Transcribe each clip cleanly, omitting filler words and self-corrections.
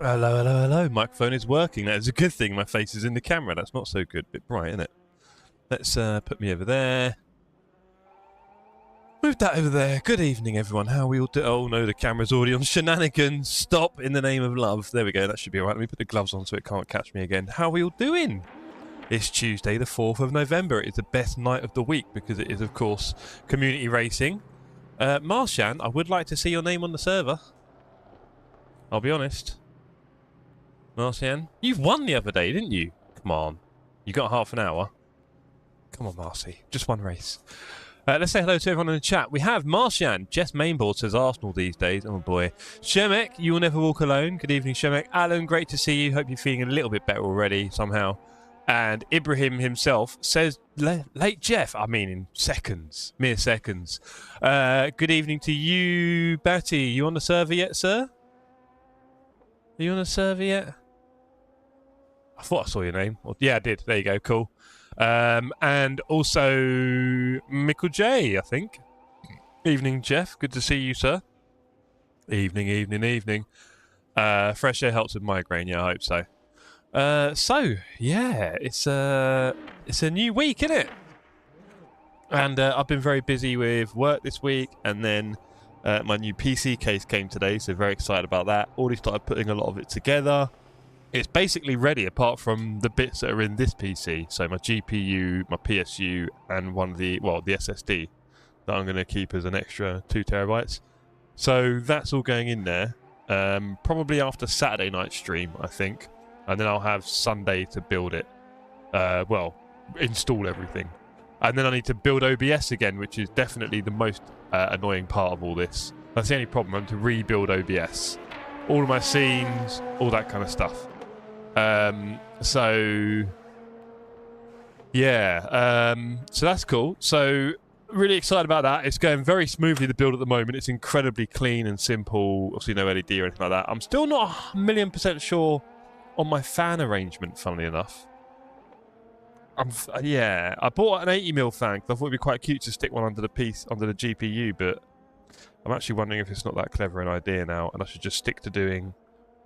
Hello, hello, hello. Microphone is working. That is a good thing. My face is in the camera. That's not so good. Bit bright, isn't it? Let's put me over there. Move that over there. Good evening, everyone. How are we all do? Oh no, the camera's already on shenanigans. Stop in the name of love. There we go. That should be alright. Let me put the gloves on so it can't catch me again. How are we all doing? It's Tuesday, the 4th of November. It's the best night of the week because it is, of course, community racing. Marshan, I would like to see your name on the server. I'll be honest. Marcian, you've won the other day, didn't you? Come on. You got half an hour. Come on, Marcy. Just one race. Let's say hello to everyone in the chat. We have Marcian. Jess Mainboard says Arsenal these days. Oh boy. Shemek, you will never walk alone. Good evening, Shemek. Alan, great to see you. Hope you're feeling a little bit better already somehow. And Ibrahim himself says late Jeff. I mean in seconds. Mere seconds. Good evening to you, Batty. You on the server yet, sir? Are you on the server yet? I thought I saw your name. Well, yeah, I did. There you go. Cool. And also Michael J, I think. Evening, Jeff. Good to see you, sir. Evening, evening, evening. Fresh air helps with migraine. Yeah, I hope so. So yeah, it's a new week, isn't it? And I've been very busy with work this week, and then my new PC case came today, so very excited about that. Already started putting a lot of it together. It's basically ready apart from the bits that are in this PC. So my GPU, my PSU, and one of the, well, the SSD that I'm going to keep as an extra 2 terabytes. So that's all going in there. Probably after Saturday night stream, I think. And then I'll have Sunday to build it. Well, install everything. And then I need to build OBS again, which is definitely the most annoying part of all this. That's the only problem. I'm to rebuild OBS. All of my scenes, all that kind of stuff. So yeah, so that's cool. So really excited about that. It's going very smoothly, the build at the moment. It's incredibly clean and simple. Obviously no LED or anything like that. I'm still not 1,000,000% sure on my fan arrangement, funnily enough. Yeah, I bought an 80mm fan because I thought it'd be quite cute to stick one under the piece, under the GPU, but I'm actually wondering if it's not that clever an idea now, and I should just stick to doing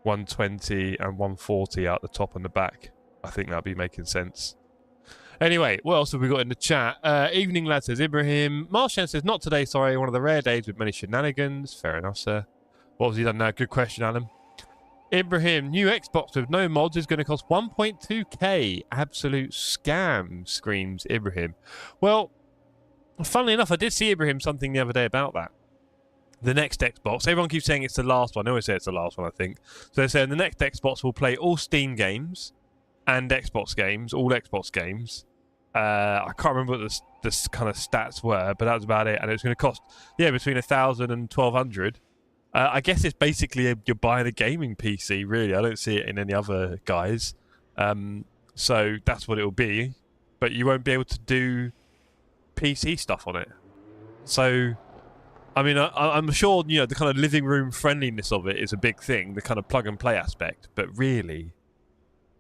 120 and 140 out the top and the back. I think that'd be making sense. Anyway, what else have we got in the chat? Evening, lad, says Ibrahim. Marshan says, not today, sorry. One of the rare days with many shenanigans. Fair enough, sir. What has he done now? Good question, Alan. Ibrahim, new Xbox with no mods is going to cost 1.2k. Absolute scam, screams Ibrahim. Well, funnily enough, I did see Ibrahim something the other day about that. The next Xbox, everyone keeps saying it's the last one. I always say it's the last one, I think. So they're saying the next Xbox will play all Steam games and Xbox games, all Xbox games. I can't remember what the kind of stats were, but that was about it. And it's going to cost, yeah, between 1,000 and 1,200. I guess it's basically you're buying a gaming PC, really. I don't see it in any other guise. So that's what it will be. But you won't be able to do PC stuff on it. So I mean, I'm sure, you know, the kind of living room friendliness of it is a big thing, the kind of plug and play aspect. But really,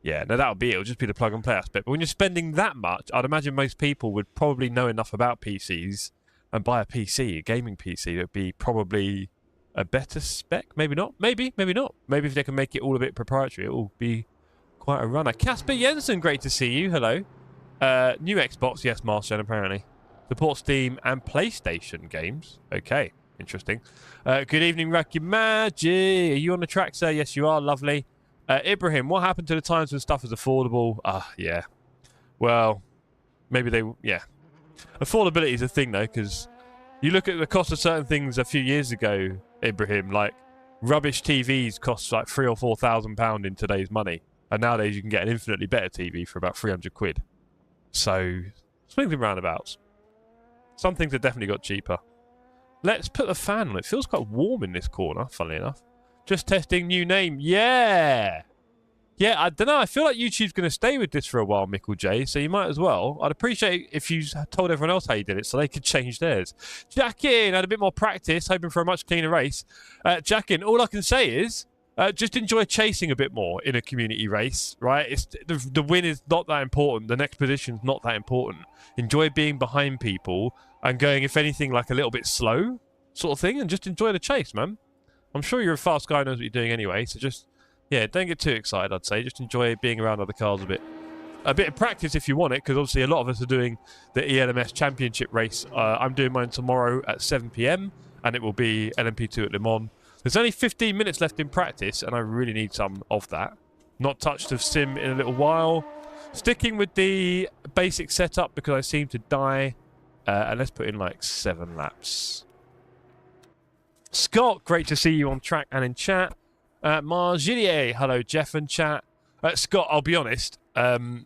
yeah, no, that'll be it. It'll just be the plug and play aspect. But when you're spending that much, I'd imagine most people would probably know enough about PCs and buy a PC, a gaming PC, that would be probably a better spec. Maybe not. Maybe not. Maybe if they can make it all a bit proprietary, it will be quite a runner. Casper Jensen, great to see you. Hello. New Xbox, yes, Marshan, apparently. Support Steam and PlayStation games. Okay, interesting. Good evening, Racky Magic. Are you on the track, sir? Yes, you are. Lovely. Ibrahim, what happened to the times when stuff was affordable? Yeah. Well, maybe they... Yeah. Affordability is a thing, though, because you look at the cost of certain things a few years ago, Ibrahim, like rubbish TVs cost like £3,000 or £4,000 in today's money. And nowadays you can get an infinitely better TV for about 300 quid. So, swings and roundabouts. Some things have definitely got cheaper. Let's put the fan on. It feels quite warm in this corner, funnily enough. Just testing new name. Yeah! Yeah, I don't know. I feel like YouTube's going to stay with this for a while, Michael J, so you might as well. I'd appreciate if you told everyone else how you did it so they could change theirs. Jackin had a bit more practice, hoping for a much cleaner race. Jackin, all I can say is just enjoy chasing a bit more in a community race, right? It's the win is not that important. The next position's not that important. Enjoy being behind people and going, if anything, like a little bit slow sort of thing, and just enjoy the chase, man. I'm sure you're a fast guy who knows what you're doing anyway, so just, yeah, don't get too excited, I'd say. Just enjoy being around other cars a bit. a bit of practice if you want it, because obviously a lot of us are doing the ELMS Championship race. I'm doing mine tomorrow at 7 p.m. and it will be LMP2 at Le Mans. There's only 15 minutes left in practice, and I really need some of that. Not touched of sim in a little while. Sticking with the basic setup because I seem to die. And let's put in like 7 laps. Scott, great to see you on track and in chat. Margillier, hello Jeff and chat. Scott, I'll be honest. Arc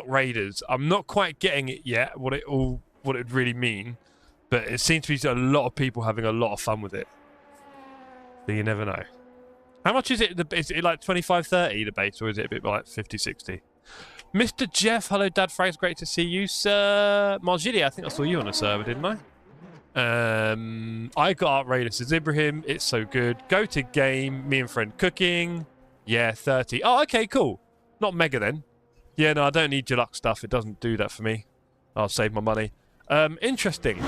Raiders, I'm not quite getting it yet, what it would really mean. But it seems to be a lot of people having a lot of fun with it. So you never know. How much is it? Is it like 25-30 the base, or is it a bit like 50-60? Mr. Jeff, hello Dad Frank, great to see you. Sir Margilli, I think I saw you on the server, didn't I? I got Art Raiders as Ibrahim, it's so good. Go to game, me and friend cooking. Yeah, 30. Oh, okay, cool. Not mega then. Yeah, no, I don't need deluxe stuff. It doesn't do that for me. I'll save my money. Interesting.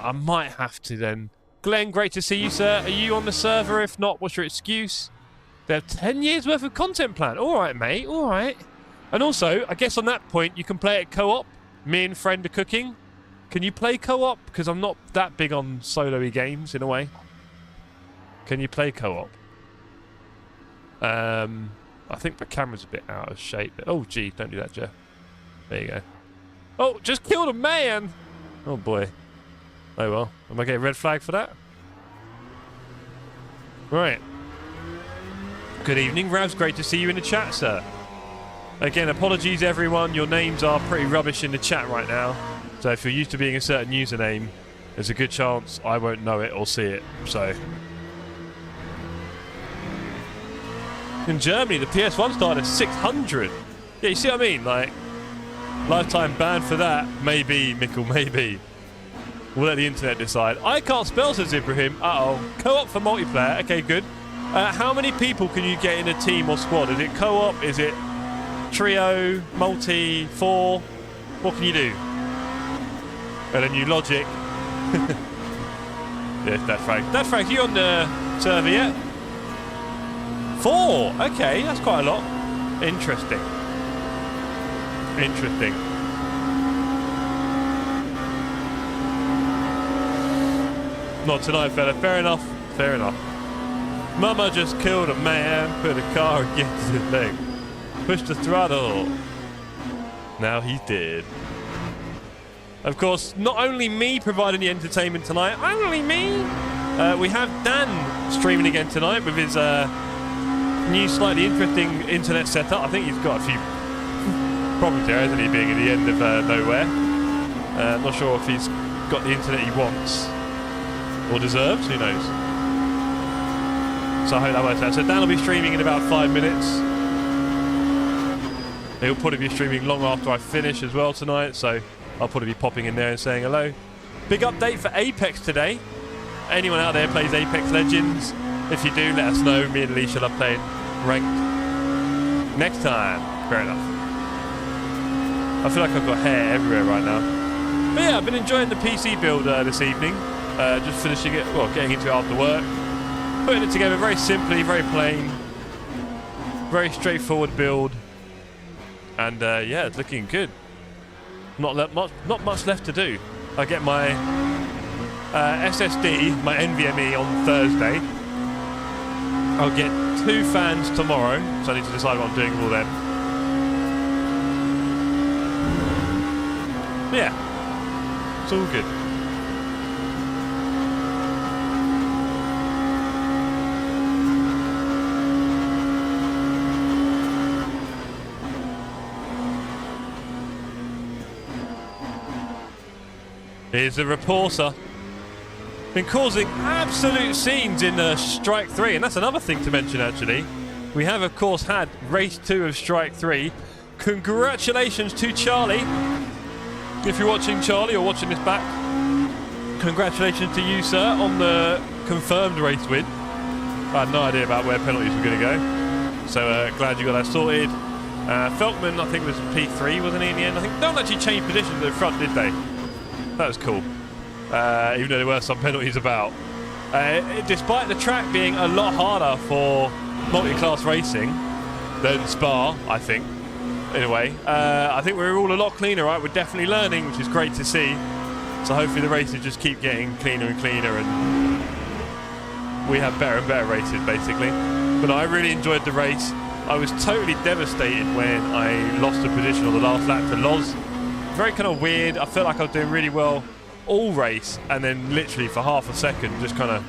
I might have to then. Glenn, great to see you, sir. Are you on the server? If not, what's your excuse? They have 10 years worth of content planned. All right, mate. All right. And also, I guess on that point, you can play it co-op. Me and friend are cooking. Can you play co-op? Because I'm not that big on solo-y games, in a way. Can you play co-op? I think the camera's a bit out of shape. Oh, gee, don't do that, Jeff. There you go. Oh, just killed a man! Oh, boy. Oh, well. Am I getting red flag for that? Right. Good evening, Ravs. Great to see you in the chat, sir. Again, apologies, everyone. Your names are pretty rubbish in the chat right now. So if you're used to being a certain username, there's a good chance I won't know it or see it. So... in Germany, the PS1 started at 600. Yeah, you see what I mean? Like, lifetime ban for that. Maybe, Mikkel, maybe. We'll let the internet decide. I can't spell, says Ibrahim. Uh-oh. Co-op for multiplayer. Okay, good. How many people can you get in a team or squad? Is it co-op? Is it trio, multi, 4? What can you do? And then you logic. Yes, that's Frank. That's Frank, you on the server yet? 4! Okay, that's quite a lot. Interesting. Interesting. Not tonight, fella. Fair enough. Fair enough. Mama just killed a man, put a car against his leg. Pushed the throttle. Now he's dead. Of course, not only me providing the entertainment tonight, only me. We have Dan streaming again tonight with his new, slightly interesting internet setup. I think he's got a few problems here, hasn't he, being at the end of nowhere. Not sure if he's got the internet he wants or deserves, who knows. So I hope that works out. So Dan will be streaming in about 5 minutes. He'll probably be streaming long after I finish as well tonight, so I'll probably be popping in there and saying hello. Big update for Apex today. Anyone out there plays Apex Legends? If you do, let us know. Me and Alicia love playing ranked. Next time. Fair enough. I feel like I've got hair everywhere right now. But yeah, I've been enjoying the PC build this evening. Just finishing it, well, getting into it after work. Putting it together very simply, very plain. Very straightforward build. And yeah, it's looking good. Not much left to do. I get my SSD, my NVMe on Thursday. I'll get 2 fans tomorrow, so I need to decide what I'm doing with all them. Yeah, it's all good. Here's the reporter. Been causing absolute scenes in Strike 3, and that's another thing to mention actually. We have of course had race 2 of Strike 3. Congratulations to Charlie. If you're watching Charlie or watching this back, congratulations to you, sir, on the confirmed race win. I had no idea about where penalties were going to go, so glad you got that sorted. Felkman, I think, was P3, wasn't he, in the end? I think they don't actually change positions at the front, did they? That was cool, even though there were some penalties about. Despite the track being a lot harder for multi-class racing, than Spa, I think, in a way. I think we're all a lot cleaner, right? We're definitely learning, which is great to see. So hopefully the races just keep getting cleaner and cleaner, and we have better and better races, basically. But I really enjoyed the race. I was totally devastated when I lost the position on the last lap to Loz. Very kind of weird. I felt like I was doing really well all race, and then literally for half a second just kind of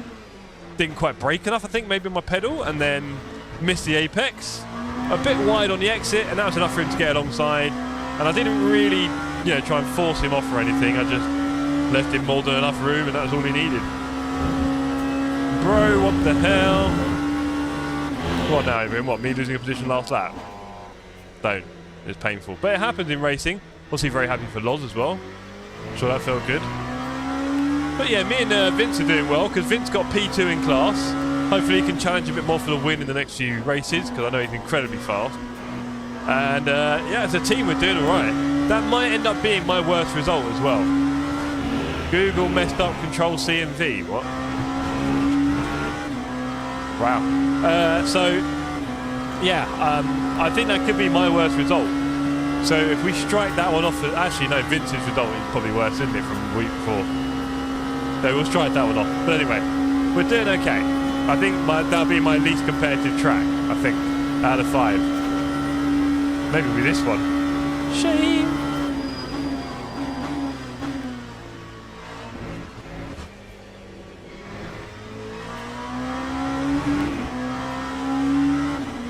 didn't quite brake enough, I think, maybe on my pedal, and then missed the apex. A bit wide on the exit, and that was enough for him to get alongside. And I didn't really, you know, try and force him off or anything. I just left him more than enough room, and that was all he needed. Bro, what the hell? What now, Adrian? What, me losing a position last lap? Don't. It's painful. But it happens in racing. Obviously very happy for Loz as well. I'm sure that felt good. But yeah, me and Vince are doing well, because Vince got P2 in class. Hopefully he can challenge a bit more for the win in the next few races, because I know he's incredibly fast. And yeah, as a team we're doing alright. That might end up being my worst result as well. Google messed up Control C and V. What? Wow. So yeah, I think that could be my worst result. So if we strike that one off, actually no, Vince's result is probably worse, isn't it, from the week before? No, we'll strike that one off. But anyway, we're doing okay. I think that'll be my least competitive track, I think, out of 5. Maybe it'll be this one. Shame.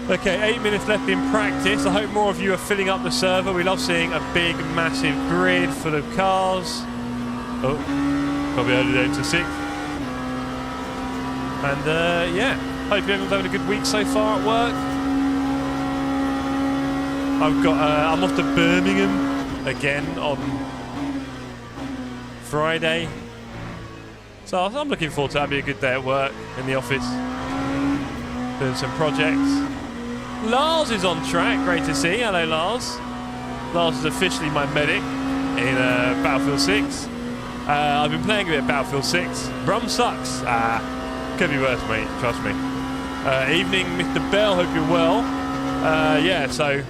Okay, 8 minutes left in practice. I hope more of you are filling up the server. We love seeing a big, massive grid full of cars. Oh, probably early down to 6th. And yeah, hope everyone's having a good week so far at work. I'm off to Birmingham again on Friday. So I'm looking forward to having a good day at work, in the office, doing some projects. Lars is on track, great to see. Hello, Lars. Lars is officially my medic in Battlefield 6. I've been playing a bit of Battlefield 6. Rum sucks. Could be worse, mate, trust me. Evening, Mr. Bell, hope you're well. Yeah, so...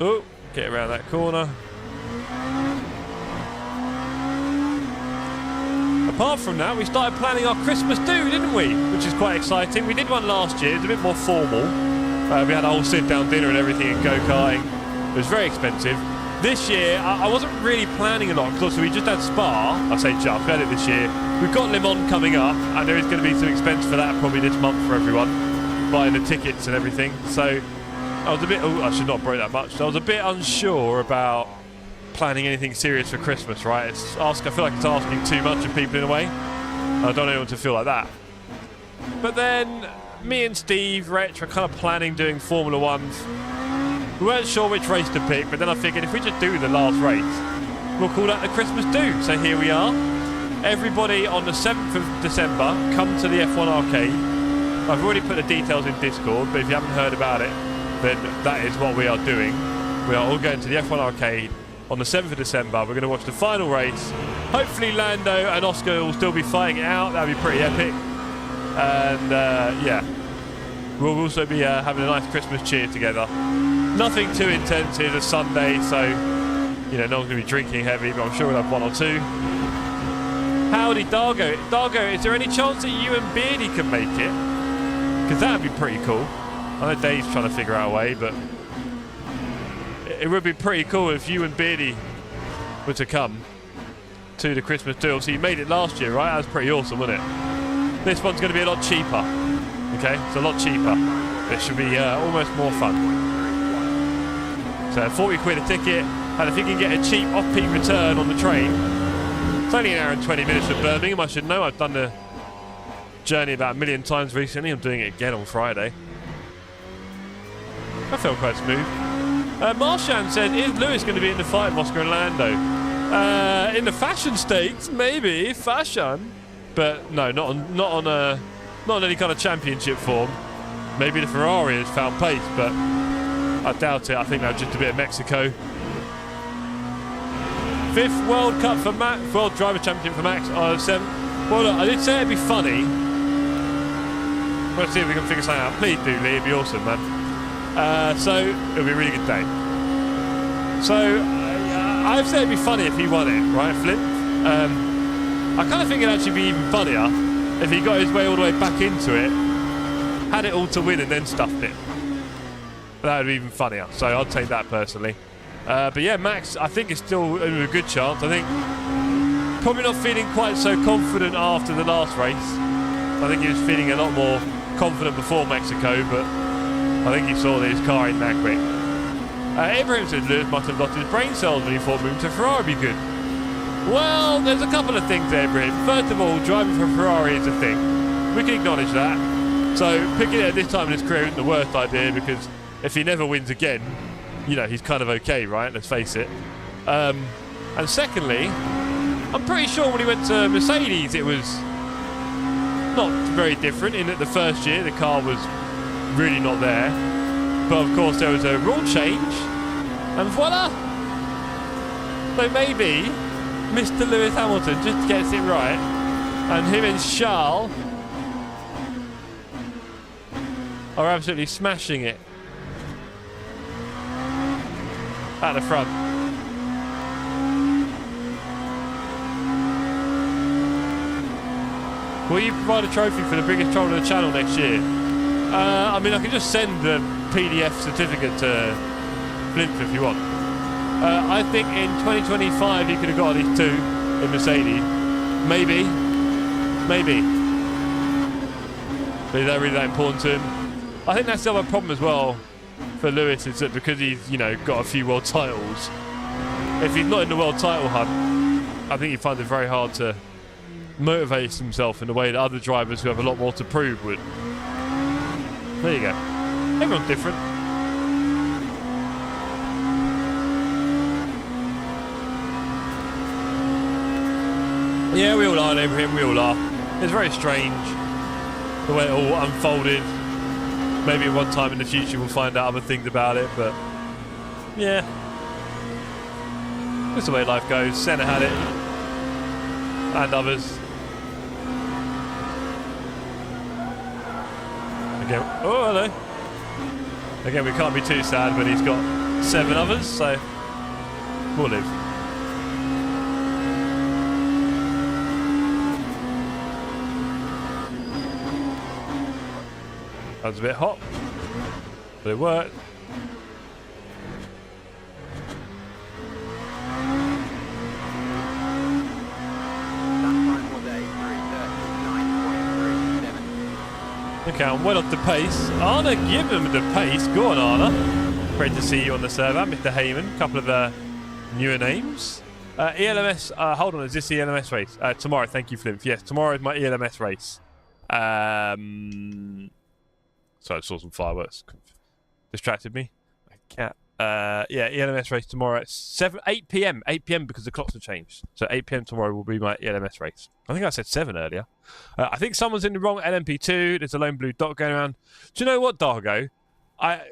Oh, get around that corner. Apart from that, we started planning our Christmas do, didn't we? Which is quite exciting. We did one last year. It's a bit more formal. We had a whole sit-down dinner and everything and go-karting. It was very expensive. This year, I wasn't really planning a lot, because obviously we just had Spa. I say just, we had it this year. We've got Le Mans coming up, and there is going to be some expense for that probably this month for everyone, buying the tickets and everything. So I was a bit... Oh, I should not break that much. So I was a bit unsure about planning anything serious for Christmas, right? I feel like it's asking too much of people in a way. I don't want to feel like that. But then me and Steve, Rich, were kind of planning doing Formula 1s. We weren't sure which race to pick, but then I figured if we just do the last race, we'll call that the Christmas do. So here we are. Everybody on the 7th of December, come to the F1 arcade. I've already put the details in Discord, but if you haven't heard about it, then that is what we are doing. We are all going to the F1 arcade on the 7th of December. We're going to watch the final race. Hopefully Lando and Oscar will still be fighting it out. That would be pretty epic. And yeah, we'll also be having a nice Christmas cheer together. Nothing too intense. It's a Sunday, so you know, no one's going to be drinking heavy, but I'm sure we'll have one or two. Howdy, Dargo. Dargo, is there any chance that you and Beardy can make it? Because that would be pretty cool. I know Dave's trying to figure out a way, but it would be pretty cool if you and Beardy were to come to the Christmas do. Obviously, you made it last year, right? That was pretty awesome, wasn't it? This one's going to be a lot cheaper. Okay, it's a lot cheaper. It should be almost more fun. So 40 quid a ticket, and if you can get a cheap off-peak return on the train, it's only an hour and 20 minutes from Birmingham. I should know. I've done the journey about 1 million times recently. I'm doing it again on Friday. I felt quite smooth. Marshan said, is Lewis going to be in the fight with Oscar and Lando? In the fashion stakes, maybe. Fashion. But no, not on any kind of championship form. Maybe the Ferrari has found pace, but I doubt it. I think that's just a bit of Mexico. 5th World Cup for Max, World Driver Championship for Max. 7th. Well, look, I did say it'd be funny Let's see if we can figure something out. Please do, Lee. It'd be awesome, man. So it'll be a really good day. So I've said it'd be funny if he won it, right, Flip? I kind of think it'd actually be even funnier if he got his way all the way back into it, had it all to win, and then stuffed it. That would be even funnier. So I'd take that personally. But yeah, Max, I think is still a good chance. I think probably not feeling quite so confident after the last race. I think he was feeling a lot more confident before Mexico, but I think he saw that his car ain't that quick. Ibrahim said Lewis must have lost his brain cells when he thought moving to Ferrari would be good. Well, there's a couple of things there, Ibrahim. First of all, driving for Ferrari is a thing. We can acknowledge that. So picking it at this time in his career isn't the worst idea, because if he never wins again, you know, he's kind of okay, right? Let's face it. And secondly, I'm pretty sure when he went to Mercedes, it was not very different in that the first year the car was really not there. But of course there was a rule change, and voila! So maybe Mr. Lewis Hamilton just gets it right, and him and Charles are absolutely smashing it at the front. Will you provide a trophy for the biggest troll of the channel next year? I mean, I can just send the PDF certificate to Blimp if you want. I think in 2025 he could have got at least 2 in Mercedes. Maybe. Maybe. But is that really that important to him? I think that's the other problem as well for Lewis, is that because he's, you know, got a few world titles, if he's not in the world title hunt, I think he finds it very hard to motivate himself in the way that other drivers who have a lot more to prove would. There you go. Everyone's different. Yeah, we all are, Abraham, we all are. It's very strange the way it all unfolded. Maybe at one time in the future we'll find out other things about it, but yeah. That's the way life goes. Senna had it. And others. Again, oh, hello. Again, we can't be too sad when he's got 7 others, so we'll live. That was a bit hot, but it worked. Okay, I'm well off the pace. Anna, give him the pace. Go on, Anna. Great to see you on the server. Mr. Heyman, a couple of newer names. ELMS, hold on, is this the ELMS race? Tomorrow, thank you, Flimp. Yes, tomorrow is my ELMS race. Sorry, I saw some fireworks. Distracted me. Cat. Yeah, ELMS race tomorrow at 8 p.m. 8 p.m. because the clocks have changed. So 8 p.m. tomorrow will be my ELMS race. I think I said 7 earlier. I think someone's in the wrong LMP2. There's a lone blue dot going around. Do you know what, Dargo?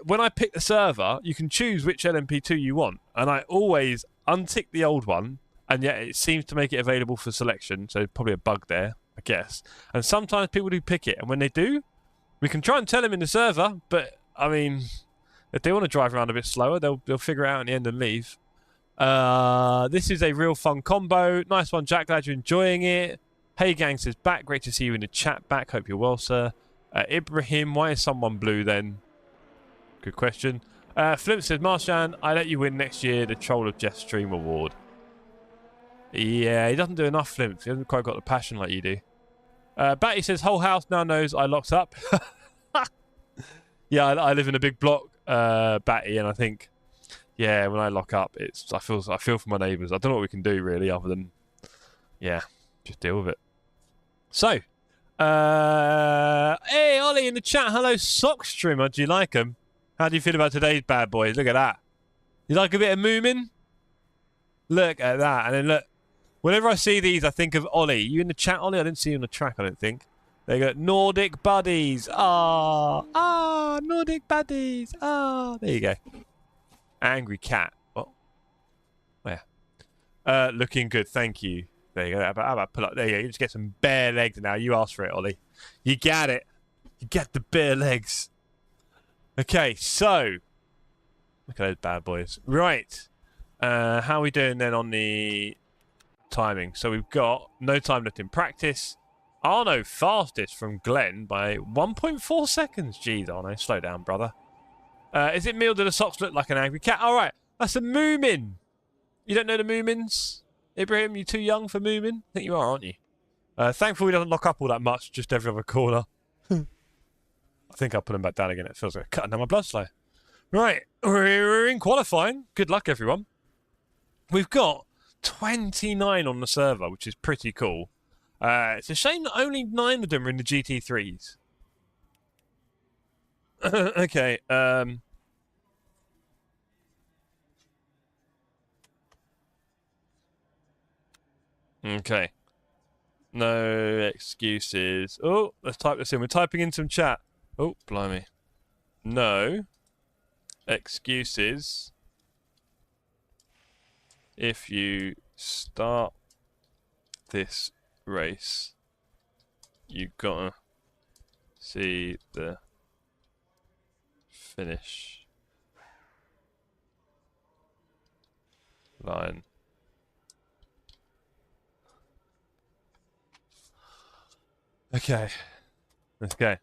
When I pick the server, you can choose which LMP2 you want. And I always untick the old one. And yet it seems to make it available for selection. So probably a bug there, I guess. And sometimes people do pick it. And when they do, we can try and tell them in the server. But, I mean, if they want to drive around a bit slower, they'll figure it out in the end and leave. This is a real fun combo. Nice one, Jack. Glad you're enjoying it. Hey, Gangsters back. Great to see you in the chat back. Hope you're well, sir. Ibrahim, why is someone blue then? Good question. Flip says, Marshan, I let you win next year the Troll of Jeff Stream Award. Yeah, he doesn't do enough, Flip. He hasn't quite got the passion like you do. Batty says, whole house now knows I locked up. Yeah, I live in a big block, Batty, and I think, yeah, when I lock up, I feel for my neighbours. I don't know what we can do really, other than, yeah, just deal with it. So, hey, Ollie in the chat. Hello, sock streamer. Do you like them? How do you feel about today's bad boys? Look at that. You like a bit of moomin? Look at that. And then look, whenever I see these, I think of Ollie. You in the chat, Ollie? I didn't see you on the track, I don't think. They go, Nordic Buddies. Ah, Nordic Buddies. Ah, there you go. Angry cat. Oh, where? Looking good, thank you. There you go. How about pull up? There you go. You just get some bare legs now. You asked for it, Ollie. You got it. You get the bare legs. Okay, so look at those bad boys. Right. How are we doing then on the timing? So we've got no time left in practice. Arno fastest from Glenn by 1.4 seconds. Jeez, Arno, slow down, brother. Is it me or do the socks look like an angry cat? All right, that's a Moomin. You don't know the Moomins? Ibrahim, you too young for Moomin? I think you are, aren't you? Thankfully, he doesn't lock up all that much, just every other corner. I think I'll put him back down again. It feels like cutting down my blood flow. Right, we're in qualifying. Good luck, everyone. We've got 29 on the server, which is pretty cool. It's a shame that only 9 of them are in the GT3s. Okay, okay. No excuses. Oh, let's type this in. We're typing in some chat. Oh, blimey. No excuses if you start this race. You gotta see the finish line. Okay, let's go.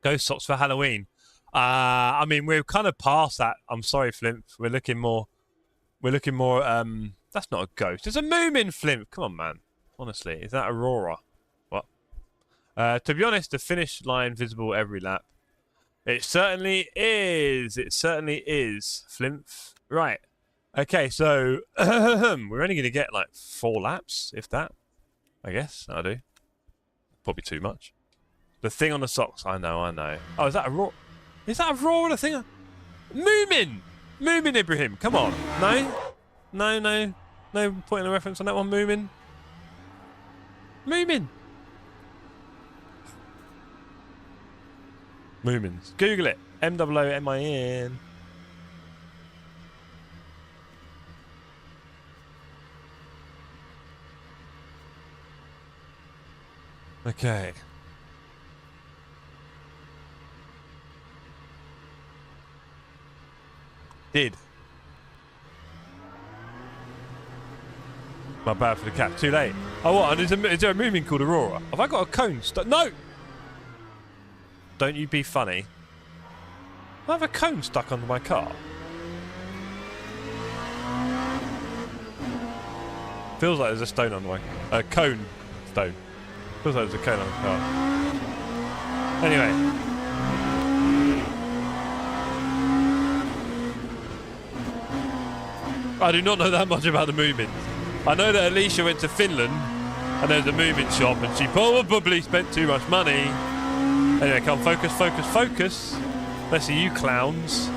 Ghost socks for Halloween. I mean, we're kind of past that. I'm sorry, Flimp. We're looking more. That's not a ghost. It's a Moomin, Flimp. Come on, man. Honestly, is that Aurora? What? To be honest, the finish line visible every lap. It certainly is. It certainly is, Flimp. Right. Okay, so we're only going to get like 4 laps, if that. I guess I do. Probably too much. The thing on the socks. I know. Oh, is that a raw? Is that a raw or a thing? Moomin, Ibrahim. Come on. No. Putting a reference on that one. Moomin. Moomins. Google it. MOOMIN. Okay. Did. My bad for the cap. Too late. Oh, what? Is there a Moomin called Aurora? Have I got a cone stuck? No! Don't you be funny. I have a cone stuck under my car. Feels like there's a stone on my... A cone stone. Feels like there's a cone on the car. Anyway. I do not know that much about the Moomins. I know that Alicia went to Finland and there's a Moomin shop and she probably spent too much money. Anyway, come focus. Let's see you clowns.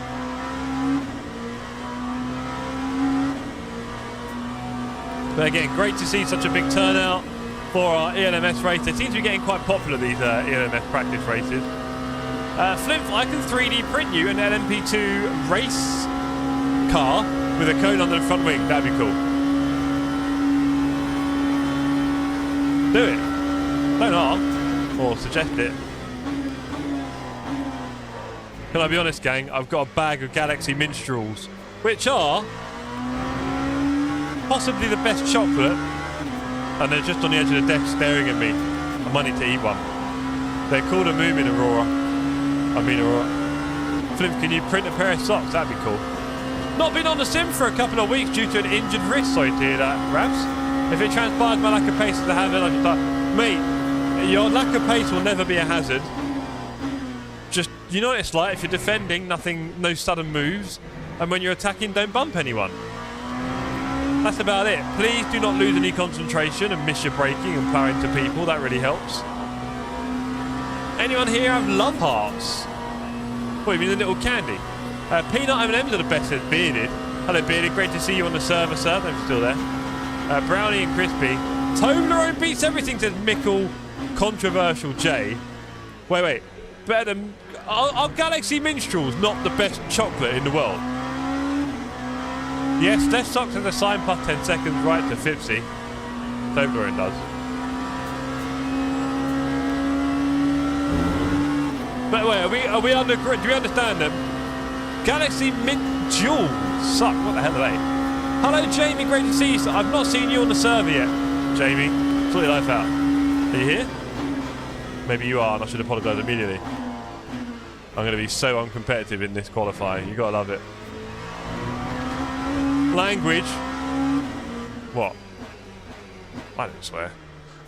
But again, great to see such a big turnout for our ELMS race. They seem to be getting quite popular, these ELMS practice races. Flimp, I can 3D print you an LMP2 race car with a cone under the front wing. That'd be cool. Do it. Don't ask. Or suggest it. Can I be honest, gang? I've got a bag of Galaxy Minstrels, which are possibly the best chocolate, and they're just on the edge of the desk staring at me. I might need to eat one. They're called a Moomin Aurora. Flimp, can you print a pair of socks? That'd be cool. Not been on the sim for a couple of weeks due to an injured wrist. Sorry to hear that, Ravs. If it transpires my lack of pace is a hazard, I just thought, mate, your lack of pace will never be a hazard. Just, you know what it's like, if you're defending, no sudden moves, and when you're attacking, don't bump anyone. That's about it. Please do not lose any concentration and miss your braking and plow into people. That really helps. Anyone here have love hearts? What, you mean the little candy? Peanut M&M's are the best, says Bearded. Hello, Bearded. Great to see you on the server, sir. Thanks for still there. Brownie and Crispy. Toblerone beats everything, says Mickle Controversial J. Wait. Better than... Are Galaxy Minstrels not the best chocolate in the world? Yes, left socks has a sign plus 10 seconds right to Fipsy. Toblerone does. But wait, are we under? Do we understand them? Galaxy Mint Jewel suck. What the hell are they? Hello, Jamie. Great to see you. I've not seen you on the server yet, Jamie. Sort your life out. Are you here? Maybe you are, and I should apologise immediately. I'm going to be so uncompetitive in this qualifying. You got to love it. Language. What? I don't swear.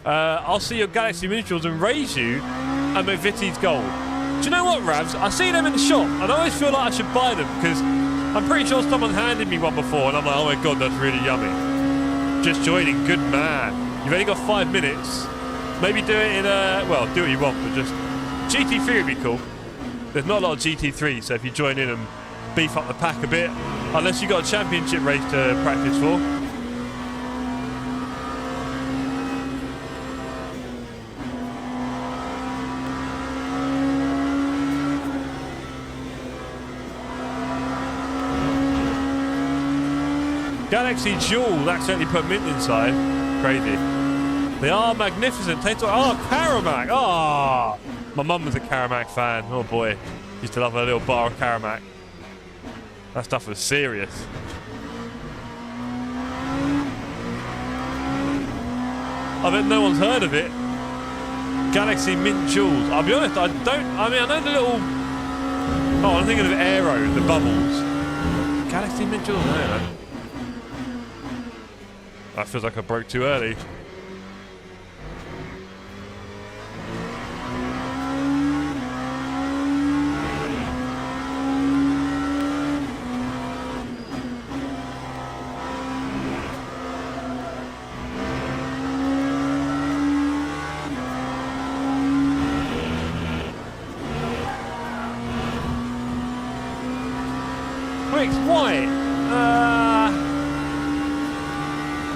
I'll see your Galaxy Minstrels and raise you and McVitie's gold. Do you know what, Ravs? I see them in the shop and I always feel like I should buy them because I'm pretty sure someone handed me one before and I'm like, oh my god, that's really yummy. Just joining, good man. You've only got 5 minutes. Maybe do it in a, well, do what you want, but just GT3 would be cool. There's not a lot of GT3, so if you join in and beef up the pack a bit, unless you've got a championship race to practice for. Galaxy Jewel accidentally put mint inside. Crazy. They are magnificent. Oh, Caramac. Oh, my mum was a Caramac fan. Oh boy, used to love a little bar of Caramac. That stuff was serious. I bet no one's heard of it. Galaxy Mint Jewels. I'll be honest, I know the little... Oh, I'm thinking of Aero, the bubbles. Galaxy Mint Jewels? No. That feels like I broke too early. White.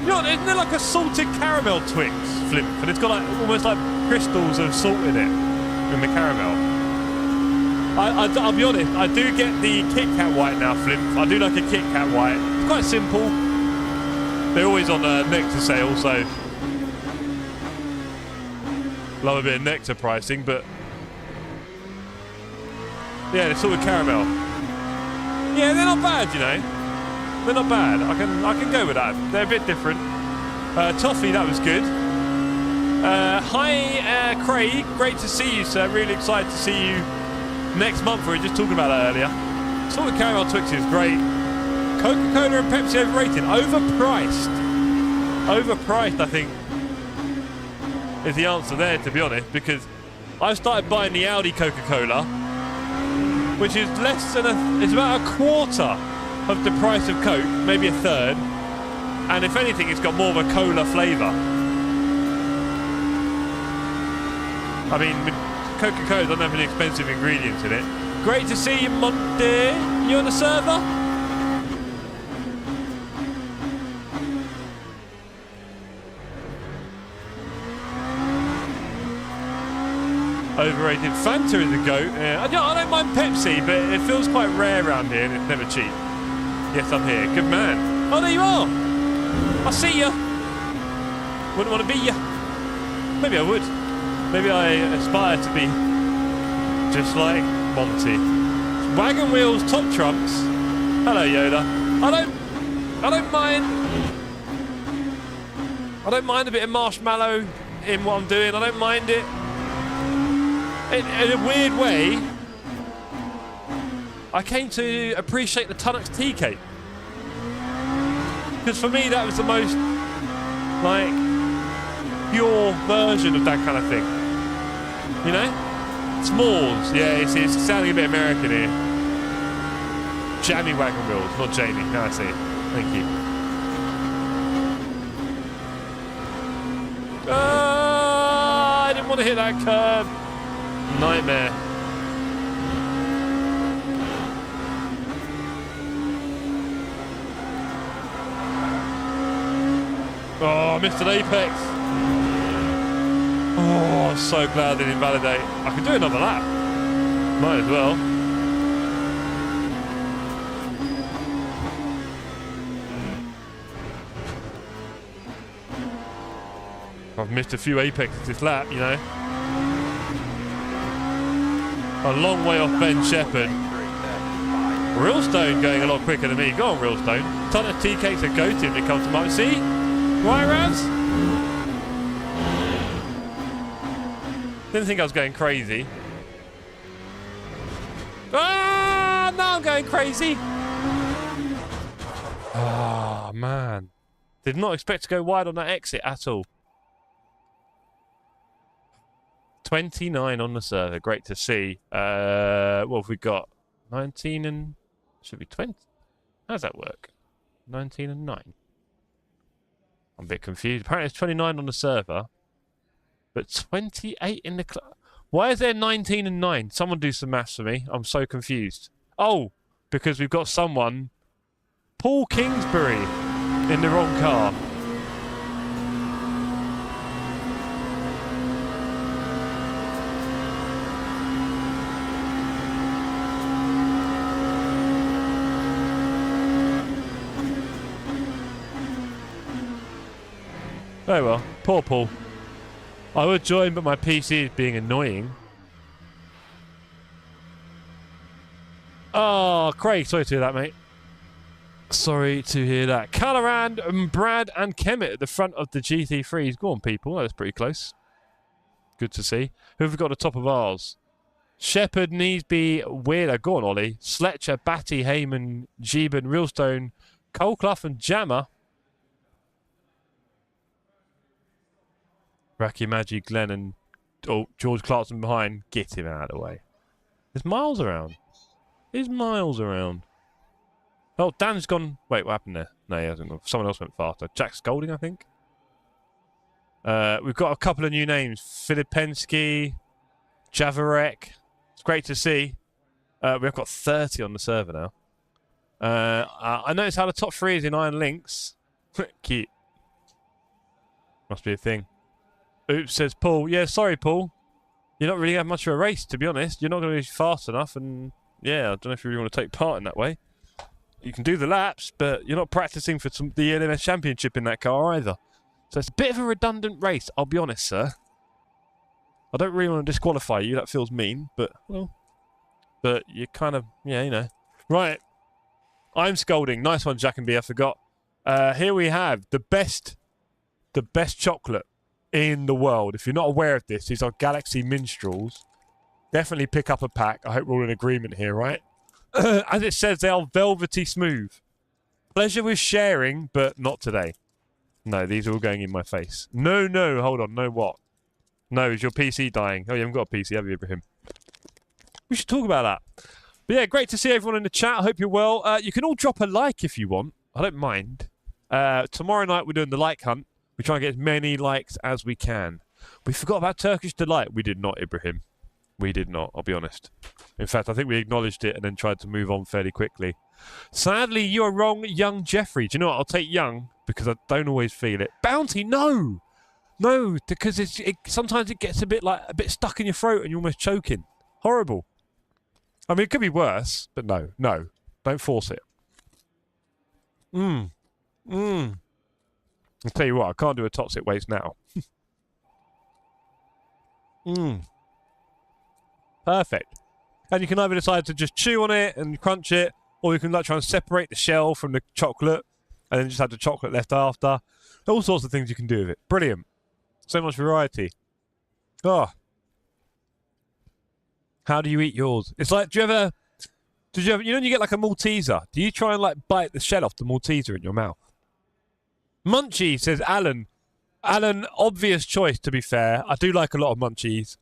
You know, isn't there like a salted caramel Twix, Flimp? And it's got like almost like crystals of salt in it, in the caramel. I'll be honest, I do get the Kit Kat White now, Flimp. I do like a Kit Kat White. It's quite simple. They're always on Nectar sale, so love a bit of Nectar pricing, but yeah, the salted caramel. Yeah, they're not bad, you know. They're not bad. I can go with that. They're a bit different. Toffee, that was good. Hi, Craig. Great to see you, sir. Really excited to see you next month. We were just talking about that earlier. Salted caramel Twix is great. Coca-Cola and Pepsi overrated. Overpriced. Overpriced, I think, is the answer there, to be honest, because I've started buying the Audi Coca-Cola, which is less than it's about a quarter of the price of Coke, maybe a third. And if anything, it's got more of a cola flavour. I mean, Coca-Cola doesn't have any expensive ingredients in it. Great to see you, Monty. You on the server? Overrated. Fanta is a goat. I don't mind Pepsi, but it feels quite rare around here and it's never cheap. Yes, I'm here. Good man. Oh, there you are. I see ya. Wouldn't want to be ya. Maybe I would. Maybe I aspire to be just like Monty. Wagon wheels, top trumps. Hello, Yoda. I don't mind a bit of marshmallow in what I'm doing. I don't mind it. In a weird way, I came to appreciate the Tunnocks tea cake. Because for me, that was the most, like, pure version of that kind of thing. You know? S'mores. Yeah, it's sounding a bit American here. Jammy wagon wheels, not Jamie. No, I see. Thank you. I didn't want to hit that curb. Nightmare. Oh, I missed an apex. Oh, I'm so glad they didn't validate. I can do another lap. Might as well. I've missed a few apexes this lap, you know. A long way off Ben Shepherd. Realstone going a lot quicker than me. Go on, Realstone. Ton of TKs to go to when it comes to Mark. See? Right, Raz? Didn't think I was going crazy. Ah! Now I'm going crazy. Ah, man. Did not expect to go wide on that exit at all. 29 on the server. Great to see. What have we got? 19 and... Should be 20. How does that work? 19 and 9. I'm a bit confused. Apparently it's 29 on the server. But 28 in the club. Why is there 19 and 9? Someone do some maths for me. I'm so confused. Oh, because we've got someone... Paul Kingsbury in the wrong car. Very well. Poor Paul. I would join, but my PC is being annoying. Oh, Craig, sorry to hear that, mate. Sorry to hear that. Calorand, Brad, and Kemet at the front of the GT3s. Go on, people. That's pretty close. Good to see. Who have we got at the top of ours? Shepherd, Neesby, Wheeler. Go on, Ollie. Sletcher, Batty, Heyman, Jeeben, Realstone, Colclough, and Jammer. Racky Magic, Glenn, and George Clarkson behind. Get him out of the way. There's Miles around. There's Miles around. Oh, Dan's gone. Wait, what happened there? No, he hasn't. Someone else went faster. Jack Scolding, I think. We've got a couple of new names. Filipensky, Javarek. It's great to see. We've got 30 on the server now. I noticed how the top 3 is in Iron Links. Cute. Must be a thing. Oops, says Paul. Yeah, sorry, Paul. You're not really having much of a race, to be honest. You're not going to be fast enough, and yeah, I don't know if you really want to take part in that way. You can do the laps, but you're not practicing for the LMS Championship in that car either. So it's a bit of a redundant race, I'll be honest, sir. I don't really want to disqualify you. That feels mean, but, well, but you kind of, yeah, you know. Right. I'm scolding. Nice one, Jack and B. I forgot. Here we have the best chocolate in the world. If you're not aware of this, these are Galaxy Minstrels. Definitely pick up a pack. I hope we're all in agreement here, right? As it says, they are velvety smooth. Pleasure with sharing, but not today. No, these are all going in my face. No, hold on. No, what? No, is your PC dying? Oh, you haven't got a PC, have you, Ibrahim? We should talk about that. But yeah, great to see everyone in the chat. I hope you're well. You can all drop a like if you want. I don't mind. Tomorrow night we're doing the like hunt. We try and get as many likes as we can. We forgot about Turkish Delight. We did not, Ibrahim. We did not, I'll be honest. In fact, I think we acknowledged it and then tried to move on fairly quickly. Sadly, you are wrong, young Jeffrey. Do you know what? I'll take young because I don't always feel it. Bounty, no! No, because sometimes it gets a bit stuck in your throat and you're almost choking. Horrible. I mean, it could be worse, but no. Don't force it. I'll tell you what, I can't do a toxic waste now. Perfect. And you can either decide to just chew on it and crunch it, or you can try and separate the shell from the chocolate and then just have the chocolate left after. All sorts of things you can do with it. Brilliant. So much variety. Oh. How do you eat yours? It's like, you know when you get like a Malteser, do you try and like bite the shell off the Malteser in your mouth? Munchie, says Alan. Alan, obvious choice, to be fair. I do like a lot of munchies.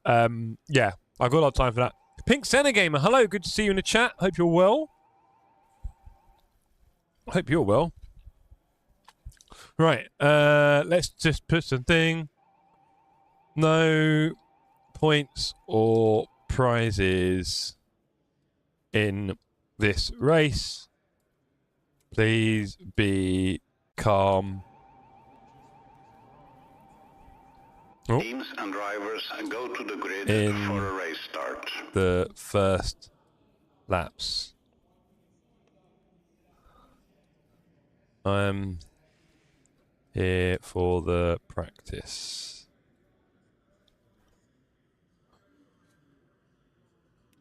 Yeah, I've got a lot of time for that. Pink Senna Gamer, hello, good to see you in the chat. Hope you're well. Hope you're well. Right, let's just put something. No points or prizes in this race. Please be calm. Oh. Teams and drivers go to the grid In for a race start. The first laps. I'm here for the practice.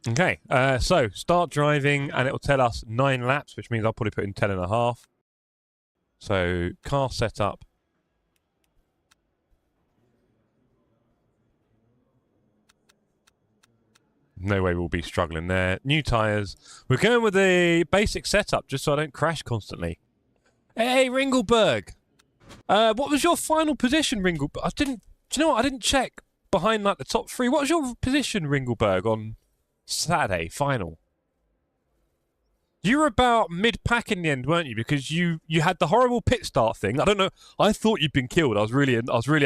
Okay, so start driving and it will tell us 9 laps, which means I'll probably put in 10.5. So car setup. No way we'll be struggling there. New tyres. We're going with a basic setup just so I don't crash constantly. Hey, Ringleberg. What was your final position, Ringleberg? Do you know what? I didn't check behind like the top 3. What was your position, Ringleberg, on Saturday final? You were about mid-pack in the end, weren't you? Because you had the horrible pit start thing. I don't know. I thought you'd been killed. I was really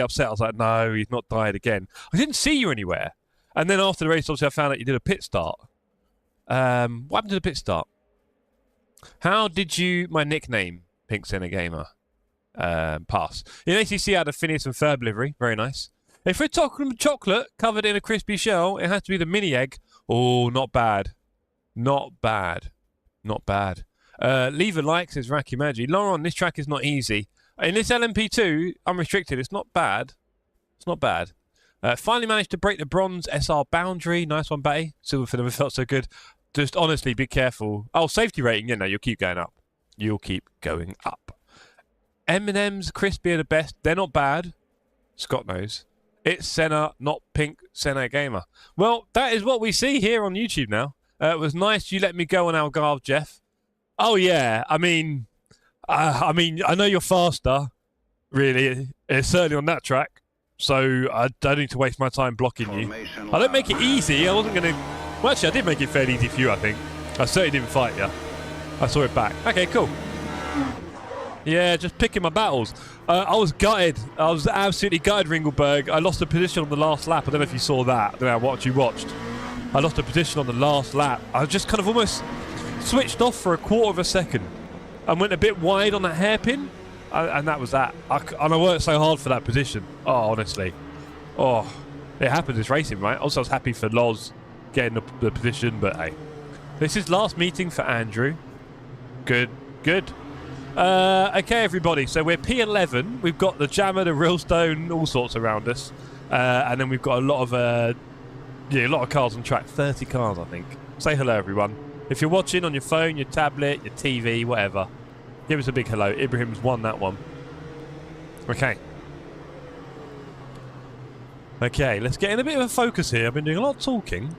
upset. I was like, no, he's not died again. I didn't see you anywhere. And then after the race, obviously, I found out you did a pit start. What happened to the pit start? How did you, my nickname, Pink Center Gamer, pass? In ACC, I had a Phineas and Ferb livery. Very nice. If we're talking chocolate covered in a crispy shell, it has to be the mini egg. Oh, not bad. Not bad. Not bad. Leave a like, says Racky Magi. Lauren, this track is not easy. In this LMP2, unrestricted, it's not bad. It's not bad. Finally managed to break the bronze SR boundary. Nice one, Batty. Silver for never felt so good. Just honestly, be careful. Oh, safety rating. Yeah, no, you'll keep going up. You'll keep going up. M&M's crispy are the best. They're not bad. Scott knows. It's Senna, not Pink Senna Gamer. Well, that is what we see here on YouTube now. It was nice you let me go on Algarve, Jeff. Oh, yeah. I mean, I know you're faster, really. It's certainly on that track. So I don't need to waste my time blocking you. I don't make it easy. I wasn't going to... Well, actually, I did make it fairly easy for you, I think. I certainly didn't fight you. I saw it back. Okay, cool. Yeah, just picking my battles. I was gutted. I was absolutely gutted, Ringleberg. I lost a position on the last lap. I don't know if you saw that. I don't know what you watched. I lost a position on the last lap. I just kind of almost switched off for a quarter of a second and went a bit wide on that hairpin. And that was that. And I worked so hard for that position. Oh, honestly. Oh, it happens. It's racing, right? Also, I was happy for Loz getting the position, but hey. This is last meeting for Andrew. Good, good. Okay, everybody. So we're P11. We've got the Jammer, the Realstone, all sorts around us. And then we've got a lot of cars on track. 30 cars, I think. Say hello, everyone. If you're watching on your phone, your tablet, your TV, whatever, give us a big hello. Ibrahim's won that one. Okay. Okay, let's get in a bit of a focus here. I've been doing a lot of talking,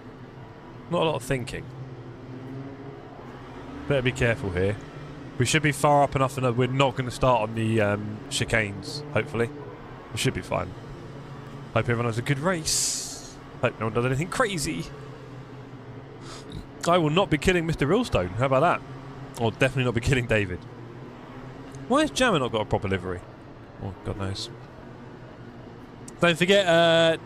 not a lot of thinking. Better be careful here. We should be far up enough and we're not going to start on the chicanes, hopefully. We should be fine. Hope everyone has a good race. Hope no one does anything crazy. I will not be killing Mr. Realstone. How about that? Or definitely not be killing David. Why has Jammer not got a proper livery? Oh, God knows. Don't forget,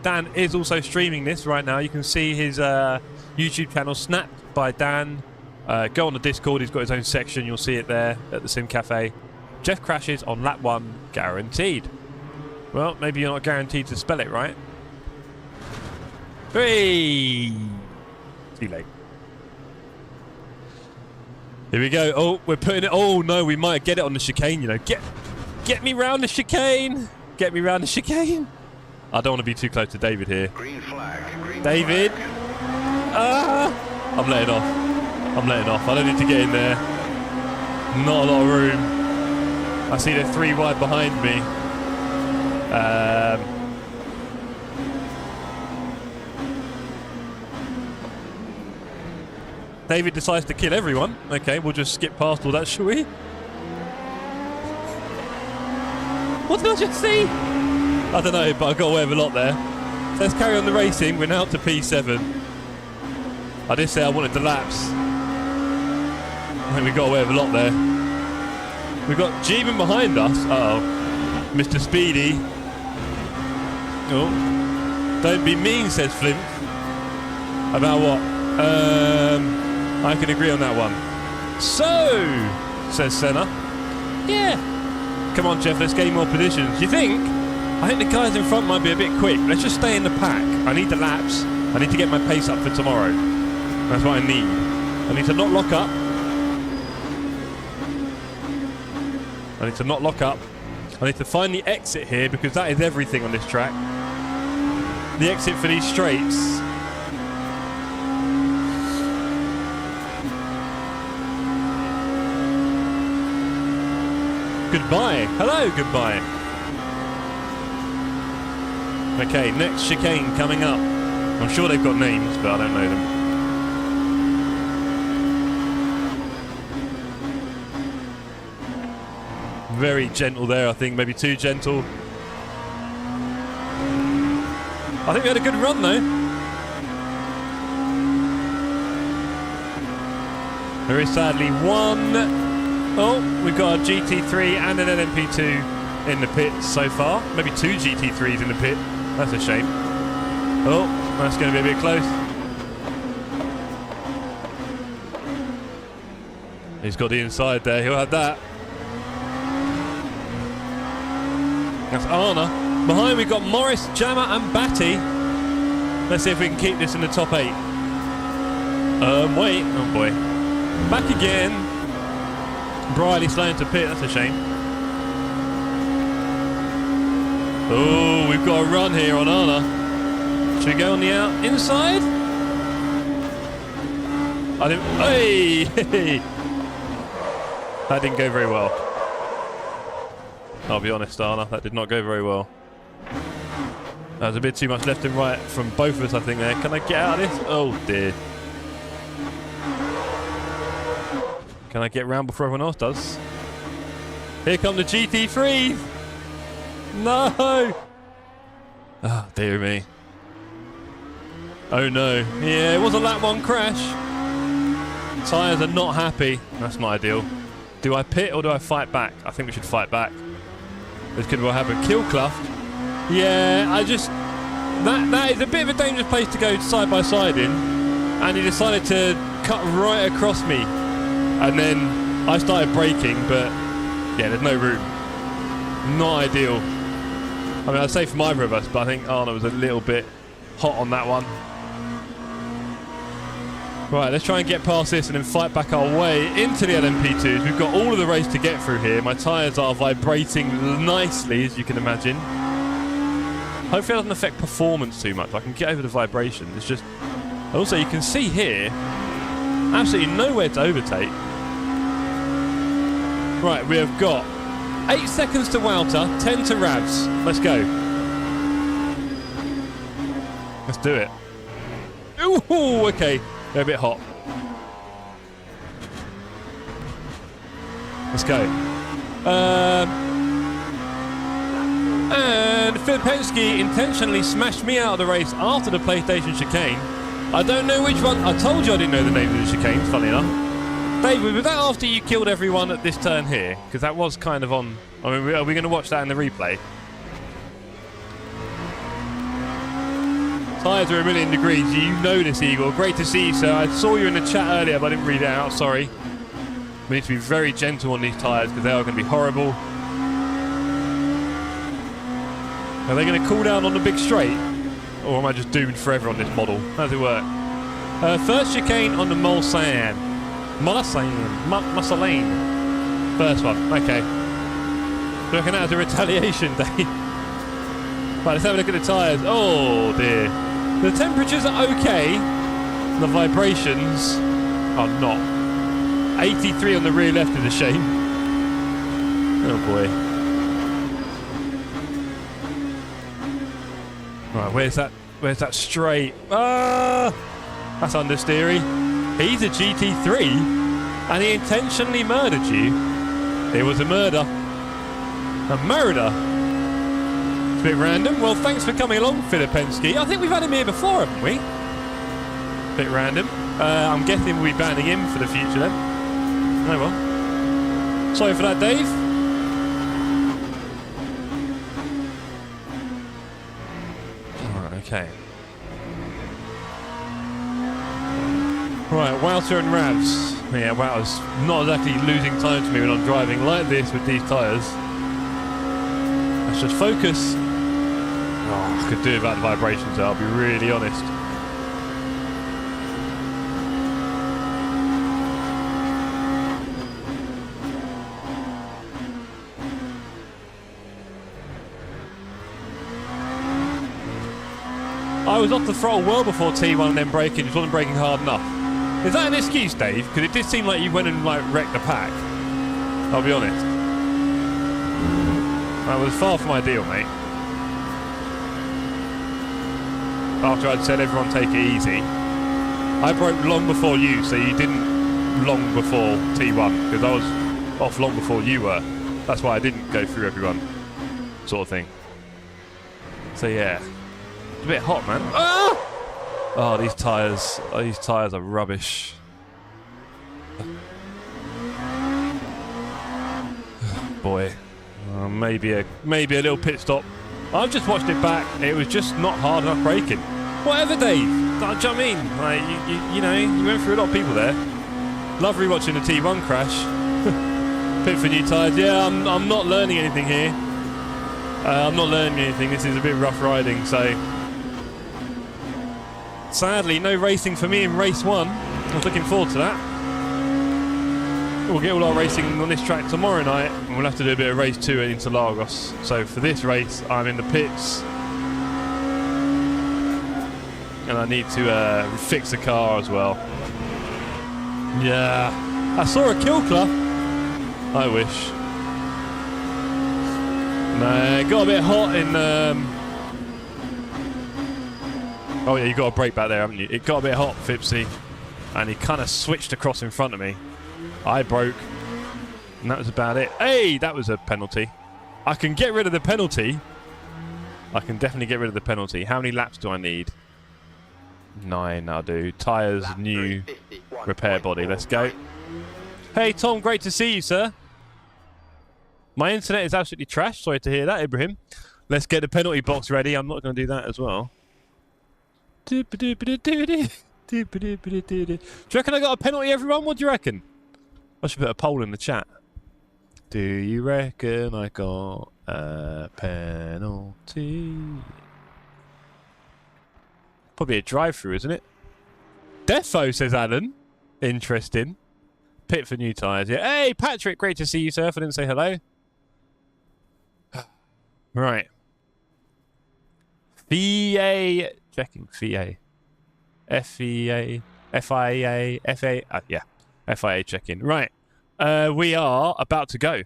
Dan is also streaming this right now. You can see his YouTube channel snapped by Dan. Go on the Discord. He's got his own section. You'll see it there at the Sim Cafe. Jeff crashes on lap 1, guaranteed. Well, maybe you're not guaranteed to spell it right. Hey! Too late. Here we go. Oh, we're putting it. Oh no, we might get it on the chicane. You know, get me round the chicane. Get me round the chicane. I don't want to be too close to David here. Green flag. Green David. flag. Ah! I'm letting off. I'm letting off. I don't need to get in there. Not a lot of room. I see they're 3 wide behind me. David decides to kill everyone. Okay, we'll just skip past all that, shall we? What did I just see? I don't know, but I got away with a lot there. So let's carry on the racing. We're now up to P7. I did say I wanted the laps. I think we got away with a lot there. We've got Jeevan behind us. Uh-oh. Mr. Speedy. Oh. Don't be mean, says Flint. About what? I can agree on that one. So, says Senna. Yeah. Come on, Jeff, let's gain more positions. You think? I think the guys in front might be a bit quick. Let's just stay in the pack. I need the laps. I need to get my pace up for tomorrow. That's what I need. I need to not lock up. I need to not lock up. I need to find the exit here because that is everything on this track. The exit for these straights. Goodbye. Hello, goodbye. Okay, next chicane coming up. I'm sure they've got names, but I don't know them. Very gentle there, I think. Maybe too gentle. I think we had a good run, though. There is sadly one. Oh, we've got a GT3 and an LMP2 in the pit so far. Maybe two GT3s in the pit. That's a shame. Oh, that's going to be a bit close. He's got the inside there. He'll have that. That's Arna. Behind we've got Morris, Jammer and Batty. Let's see if we can keep this in the top 8. Wait. Oh boy. Back again. Briley slow into pit. That's a shame. Oh, we've got a run here on Arna. Should we go on the inside? I think. Hey! That didn't go very well. I'll be honest, Arna, that did not go very well. There was a bit too much left and right from both of us, I think, there. Can I get out of this? Oh, dear. Can I get round before everyone else does? Here come the GT3! No! Oh, dear me. Oh, no. Yeah, it was a lap 1 crash. Tyres are not happy. That's not ideal. Do I pit or do I fight back? I think we should fight back. This could well happen. Kill Cluft. Yeah, I just... That is a bit of a dangerous place to go side by side in. And he decided to cut right across me. And then I started braking, but... Yeah, there's no room. Not ideal. I mean, I'd say from either of us, but I think Arna was a little bit hot on that one. Right, let's try and get past this and then fight back our way into the LMP2s. We've got all of the race to get through here. My tyres are vibrating nicely, as you can imagine. Hopefully it doesn't affect performance too much. I can get over the vibration. It's just... Also, you can see here, absolutely nowhere to overtake. Right, we have got 8 seconds to Wouter, 10 to Ravs. Let's go. Let's do it. Ooh, okay. They're a bit hot. Let's go. And Filipensky intentionally smashed me out of the race after the PlayStation chicane. I don't know which one. I told you I didn't know the name of the chicanes, funny enough. David, was that after you killed everyone at this turn here? Because that was kind of on... I mean, are we going to watch that in the replay? Tyres are 1,000,000 degrees. You know this, Eagle. Great to see you, sir. I saw you in the chat earlier, but I didn't read it out. Sorry. We need to be very gentle on these tyres because they are going to be horrible. Are they going to cool down on the big straight? Or am I just doomed forever on this model? How does it work? First chicane on the Mulsanne. Mulsanne. First one. Okay. Do you reckon that was a retaliation day? Right, let's have a look at the tyres. Oh, dear. The temperatures are okay. The vibrations are not. 83 on the rear left is a shame. Oh, boy. Right, where's that straight? Ah! That's understeery. He's a GT3 and he intentionally murdered you. It was a murder. A murder. It's a bit random. Well, thanks for coming along, Filipensky. I think we've had him here before, haven't we? Bit random. I'm guessing we'll be banning him for the future then. Oh well. Sorry for that, Dave. Okay. Right, Wouter and Ravs. Yeah, Wouter's not exactly losing time to me when I'm driving like this with these tyres. Let's just focus. Oh, I could do about the vibrations, I'll be really honest. I was off the throttle well before T1 and then braking, just wasn't braking hard enough. Is that an excuse, Dave? Because it did seem like you went and like wrecked the pack. I'll be honest. That was far from ideal, mate. After I'd said everyone take it easy, I broke long before you, so you didn't long before T1, because I was off long before you were. That's why I didn't go through everyone, sort of thing. So yeah, it's a bit hot, man. Ah! Oh, these tyres are rubbish. Boy, maybe a little pit stop. I've just watched it back. It was just not hard enough braking. Whatever, Dave. Do you know what I mean? Like, you know, you went through a lot of people there. Love rewatching the T1 crash. Pit for new tyres. Yeah, I'm not learning anything here. I'm not learning anything. This is a bit rough riding, so sadly, no racing for me in race 1. I was looking forward to that. We'll get all our racing on this track tomorrow night, and we'll have to do a bit of race 2 at Interlagos. So for this race, I'm in the pits, and I need to fix the car as well. Yeah, I saw a kill club. I wish. No, it got a bit hot in. Oh yeah, you got a brake back there, haven't you? It got a bit hot, Fipsy, and he kind of switched across in front of me. I broke, and that was about it. Hey, that was a penalty. I can get rid of the penalty. I can definitely get rid of the penalty. How many laps do I need? 9, I'll do. Tyres, new, repair body. Let's go. Hey, Tom, great to see you, sir. My internet is absolutely trash. Sorry to hear that, Ibrahim. Let's get the penalty box ready. I'm not going to do that as well. Do you reckon I got a penalty, everyone? What do you reckon? I should put a poll in the chat. Do you reckon I got a penalty? Probably a drive-through, isn't it? Defo, says Alan. Interesting. Pit for new tyres. Yeah. Hey, Patrick, great to see you, sir. If I didn't say hello. Right. FIA. Checking. FIA. FIA. FIA. FA. Yeah. FIA check-in. Right. We are about to go.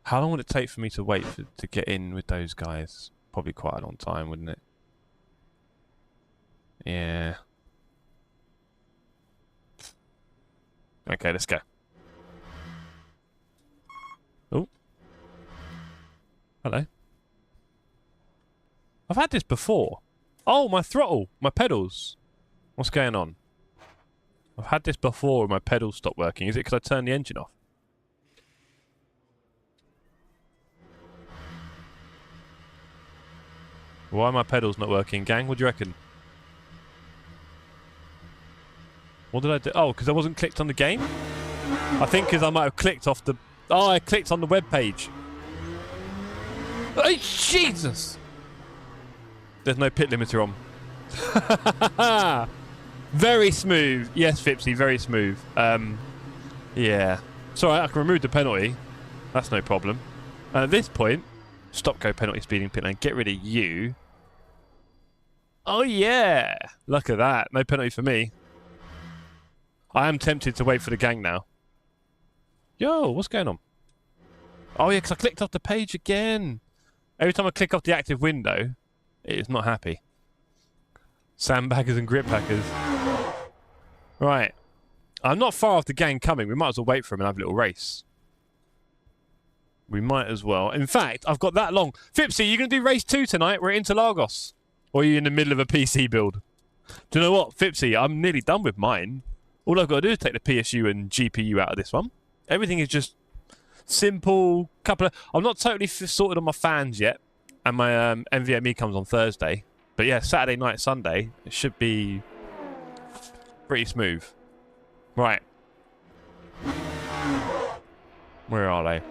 How long would it take for me to wait to get in with those guys? Probably quite a long time, wouldn't it? Yeah. Okay, let's go. Oh. Hello. I've had this before. Oh, my throttle. My pedals. What's going on? I've had this before and my pedals stopped working. Is it because I turned the engine off? Why are my pedals not working, gang? What do you reckon? What did I do? Oh, because I wasn't clicked on the game? I think because I might have clicked off the... Oh, I clicked on the web page. Oh, Jesus! There's no pit limiter on. Very smooth. Yes, Fipsy, very smooth. Yeah. It's alright, I can remove the penalty. That's no problem. And at this point, stop, go, penalty, speeding, pit lane. Get rid of you. Oh, yeah. Look at that. No penalty for me. I am tempted to wait for the gang now. Yo, what's going on? Oh, yeah, because I clicked off the page again. Every time I click off the active window, it is not happy. Sandbaggers and grip packers. Right. I'm not far off the gang coming. We might as well wait for him and have a little race. We might as well. In fact, I've got that long. Fipsy, you going to do race 2 tonight? We're at Interlagos. Or are you in the middle of a PC build? Do you know what, Fipsy? I'm nearly done with mine. All I've got to do is take the PSU and GPU out of this one. Everything is just simple. I'm not totally sorted on my fans yet. And my NVMe comes on Thursday. But yeah, Saturday night, Sunday, it should be pretty smooth. Right. Where are they?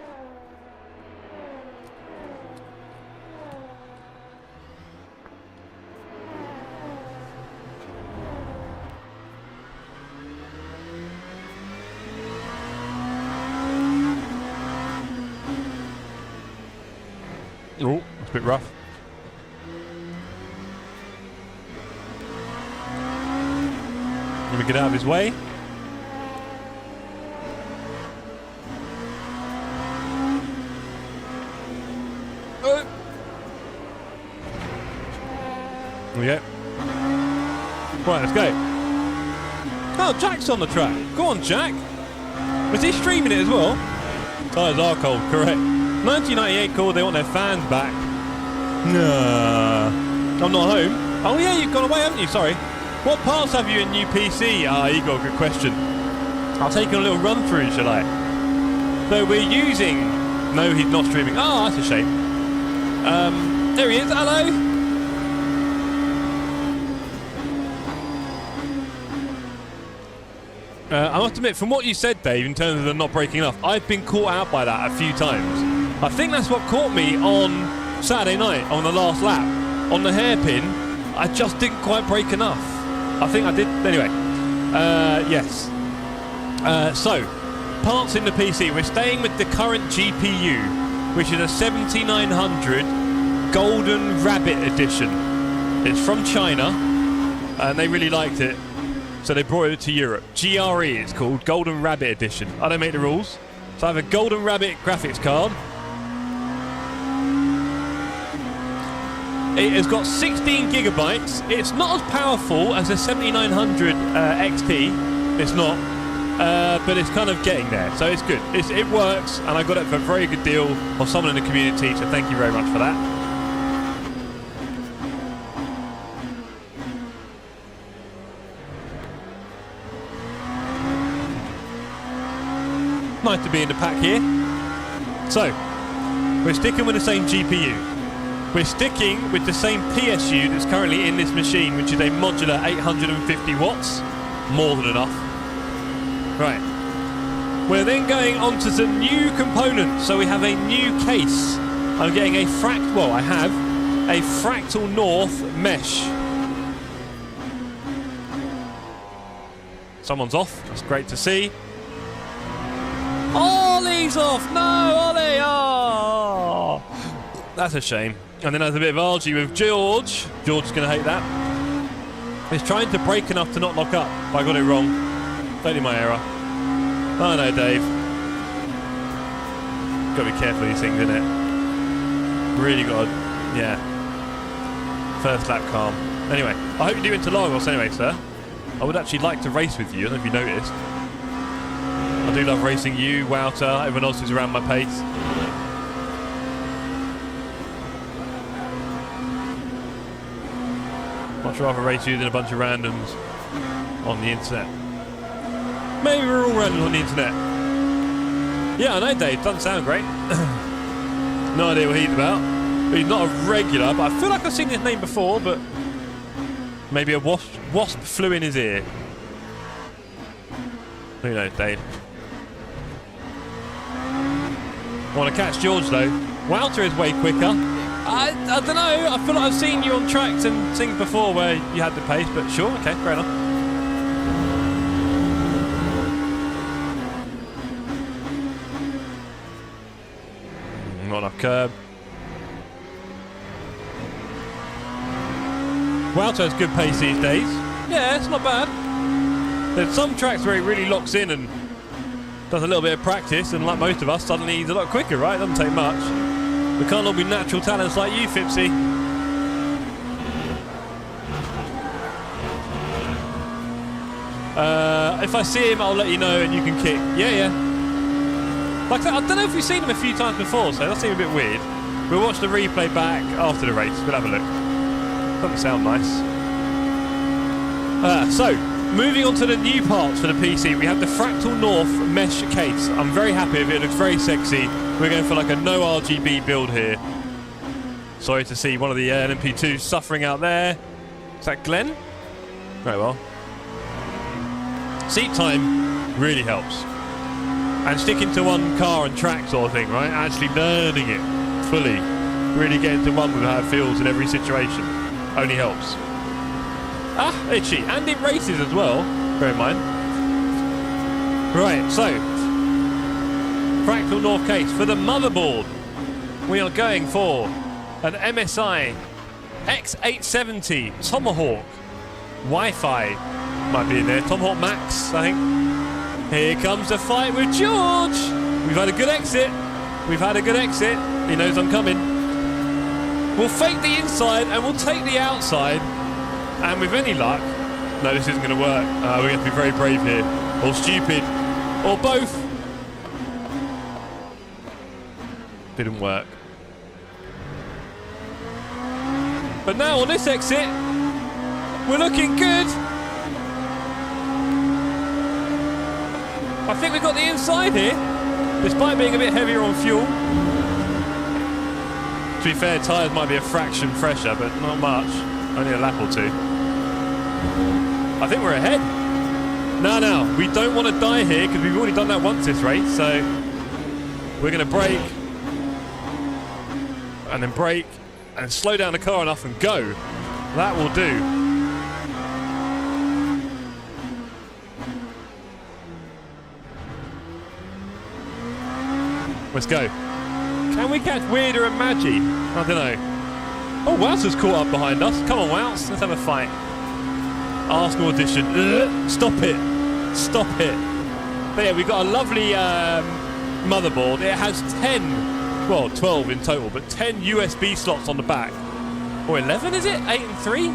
Oh, that's a bit rough. Let me get out of his way. There we go. Right, let's go. Oh, Jack's on the track. Go on, Jack. Was he streaming it as well? Tyres are cold, correct. 1998 called, they want their fans back. Nah. I'm not home. Oh yeah, you've gone away, haven't you? Sorry. What parts have you in new PC? Ah, Igor, good question. I'll take a little run through, shall I? So we're using... No, he's not streaming. Oh, that's a shame. There he is. Hello. I must admit, from what you said, Dave, in terms of them not breaking enough, I've been caught out by that a few times. I think that's what caught me on Saturday night on the last lap. On the hairpin, I just didn't quite break enough. I think I did. Anyway, yes. So, parts in the PC. We're staying with the current GPU, which is a 7900 Golden Rabbit edition. It's from China, and they really liked it. So they brought it to Europe. GRE it's called, Golden Rabbit Edition. I don't make the rules. So I have a Golden Rabbit graphics card. It has got 16 gigabytes. It's not as powerful as the 7900 XT. It's not. But it's kind of getting there. So it's good. It works, and I got it for a very good deal of someone in the community. So thank you very much for that. Nice to be in the pack here. So, we're sticking with the same GPU. We're sticking with the same PSU that's currently in this machine, which is a modular 850 watts. More than enough. Right. We're then going on to some new components. So we have a new case. I'm getting a I have a Fractal North mesh. Someone's off. That's great to see. Ollie's off! No, Ollie! Oh! That's a shame. And then there's a bit of argy with George. George's going to hate that. He's trying to brake enough to not lock up. I got it wrong. Totally my error. Oh no, Dave. Got to be careful with these things, innit? Really got to... Yeah. First lap calm. Anyway, I hope you do into Lagos anyway, sir. I would actually like to race with you. I don't know if you noticed. I do love racing you, Wouter, everyone else who's around my pace. Much rather race you than a bunch of randoms on the internet. Maybe we're all randoms on the internet. Yeah, I know, Dave, doesn't sound great. No idea what he's about. But he's not a regular, but I feel like I've seen his name before, but maybe a wasp flew in his ear. Who knows, Dave? I want to catch George though. Wouter is way quicker. I don't know. I feel like I've seen you on tracks and things before where you had the pace, but sure, okay, fair enough. Not enough curb. Wouter has good pace these days. Yeah, it's not bad. There's some tracks where he really locks in and does a little bit of practice, and like most of us, suddenly he's a lot quicker, right? Doesn't take much. We can't all be natural talents like you, Fipsy. If I see him, I'll let you know and you can kick. Yeah. Like I don't know if we've seen him a few times before, so that seems a bit weird. We'll watch the replay back after the race. We'll have a look. Doesn't sound nice. So, moving on to the new parts for the PC, we have the Fractal North mesh case. I'm very happy with it. It looks very sexy. We're going for like a no RGB build here. Sorry to see one of the LMP2s suffering out there. Is that Glenn? Very well. Seat time really helps. And sticking to one car and track sort of thing, right? Actually learning it fully. Really getting to one with how it feels in every situation. Only helps. Ah, itchy. And in races as well, bear in mind. Right, so. Fractal North case. For the motherboard, we are going for an MSI X870 Tomahawk. Wi-Fi might be in there. Tomahawk Max, I think. Here comes the fight with George. We've had a good exit. He knows I'm coming. We'll fake the inside and we'll take the outside. And with any luck, no, this isn't going to work. We're going to be very brave here, or stupid, or both. Didn't work. But now on this exit, we're looking good. I think we've got the inside here, despite being a bit heavier on fuel. To be fair, tyres might be a fraction fresher, but not much. Only a lap or two. I think we're ahead. No, we don't want to die here because we've already done that once this race, so we're going to brake and then brake and slow down the car enough and go. That will do. Let's go. Can we catch Weirder and Maggi? I don't know. Oh, Wouter's caught up behind us. Come on, Woutz. Let's have a fight. Arsenal edition. Stop it. Stop it. But yeah, we've got a lovely motherboard. It has 10, well, 12 in total, but 10 USB slots on the back. Or 11, is it? 8 and 3?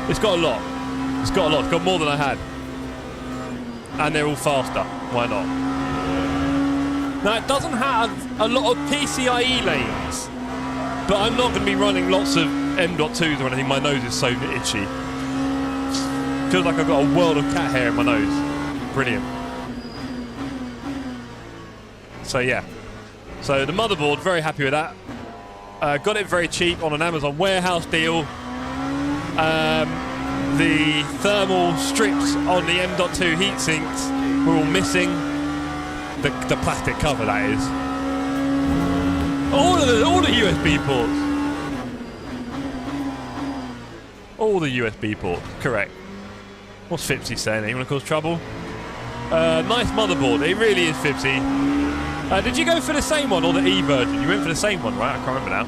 It's got a lot. It's got a lot. It's got more than I had. And they're all faster. Why not? Now, it doesn't have a lot of PCIe lanes, but I'm not going to be running lots of M.2s or anything. My nose is so itchy. Feels like I've got a world of cat hair in my nose. Brilliant. So, yeah. So, the motherboard, very happy with that. Got it very cheap on an Amazon warehouse deal. The thermal strips on the M.2 heatsinks were all missing. The plastic cover, that is. All the USB ports. All the USB ports, correct. What's Fipsy saying? Anyone cause trouble? Nice motherboard. It really is, Fipsy. Did you go for the same one or the E version? You went for the same one, right? I can't remember now.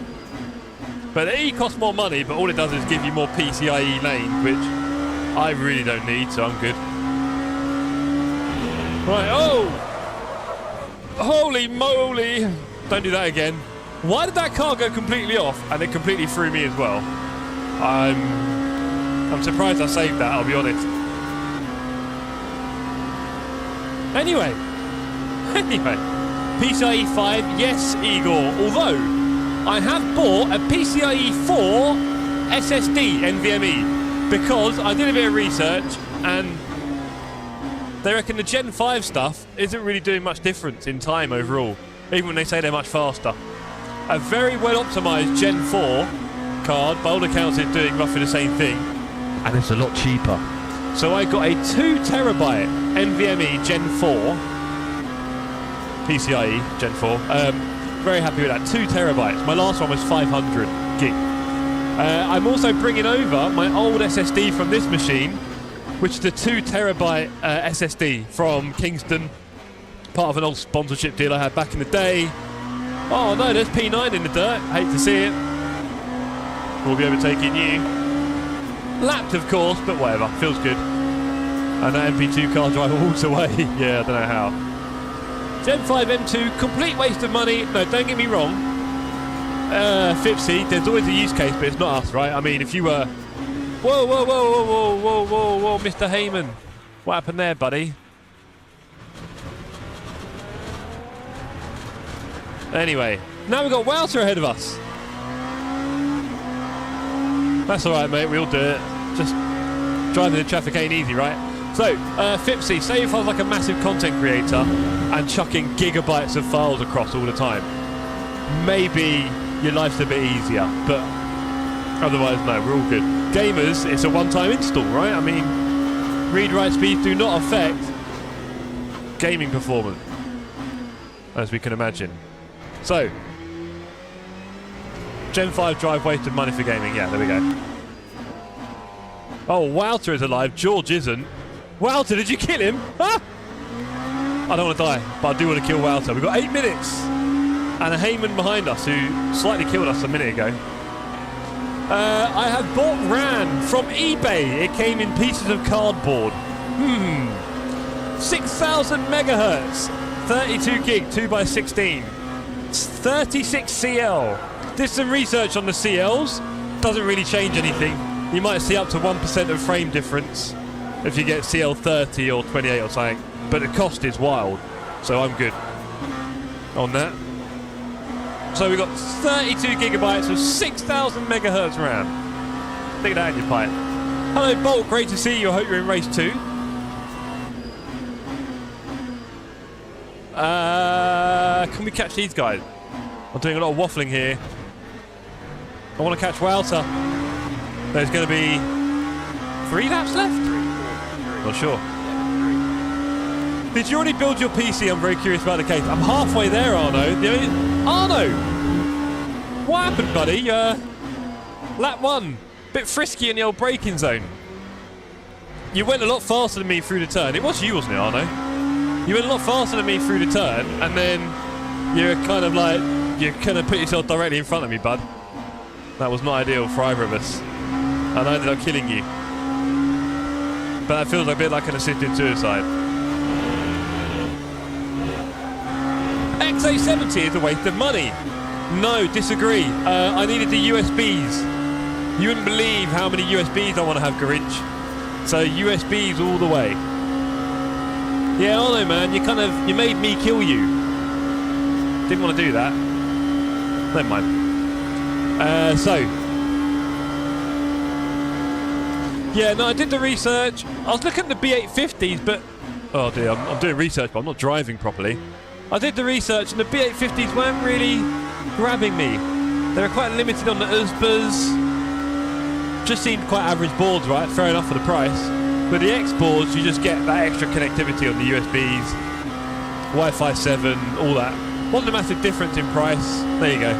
But the E costs more money, but all it does is give you more PCIe lanes, which I really don't need, so I'm good. Right, oh! Holy moly! Don't do that again. Why did that car go completely off and it completely threw me as well? I'm surprised I saved that, I'll be honest. Anyway, PCIe 5, yes, Igor. Although I have bought a PCIe 4 SSD NVMe because I did a bit of research and they reckon the Gen 5 stuff isn't really doing much difference in time overall, even when they say they're much faster. A very well optimised Gen 4 card, by all accounts, is doing roughly the same thing. And it's a lot cheaper. So I got a 2TB NVMe Gen 4 PCIe Gen 4. Very happy with that. 2TB. My last one was 500 gig. I'm also bringing over my old SSD from this machine, which is the 2TB SSD from Kingston, part of an old sponsorship deal I had back in the day. Oh no, there's P9 in the dirt. Hate to see it. We'll be overtaking you. Lapped, of course, but whatever. Feels good. And that MP2 car driver walks away. Yeah, I don't know how. Gen 5 M2, complete waste of money. No, don't get me wrong. Fipsy, there's always a use case, but it's not us, right? I mean, if you were... Whoa, Mr. Heyman. What happened there, buddy? Anyway, now we've got Wouter ahead of us. That's alright, mate, we'll do it. Just driving in traffic ain't easy, right? So, Fipsy, say if I was like a massive content creator and chucking gigabytes of files across all the time, maybe your life's a bit easier, but otherwise, no, we're all good. Gamers, it's a one-time install, right? I mean, read-write speeds do not affect gaming performance, as we can imagine. So, Gen 5 drive wasted money for gaming. Yeah, there we go. Oh, Wouter is alive. George isn't. Wouter, did you kill him? Ah! I don't want to die, but I do want to kill Wouter. We've got 8 minutes. And a Heyman behind us who slightly killed us a minute ago. I have bought RAN from eBay. It came in pieces of cardboard. 6,000 megahertz. 32 gig, 2x16. 36 CL. Did some research on the CLs. Doesn't really change anything. You might see up to 1% of frame difference if you get CL30 or 28 or something. But the cost is wild. So I'm good on that. So we've got 32 gigabytes of 6,000 megahertz RAM. Stick that in your pipe. Hello, Bolt. Great to see you. I hope you're in race 2. Can we catch these guys? I'm doing a lot of waffling here. I want to catch Wouter. There's going to be 3 laps left? Not sure. Did you already build your PC? I'm very curious about the case. I'm halfway there, Arno. Arno! What happened, buddy? Lap 1. Bit frisky in the old braking zone. You went a lot faster than me through the turn. It was you, wasn't it, Arno? You went a lot faster than me through the turn, and then you're kind of like, you kind of put yourself directly in front of me, bud. That was not ideal for either of us. And I ended up killing you. But that feels a bit like an assisted suicide. XA70 is a waste of money. No, disagree. I needed the USBs. You wouldn't believe how many USBs I want to have, Grinch. So USBs all the way. Yeah, I know, man. You made me kill you. Didn't want to do that. Never mind. Yeah, no, I did the research. I was looking at the B850s, but oh dear, I'm doing research, but I'm not driving properly. I did the research, and the B850s weren't really grabbing me. They were quite limited on the USBs. Just seemed quite average boards, right? Fair enough for the price. With the X boards, you just get that extra connectivity on the USBs, Wi-Fi 7, all that. Wasn't a massive difference in price. There you go.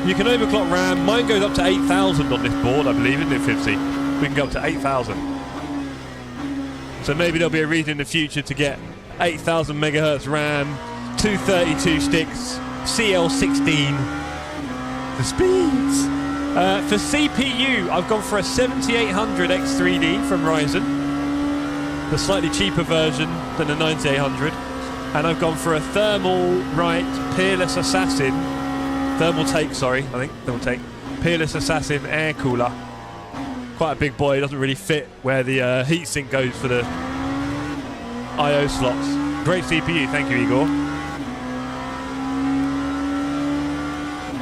You can overclock RAM. Mine goes up to 8,000 on this board, I believe, isn't it, 50? We can go up to 8,000. So maybe there'll be a reason in the future to get 8,000 megahertz RAM, 232 sticks, CL16. The speeds. For CPU, I've gone for a 7800 X3D from Ryzen, the slightly cheaper version than the 9800, and I've gone for a Thermalright Peerless Assassin, Peerless Assassin air cooler. Quite a big boy, doesn't really fit where the heatsink goes for the I/O slots. Great CPU, thank you, Igor.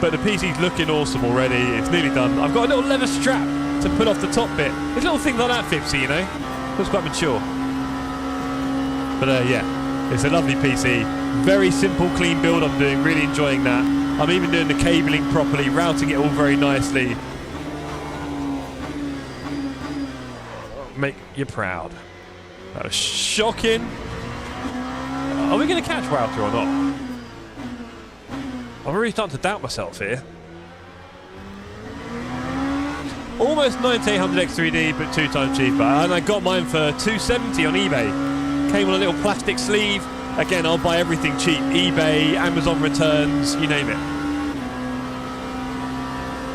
But the PC's looking awesome already. It's nearly done. I've got a little leather strap to put off the top bit. There's little things like that, Fipsy, you know. Looks quite mature. But yeah, it's a lovely PC. Very simple, clean build I'm doing. Really enjoying that. I'm even doing the cabling properly, routing it all very nicely. Make you proud. That was shocking. Are we going to catch Wouter or not? I'm really starting to doubt myself here. Almost 9800 X3D, but 2 times cheaper. And I got mine for $270 on eBay. Came on a little plastic sleeve. Again, I'll buy everything cheap. eBay, Amazon returns, you name it.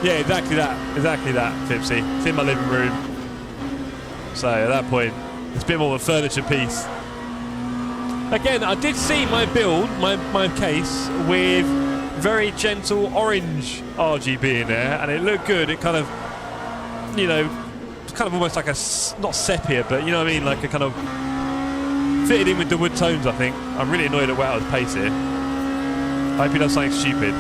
Yeah, exactly that. Exactly that, Fipsy. It's in my living room. So at that point, it's a bit more of a furniture piece. Again, I did see my build, my case, with very gentle orange RGB in there, and it looked good. It kind of, you know, it's kind of almost like a, not sepia, but you know what I mean, like a kind of fitted in with the wood tones, I think. I'm really annoyed at Wouter's pace here. I hope he does something stupid.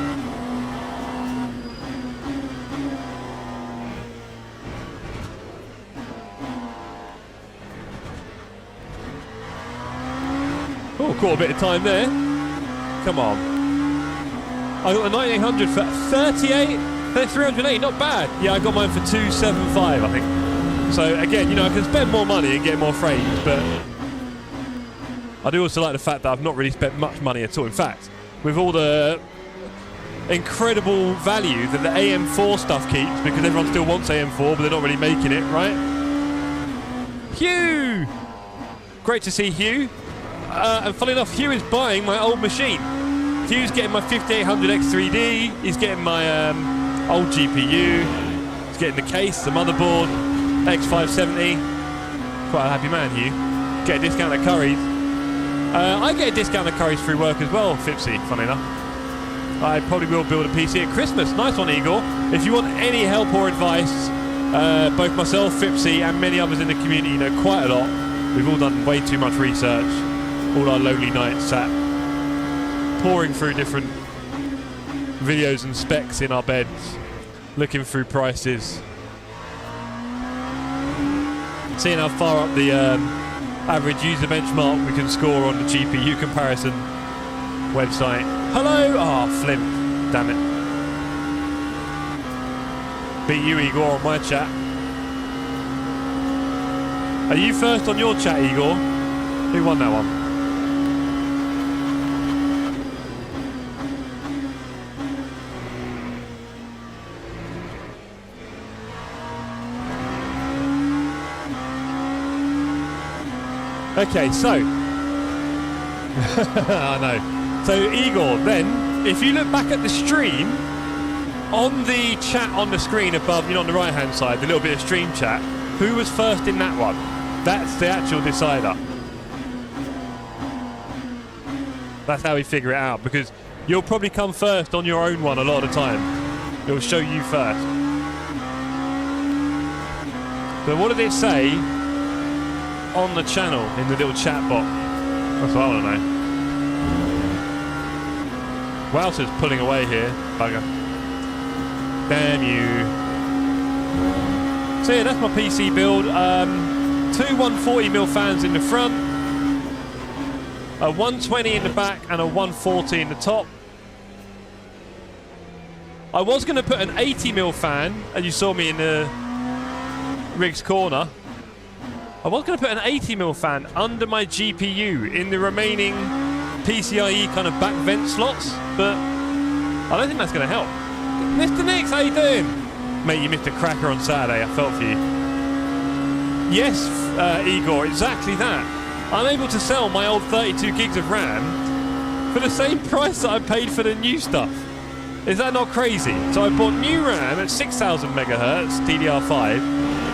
Oh, caught a bit of time there. Come on. I got the 9800 for 38, then 308, not bad. Yeah, I got mine for 275, I think. So again, you know, I can spend more money and get more frames, but I do also like the fact that I've not really spent much money at all. In fact, with all the incredible value that the AM4 stuff keeps, because everyone still wants AM4, but they're not really making it, right? Hugh! Great to see Hugh. And funny enough, Hugh is buying my old machine. Hugh's getting my 5800 X3D, he's getting my old GPU, he's getting the case, the motherboard, X570. Quite a happy man, Hugh. Get a discount at Curry's. I get a discount at Curry's through work as well, Fipsy, funny enough. I probably will build a PC at Christmas. Nice one, Igor. If you want any help or advice, both myself, Fipsy, and many others in the community know quite a lot. We've all done way too much research. All our lonely nights sat pouring through different videos and specs in our beds, looking through prices, seeing how far up the average user benchmark we can score on the GPU comparison website. Hello! Ah, oh, Flim. Damn it. Beat you, Igor, on my chat. Are you first on your chat, Igor? Who won that one? Okay, so I know. So Igor, then, if you look back at the stream, on the chat on the screen above, you know, on the right-hand side, the little bit of stream chat, who was first in that one? That's the actual decider. That's how we figure it out, because you'll probably come first on your own one a lot of the time. It'll show you first. But what did it say on the channel in the little chat box? That's what I want to know. Wouter's pulling away here. Bugger. Damn you. So yeah, that's my PC build. Two 140mm fans in the front, a 120 in the back, and a 140 in the top. I was going to put an 80mm fan, and you saw me in the rig's corner. I was going to put an 80mm fan under my GPU in the remaining PCIe kind of back vent slots, but I don't think that's going to help. Mr. Nix, how you doing? Mate, you missed a cracker on Saturday. I felt for you. Yes, Igor, exactly that. I'm able to sell my old 32 gigs of RAM for the same price that I paid for the new stuff. Is that not crazy? So I bought new RAM at 6,000 megahertz DDR5,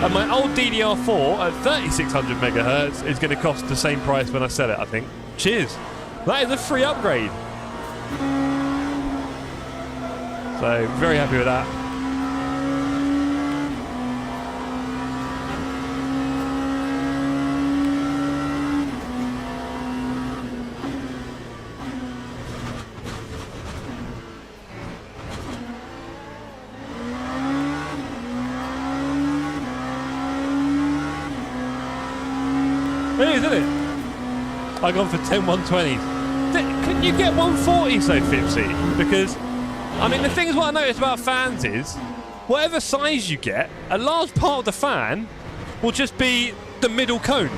and my old DDR4 at 3600 megahertz is going to cost the same price when I sell it, I think. Cheers. That is a free upgrade. So, very happy with that. It is, isn't it? I've gone for 10 120s. Couldn't you get 140 so Fipsy? Because, I mean, the thing is, what I noticed about fans is, whatever size you get, a large part of the fan will just be the middle cone.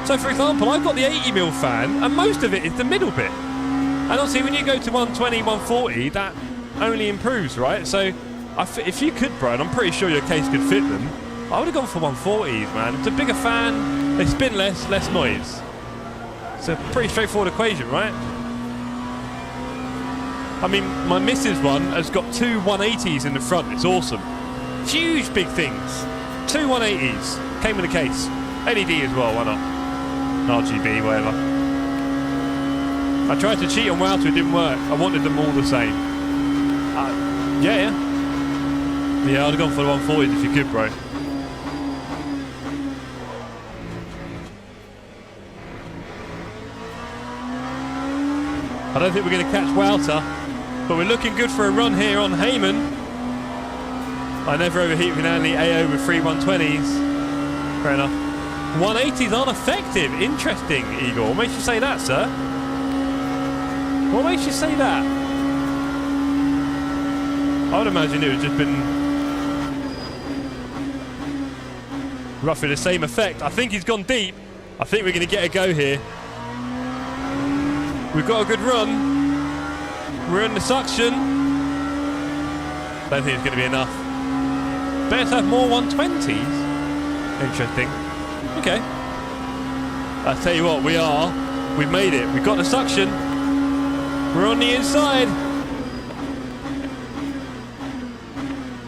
So, for example, I've got the 80mm fan, and most of it is the middle bit. And obviously, when you go to 120, 140, that only improves, right? So, if you could, Brian, I'm pretty sure your case could fit them. I would have gone for 140s, man. It's a bigger fan, they spin less noise. It's a pretty straightforward equation, right? I mean, my missus one has got two 180s in the front. It's awesome. Huge, big things. Two 180s. Came with a case. LED as well, why not? RGB, whatever. I tried to cheat on Wouter, it didn't work. I wanted them all the same. Yeah, I'd have gone for the 140s if you could, bro. I don't think we're going to catch Wouter, but we're looking good for a run here on Heyman. I never overheat with only AO with 3 120s. Fair enough. 180s aren't effective. Interesting, Igor. What makes you say that, sir? What makes you say that? I would imagine it would just been roughly the same effect. I think he's gone deep. I think we're going to get a go here. We've got a good run. We're in the suction. Don't think it's going to be enough. Better to have more 120s. Interesting. Okay. I'll tell you what, we've made it. We've got the suction. We're on the inside.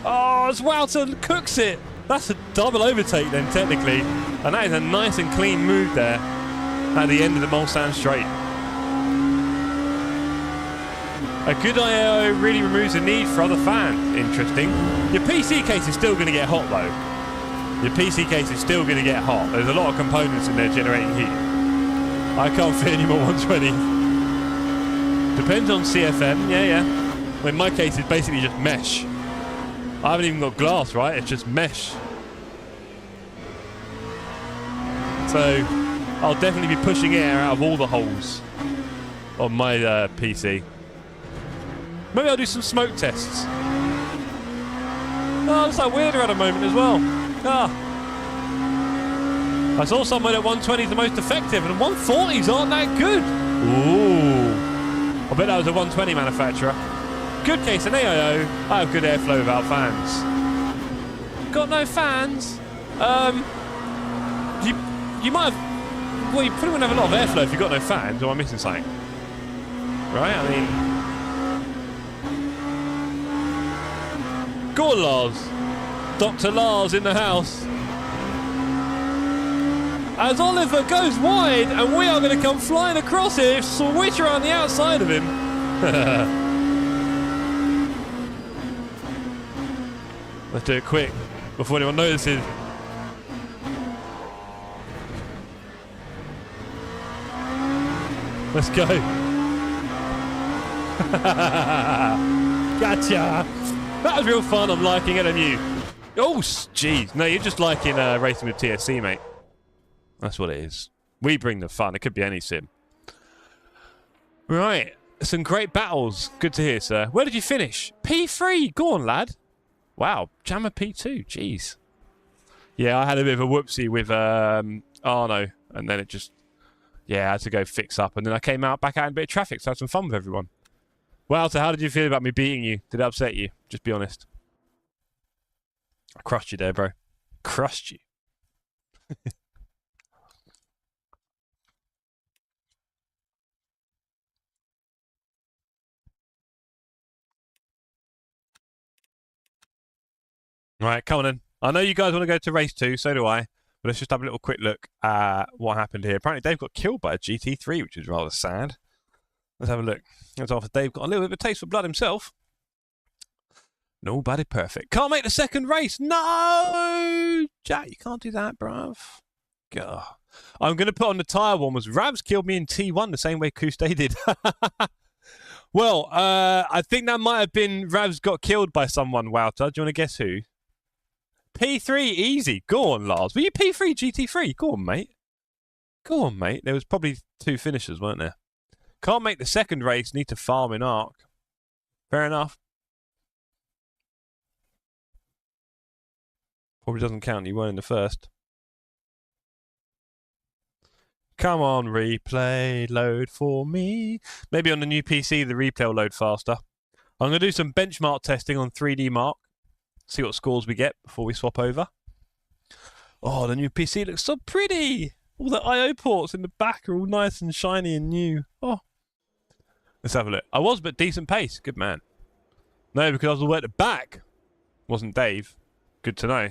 Oh, as Wouter cooks it. That's a double overtake then, technically. And that is a nice and clean move there at the end of the Mulsanne straight. A good I/O really removes the need for other fans. Interesting. Your PC case is still going to get hot though. Your PC case is still going to get hot. There's a lot of components in there generating heat. I can't fit any more 120. Depends on CFM. Yeah. I mean, my case is basically just mesh. I haven't even got glass, right? It's just mesh. So I'll definitely be pushing air out of all the holes on my PC. Maybe I'll do some smoke tests. Oh, it's like weirder at a moment as well. I saw someone at 120 is the most effective, and 140s aren't that good. Ooh. I bet that was a 120 manufacturer. Good case in AIO. I have good airflow without fans. Got no fans? You might have... Well, you probably wouldn't have a lot of airflow if you've got no fans, or am I missing something? Right, I mean... Go on, Lars. Dr. Lars in the house. As Oliver goes wide, and we are going to come flying across here, switch around the outside of him. Let's do it quick, before anyone notices. Let's go. Gotcha. That was real fun. I'm liking it, and you. Oh, jeez. No, you're just liking racing with Tsc, mate. That's what it is. We bring the fun. It could be any sim. Right. Some great battles. Good to hear, sir. Where did you finish? P3. Go on, lad. Wow. Jammer P2. Jeez. Yeah, I had a bit of a whoopsie with Arno, and then it just... Yeah, I had to go fix up, and then I came back out in a bit of traffic, so I had some fun with everyone. Well, so how did you feel about me beating you? Did it upset you? Just be honest. I crushed you there, bro. Crushed you. Right, come on in. I know you guys want to go to race 2, so do I. But let's just have a little quick look at what happened here. Apparently, Dave got killed by a GT3, which is rather sad. Let's have a look. That's after Dave got a little bit of a taste for blood himself. Nobody perfect. Can't make the second race. No! Jack, you can't do that, bruv. God. I'm going to put on the tyre one was Ravs killed me in T1 the same way Couste did. Well, I think that might have been Ravs got killed by someone, Wouter. Do you want to guess who? P3, easy. Go on, Lars. Were you P3, GT3? Go on, mate. Go on, mate. There was probably 2 finishers, weren't there? Can't make the second race. Need to farm in Arc. Fair enough. Probably doesn't count. You weren't in the first. Come on, replay. Load for me. Maybe on the new PC, the replay will load faster. I'm going to do some benchmark testing on 3D Mark. See what scores we get before we swap over. Oh, the new PC looks so pretty. All the I/O ports in the back are all nice and shiny and new. Oh. Let's have a look. I was, but decent pace. Good man. No, because I was all the way at the back. Wasn't Dave. Good to know.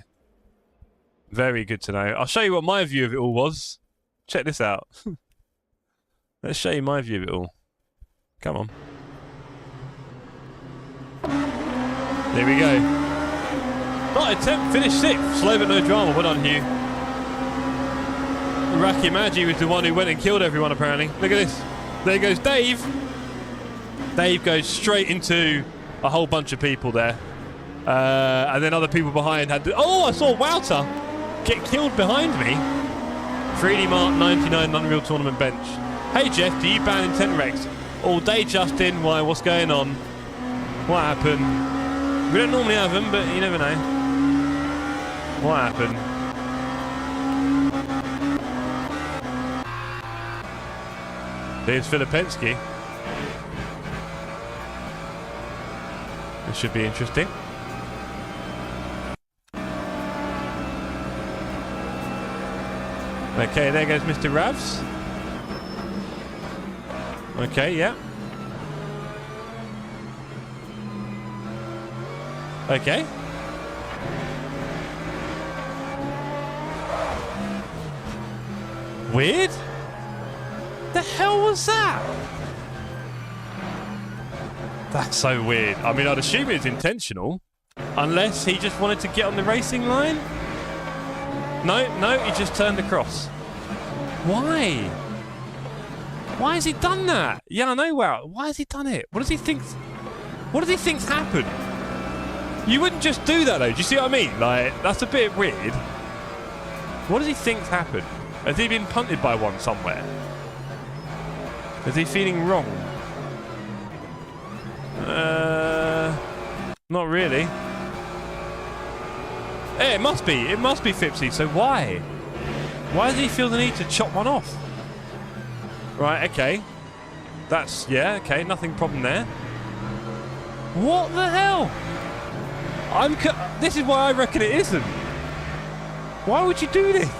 Very good to know. I'll show you what my view of it all was. Check this out. Let's show you my view of it all. Come on. There we go. Not attempt, finish 6th. Slow but no drama. Well done, Hugh. Rakimaji was the one who went and killed everyone, apparently. Look at this. There goes Dave. Dave goes straight into a whole bunch of people there. And then other people behind had to... Oh, I saw Wouter get killed behind me. 3D Mark 99 Unreal Tournament bench. Hey, Jeff, do you ban Intent Rex? All day, Justin. Why? What's going on? What happened? We don't normally have them, but you never know. What happened? There's Filipensky. This should be interesting. Okay, there goes Mr. Ravs. Okay, yeah. Okay. Weird? The hell was that? That's so weird. I mean, I'd assume it's intentional, unless he just wanted to get on the racing line. No, he just turned across. Why? Why has he done that? Yeah, I know. Wow. Why has he done it? What does he think? What does he think's happened? You wouldn't just do that, though. Do you see what I mean? Like, that's a bit weird. What does he think's happened? Has he been punted by one somewhere? Is he feeling wrong? Not really. It must be. It must be Fipsy. So why? Why does he feel the need to chop one off? Right, okay. That's, yeah, okay. Nothing problem there. What the hell? This is why I reckon it isn't. Why would you do this?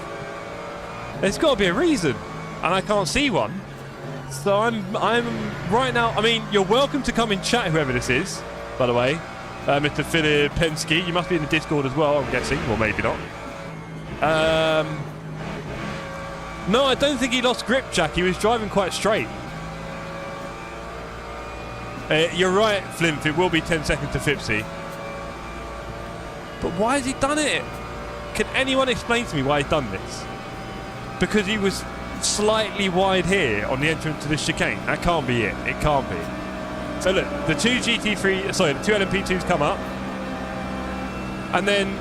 There's got to be a reason. And I can't see one. So I'm right now, I mean, you're welcome to come and chat, whoever this is, by the way. Mr. Philip Pensky, you must be in the Discord as well, I'm guessing, or maybe not. No, I don't think he lost grip, Jack. He was driving quite straight. You're right, Flimp, it will be 10 seconds to Fipsy. But why has he done it? Can anyone explain to me why he's done this? Because he was slightly wide here on the entrance to the chicane. That can't be it. It can't be. So look, the two LMP2s come up, and then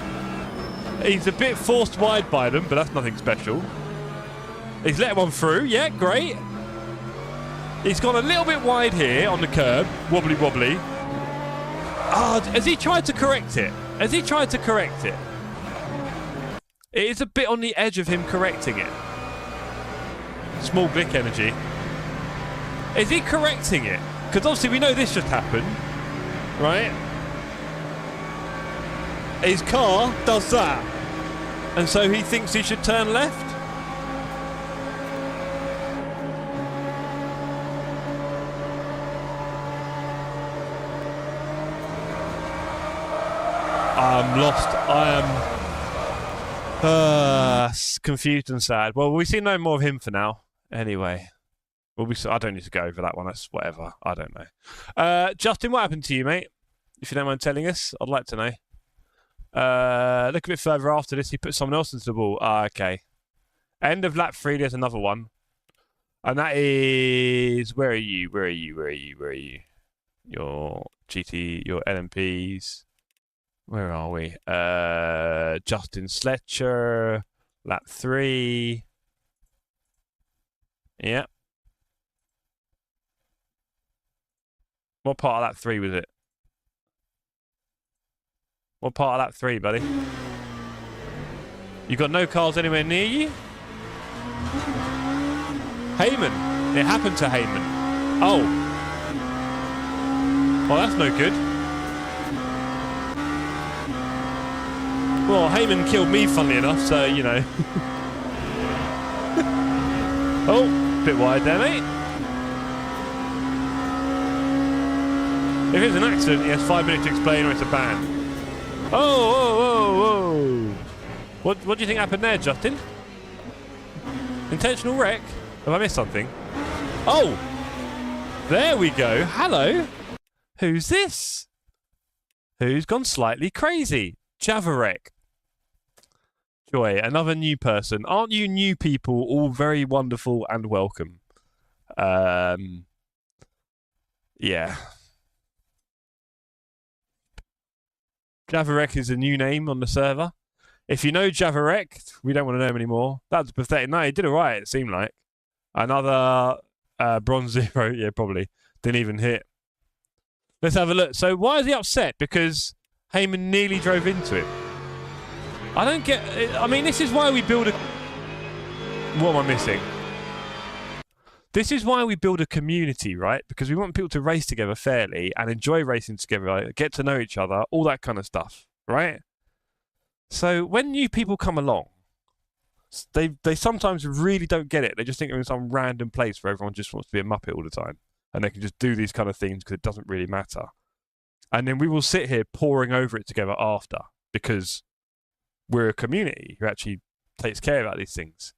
he's a bit forced wide by them, but that's nothing special. He's let one through. Yeah, great. He's gone a little bit wide here on the curb, wobbly. Has he tried to correct it? Has he tried to correct it? It is a bit on the edge of him correcting it. Small Glick energy. Is he correcting it? Because obviously we know this just happened, right? His car does that, and so he thinks he should turn left. I'm lost. I am confused and sad. Well, we see no more of him for now. Anyway, I don't need to go over that one. That's whatever. I don't know. Justin, what happened to you, mate? If you don't mind telling us, I'd like to know. Look a bit further after this. He put someone else into the ball. Okay. End of lap 3. There's another one, and that is where are you? Your GT, your LMPs. Where are we? Justin Sletcher, lap 3. Yeah. What part of lap 3 was it? What part of lap 3, buddy? You got no cars anywhere near you? Heyman. It happened to Heyman. Oh. Well, that's no good. Well, Heyman killed me, funnily enough, so, you know. Oh, bit wide there, mate. If it's an accident, he has 5 minutes to explain or it's a ban. Oh. What do you think happened there, Justin? Intentional wreck? Have I missed something? Oh! There we go. Hello. Who's this? Who's gone slightly crazy? Javarek. Joy, another new person. Aren't you new people all very wonderful and welcome? Yeah. Javarek is a new name on the server. If you know Javarek, we don't want to know him anymore. That's pathetic. No, he did alright, it seemed like. Another bronze 0. Yeah, probably. Didn't even hit. Let's have a look. So why is he upset? Because Heyman nearly drove into him. I don't get... I mean, this is why we build a... What am I missing? This is why we build a community, right? Because we want people to race together fairly and enjoy racing together, right? Get to know each other, all that kind of stuff, right? So when new people come along, they sometimes really don't get it. They just think they're in some random place where everyone just wants to be a muppet all the time. And they can just do these kind of things because it doesn't really matter. And then we will sit here poring over it together after because we're a community who actually takes care about these things.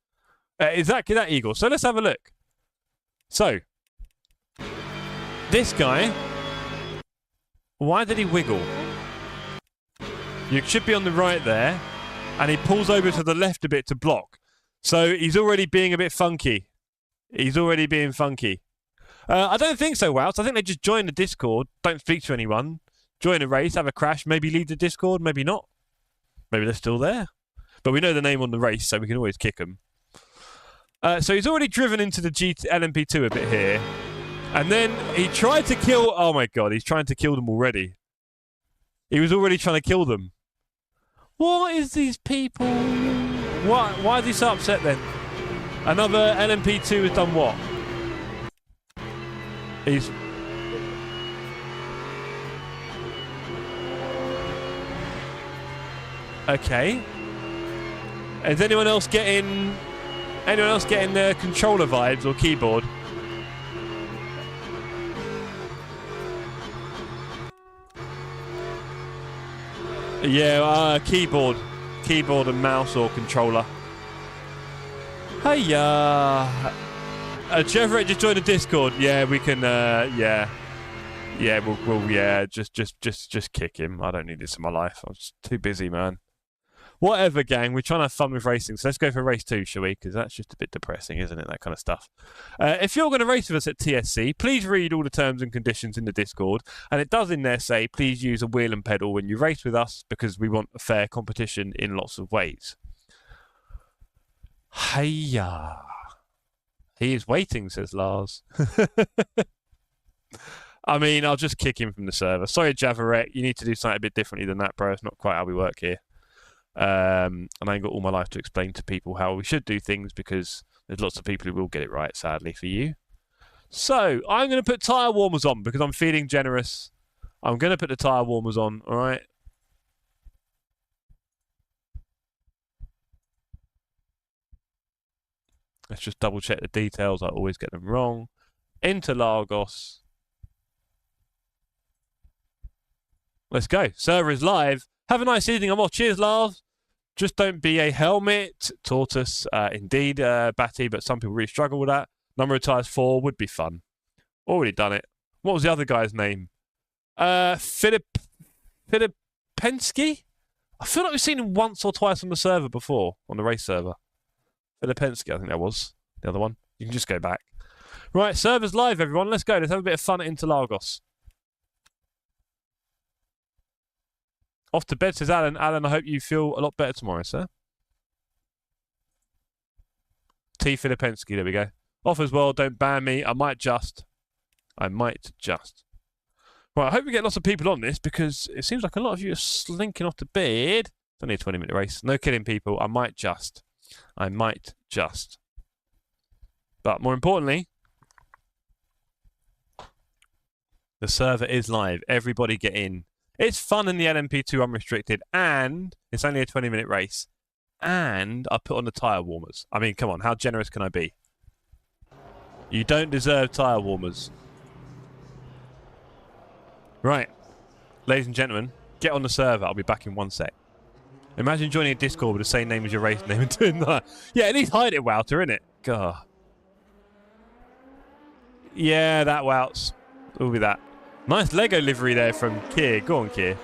Exactly that, Eagle. So let's have a look. So, this guy Why did he wiggle? You should be on the right there, and he pulls over to the left a bit to block. So he's already being a bit funky. He's already being funky. I don't think so, Wout. I think they just join the Discord, don't speak to anyone, join a race, have a crash, maybe leave the Discord, maybe not. Maybe they're still there. But we know the name on the race, so we can always kick them. So he's already driven into the LMP2 a bit here. And then he tried to kill... Oh, my God. He's trying to kill them already. He was already trying to kill them. What is these people? Why is he so upset then? Another LMP2 has done what? He's... Okay. Is anyone else getting the controller vibes or keyboard? Yeah, keyboard and mouse or controller. Hey, Chevrolet just joined the Discord. Yeah, we can. Yeah, we'll just kick him. I don't need this in my life. I'm just too busy, man. Whatever, gang. We're trying to have fun with racing, so let's go for race 2, shall we? Because that's just a bit depressing, isn't it? That kind of stuff. If you're going to race with us at TSC, please read all the terms and conditions in the Discord. And it does in there say, please use a wheel and pedal when you race with us because we want a fair competition in lots of ways. Hiya. He is waiting, says Lars. I mean, I'll just kick him from the server. Sorry, Javarek. You need to do something a bit differently than that, bro. It's not quite how we work here. And I ain't got all my life to explain to people how we should do things because there's lots of people who will get it right, sadly, for you. So, I'm going to put tyre warmers on because I'm feeling generous. I'm going to put the tyre warmers on, all right? Let's just double check the details. I always get them wrong. Interlagos. Let's go. Server is live. Have a nice evening. I'm off. Cheers, Lars. Just don't be a helmet. Tortoise, indeed, Batty, but some people really struggle with that. Number of tyres 4 would be fun. Already done it. What was the other guy's name? Filipensky? I feel like we've seen him once or twice on the server before, on the race server. Filipensky, I think that was the other one. You can just go back. Right, server's live, everyone. Let's go. Let's have a bit of fun at Interlagos. Off to bed, says Alan. Alan, I hope you feel a lot better tomorrow, sir. T. Filipensky, there we go. Off as well, don't ban me. I might just. Right, I hope we get lots of people on this because it seems like a lot of you are slinking off to bed. It's only a 20-minute race. No kidding, people. I might just. But more importantly, the server is live. Everybody get in. It's fun in the LMP2 unrestricted, and it's only a 20-minute race. And I put on the tyre warmers. I mean, come on, how generous can I be? You don't deserve tyre warmers. Right. Ladies and gentlemen, get on the server. I'll be back in 1 sec. Imagine joining a Discord with the same name as your race name and doing that. Yeah, at least hide it, Wouter, innit? God. Yeah, that Wouts. It'll be that. Nice Lego livery there from Kier. Go on, Kier.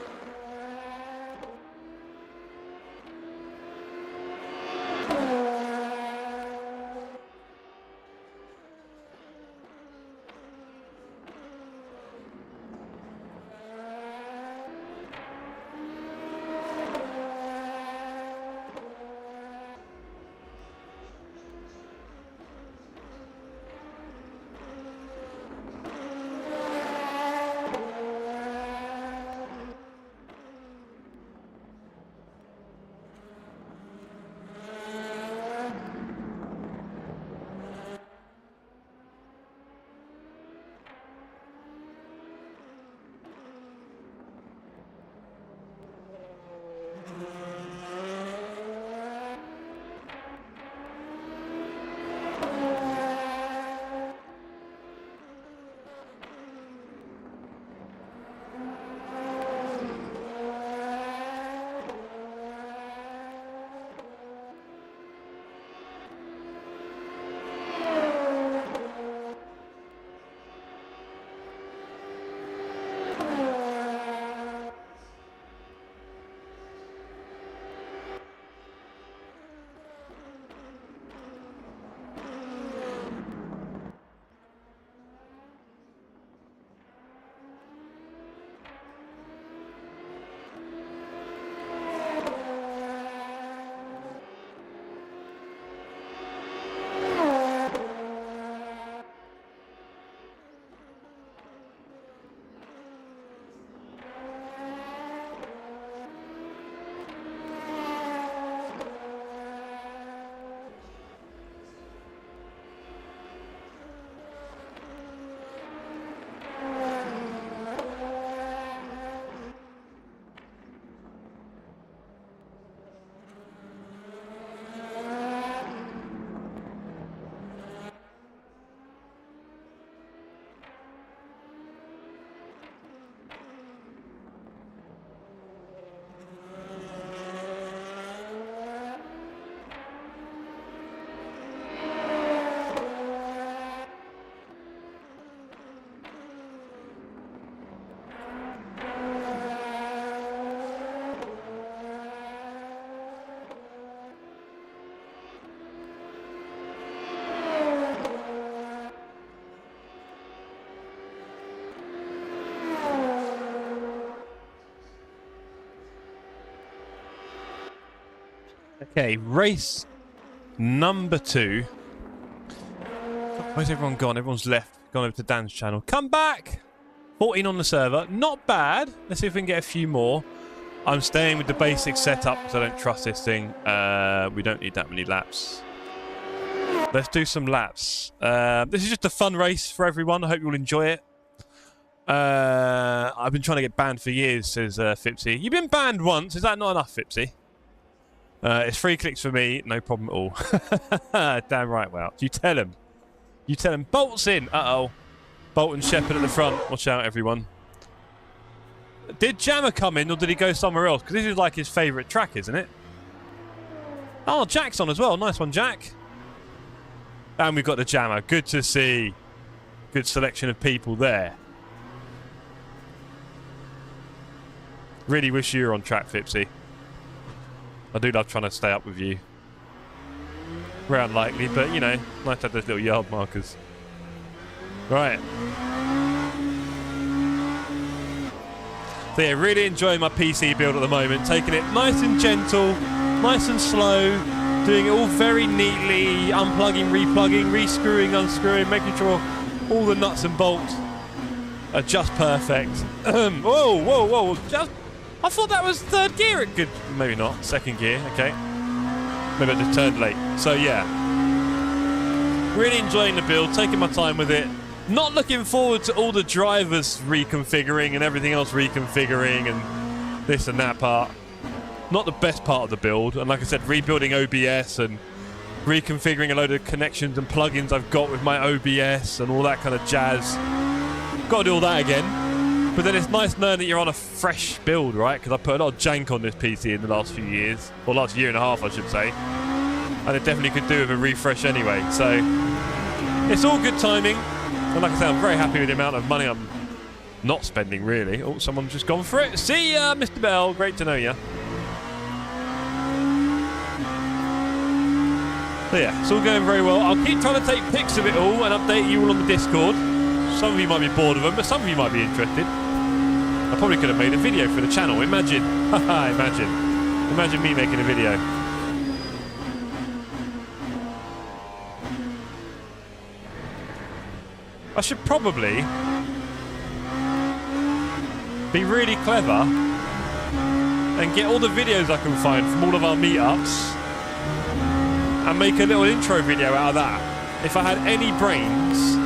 Okay, race number 2. Where's everyone gone? Everyone's left. Gone over to Dan's channel. Come back! 14 on the server. Not bad. Let's see if we can get a few more. I'm staying with the basic setup because I don't trust this thing. We don't need that many laps. Let's do some laps. This is just a fun race for everyone. I hope you'll enjoy it. I've been trying to get banned for years, says Fipsy. You've been banned once. Is that not enough, Fipsy? It's 3 clicks for me. No problem at all. Damn right, well. You tell him. You tell him. Bolt's in. Uh-oh. Bolt and Shepherd at the front. Watch out, everyone. Did Jammer come in, or did he go somewhere else? Because this is like his favourite track, isn't it? Oh, Jack's on as well. Nice one, Jack. And we've got the Jammer. Good to see. Good selection of people there. Really wish you were on track, Fipsy. I do love trying to stay up with you. Very unlikely, but, you know, nice to have those little yard markers. Right. So yeah, really enjoying my PC build at the moment. Taking it nice and gentle, nice and slow. Doing it all very neatly. Unplugging, replugging, rescrewing, unscrewing. Making sure all the nuts and bolts are just perfect. Whoa, whoa, whoa. I thought that was 3rd gear. It could, maybe not. 2nd gear, okay. Maybe I just turned late. So yeah. Really enjoying the build, taking my time with it. Not looking forward to all the drivers reconfiguring and everything else reconfiguring and this and that part. Not the best part of the build. And like I said, rebuilding OBS and reconfiguring a load of connections and plugins I've got with my OBS and all that kind of jazz. Got to do all that again. But then it's nice knowing that you're on a fresh build, right? Because I put a lot of jank on this PC in the last few years. Or last year and a half, I should say. And it definitely could do with a refresh anyway. So it's all good timing. And like I said, I'm very happy with the amount of money I'm not spending, really. Oh, someone's just gone for it. See ya, Mr. Bell. Great to know you. So yeah, it's all going very well. I'll keep trying to take pics of it all and update you all on the Discord. Some of you might be bored of them, but some of you might be interested. I probably could have made a video for the channel. Imagine. Haha, imagine. Imagine me making a video. I should probably be really clever and get all the videos I can find from all of our meetups and make a little intro video out of that. If I had any brains,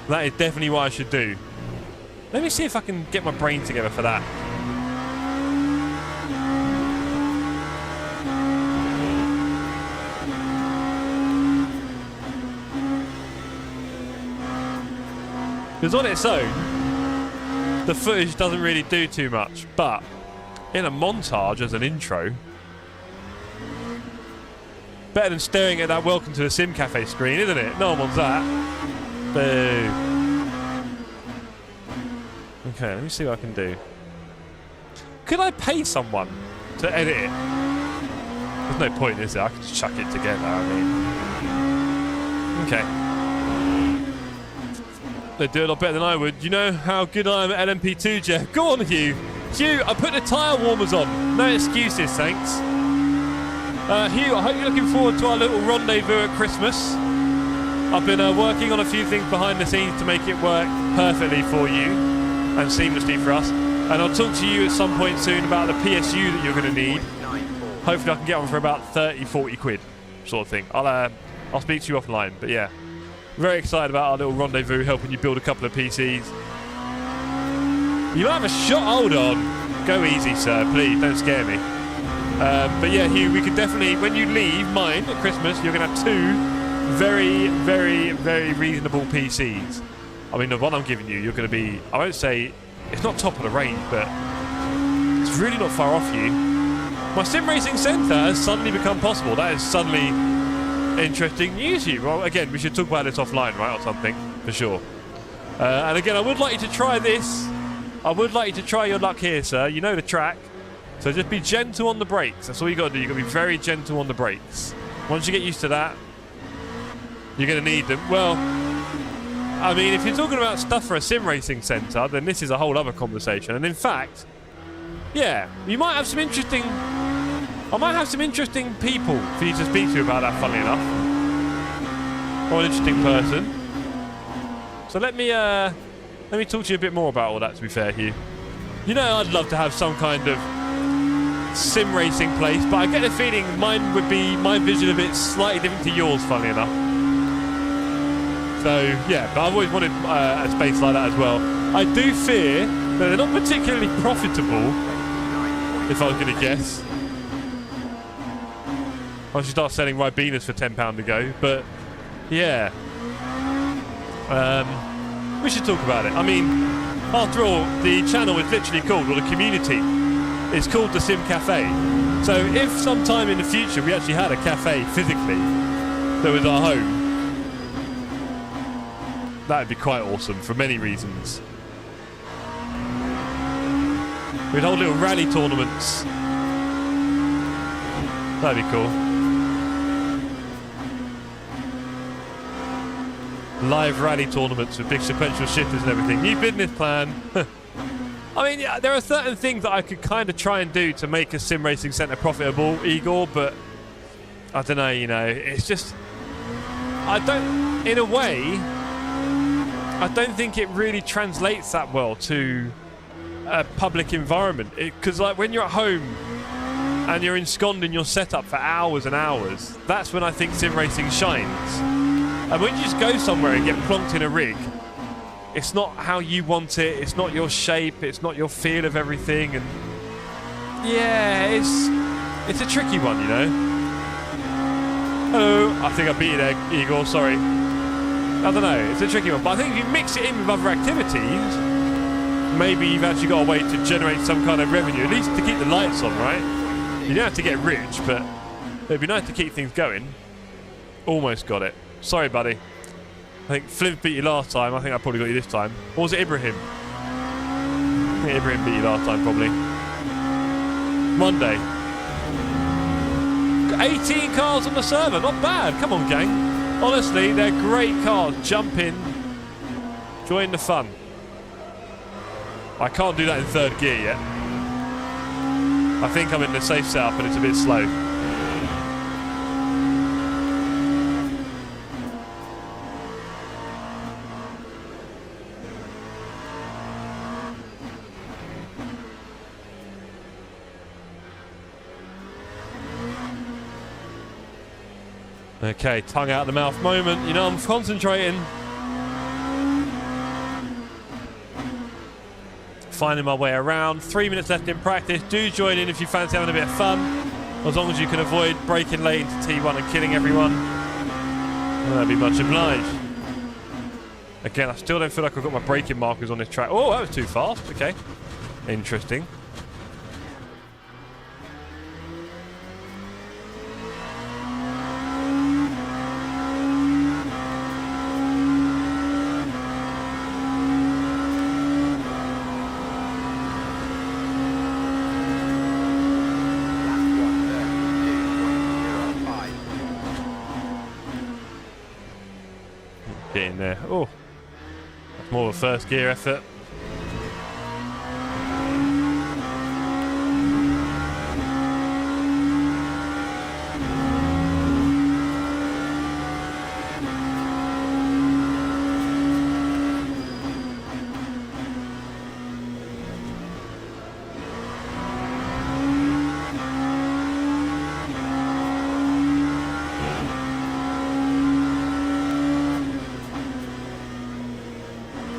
that is definitely what I should do. Let me see if I can get my brain together for that. Because on its own, the footage doesn't really do too much, but in a montage as an intro, better than staring at that Welcome to the Sim Cafe screen, isn't it? No one wants that. Boo. Okay, let me see what I can do. Could I pay someone to edit it? There's no point, is there? I can just chuck it together, I mean. Okay. They do it a lot better than I would. You know how good I am at LMP2, Jeff? Go on, Hugh. Hugh, I put the tyre warmers on. No excuses, thanks. Hugh, I hope you're looking forward to our little rendezvous at Christmas. I've been working on a few things behind the scenes to make it work perfectly for you and seamlessly for us. And I'll talk to you at some point soon about the PSU that you're going to need. Hopefully I can get one for about 30, 40 quid sort of thing. I'll speak to you offline, but yeah. Very excited about our little rendezvous, helping you build a couple of PCs. You might have a shot. Hold on. Go easy, sir. Please, don't scare me. But yeah, Hugh, we could definitely, when you leave mine at Christmas, you're going to have 2 very, very, very reasonable PCs. I mean, the one I'm giving you, you're going to be, I won't say, it's not top of the range, but it's really not far off you. My sim racing centre has suddenly become possible. That is suddenly interesting news, Hugh. Well, again, we should talk about this offline, right, or something, for sure. And again, I would like you to try this. I would like you to try your luck here, sir. You know the track. So just be gentle on the brakes. That's all you got to do. You've got to be very gentle on the brakes. Once you get used to that, you're going to need them. Well, I mean, if you're talking about stuff for a sim racing centre, then this is a whole other conversation. And in fact, yeah, you might have some interesting. I might have some interesting people for you to speak to about that. Funnily enough, or an interesting person. So let me talk to you a bit more about all that. To be fair, Hugh, you know, I'd love to have some kind of sim racing place, but I get the feeling mine would be, my vision of it slightly different to yours, funnily enough. So yeah, but I've always wanted a space like that as well. I do fear that they're not particularly profitable, if I was going to guess. I should start selling Ribenas for £10 a go, but yeah. We should talk about it. I mean, after all, the channel is literally called, or the community is called the Sim Cafe. So if sometime in the future we actually had a cafe physically that was our home, that would be quite awesome for many reasons. We'd hold little rally tournaments. That'd be cool. Live rally tournaments with big sequential shifters and everything. New business plan. I mean, yeah, there are certain things that I could kind of try and do to make a sim racing centre profitable, Igor, but I don't know, you know, it's just, in a way, I don't think it really translates that well to a public environment. Because like when you're at home and you're ensconced in your setup for hours and hours, that's when I think sim racing shines. And when you just go somewhere and get plonked in a rig, it's not how you want it, it's not your shape, it's not your feel of everything, and yeah, it's a tricky one, you know. Hello, I think I beat you there, Igor, sorry. I don't know, it's a tricky one, but I think if you mix it in with other activities, maybe you've actually got a way to generate some kind of revenue, at least to keep the lights on, right? You don't have to get rich, but it'd be nice to keep things going. Almost got it. Sorry, buddy. I think Flint beat you last time. I think I probably got you this time. Or was it Ibrahim? I think Ibrahim beat you last time, probably. Monday. 18 cars on the server. Not bad. Come on, gang. Honestly, they're great cars. Jump in. Join the fun. I can't do that in third gear yet. I think I'm in the safe setup and it's a bit slow. Okay, tongue out of the mouth moment. You know, I'm concentrating. Finding my way around. 3 minutes left in practice. Do join in if you fancy having a bit of fun. As long as you can avoid breaking late into T1 and killing everyone. That'd be much obliged. Again, I still don't feel like I've got my braking markers on this track. Oh, that was too fast. Okay. Interesting. In there. Oh, that's more of a first gear effort.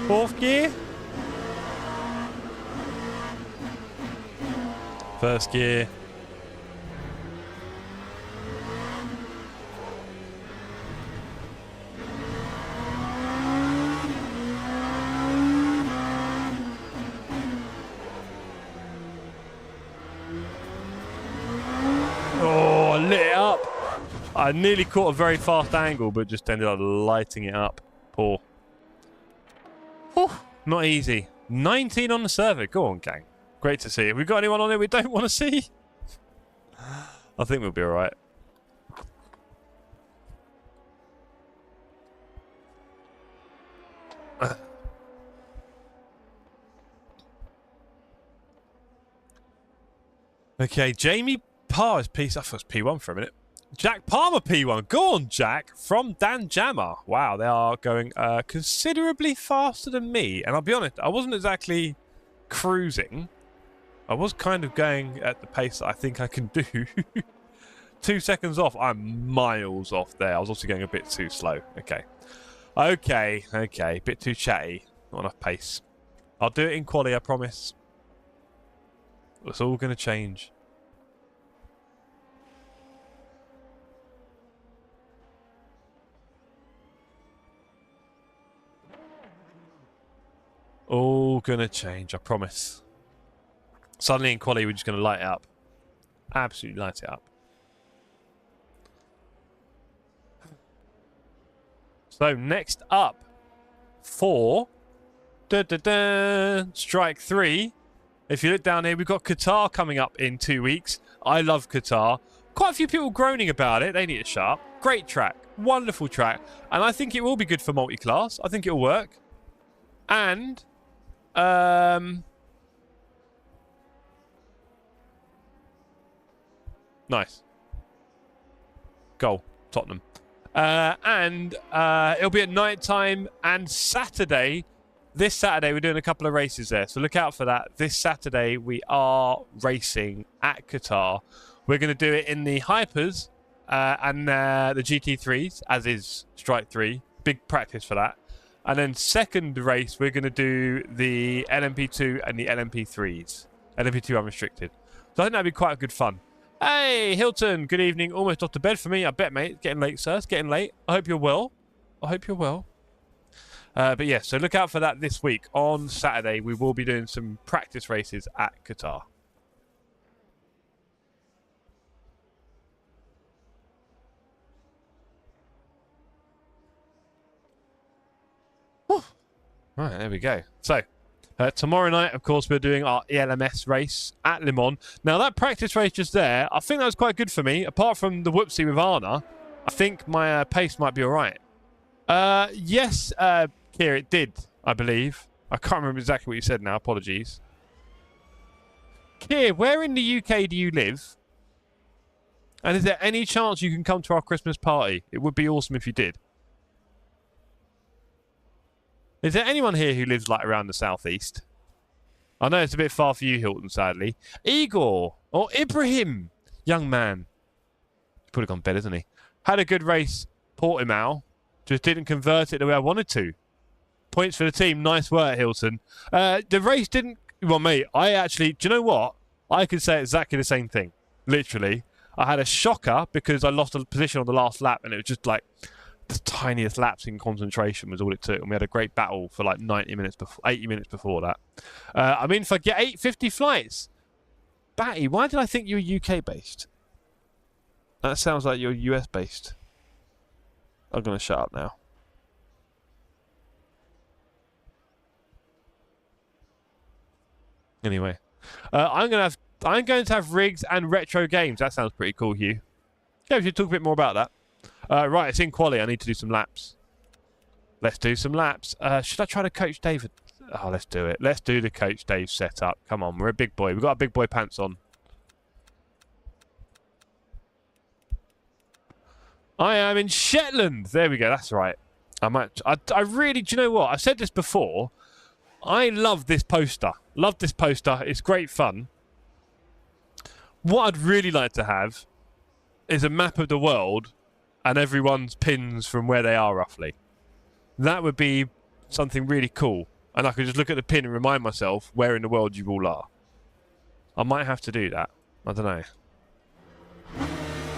Fourth gear. First gear. Oh, I lit it up. I nearly caught a very fast angle, but just ended up lighting it up. Poor. Whew, not easy. 19 on the server. Go on, gang. Great to see. Have we got anyone on there we don't want to see? I think we'll be alright. Okay, Jamie Parr is P. I thought it was P1 for a minute. Jack Palmer P1. Go on, Jack. From Dan Jammer. Wow, they are going considerably faster than me. And I'll be honest, I wasn't exactly cruising. I was kind of going at the pace that I think I can do. 2 seconds off. I'm miles off there. I was also going a bit too slow. Okay. Okay. Bit too chatty. Not enough pace. I'll do it in quali, I promise. It's all going to change. All going to change, I promise. Suddenly in quali, we're just going to light it up. Absolutely light it up. So next up for Strike 3. If you look down here, we've got Qatar coming up in 2 weeks. I love Qatar. Quite a few people groaning about it. They need it sharp. Great track. Wonderful track. And I think it will be good for multi-class. I think it will work. And nice. Goal. Tottenham. And it'll be at night time and Saturday. This Saturday, we're doing a couple of races there. So look out for that. This Saturday, we are racing at Qatar. We're going to do it in the Hypers and the GT3s, as is Strike 3. Big practice for that. And then second race, we're going to do the LMP2 and the LMP3s. LMP2 unrestricted. So I think that'd be quite good fun. Hey, Hilton, good evening. Almost off to bed for me, I bet, mate. It's getting late, sir. It's getting late. I hope you're well. But yeah, so look out for that this week. On Saturday, we will be doing some practice races at Qatar. Whew. Right, there we go. So, tomorrow night, of course, we're doing our ELMS race at Le Mans. Now, that practice race just there, I think that was quite good for me. Apart from the whoopsie with Anna, I think my pace might be all right. Yes, Kier, it did, I believe. I can't remember exactly what you said now. Apologies. Kier, where in the UK do you live? And is there any chance you can come to our Christmas party? It would be awesome if you did. Is there anyone here who lives like around the southeast? I know it's a bit far for you, Hilton, sadly. Igor or Ibrahim, young man. He's probably gone to bed, isn't he? Had a good race, Portimao. Just didn't convert it the way I wanted to. Points for the team. Nice work, Hilton. The race didn't... Well, mate, I actually... Do you know what? I could say exactly the same thing. Literally. I had a shocker because I lost a position on the last lap and it was just like... The tiniest lapse in concentration was all it took. And we had a great battle for like 80 minutes before that. I'm in for get 850 flights. Batty, why did I think you were UK-based? That sounds like you're US-based. I'm going to shut up now. Anyway. I'm going to have rigs and retro games. That sounds pretty cool, Hugh. Yeah, we should talk a bit more about that. Right, it's in quali. I need to do some laps. Let's do some laps. Should I try to coach David? Oh, let's do it. Let's do the coach Dave setup. Come on, we're a big boy. We've got our big boy pants on. I am in Shetland. There we go. That's right. I really... Do you know what? I've said this before. I love this poster. Love this poster. It's great fun. What I'd really like to have is a map of the world and everyone's pins from where they are roughly. That would be something really cool. And I could just look at the pin and remind myself where in the world you all are. I might have to do that. I don't know.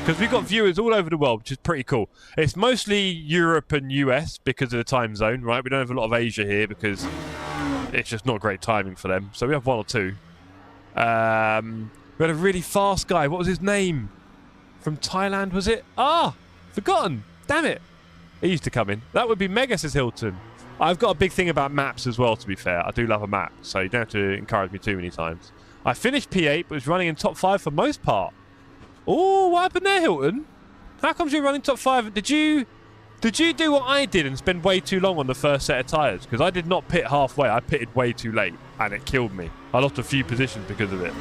Because we've got viewers all over the world, which is pretty cool. It's mostly Europe and US because of the time zone, right? We don't have a lot of Asia here because it's just not great timing for them. So we have one or two. We had a really fast guy. What was his name? From Thailand, was it? Ah! Forgotten. Damn it. He used to come in. That would be Mega, says Hilton. I've got a big thing about maps as well, to be fair. I do love a map, so you don't have to encourage me too many times. I finished P8, but was running in top 5 for most part. Oh, what happened there, Hilton? How comes you're running top 5? Did you Did you do what I did and spend way too long on the first set of tyres? Because I did not pit halfway. I pitted way too late, and it killed me. I lost a few positions because of it.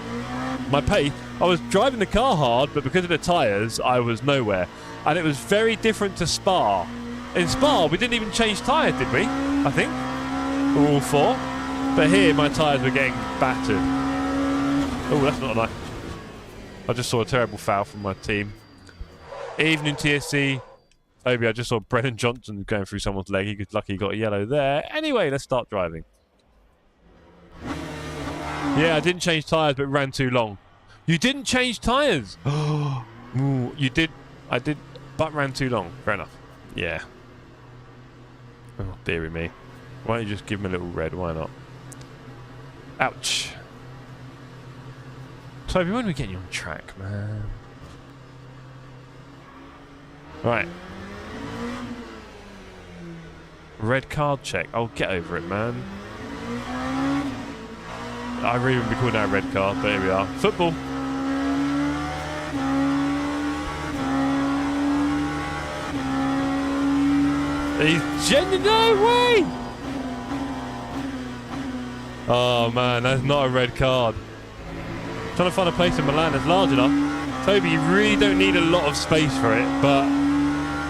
My pace, I was driving the car hard, but because of the tyres, I was nowhere. And it was very different to Spa. In Spa, we didn't even change tyres, did we? I think. We were all 4. But here, my tyres were getting battered. Oh, that's not nice. I just saw a terrible foul from my team. Evening, TSC. Maybe I just saw Brennan Johnson going through someone's leg. He was lucky he got a yellow there. Anyway, let's start driving. Yeah, I didn't change tyres, but ran too long. You didn't change tyres? Ooh, you did. I did, but ran too long. Fair enough. Yeah. Oh, dearie me. Why don't you just give him a little red? Why not? Ouch. Toby, when are we getting you on track, man? Right. Red card check. Oh, get over it, man. I really wouldn't be calling that a red card, but here we are. Football. He's genuine. No way! Oh, man, that's not a red card. Trying to find a place in Milan that's large enough. Toby, you really don't need a lot of space for it, but,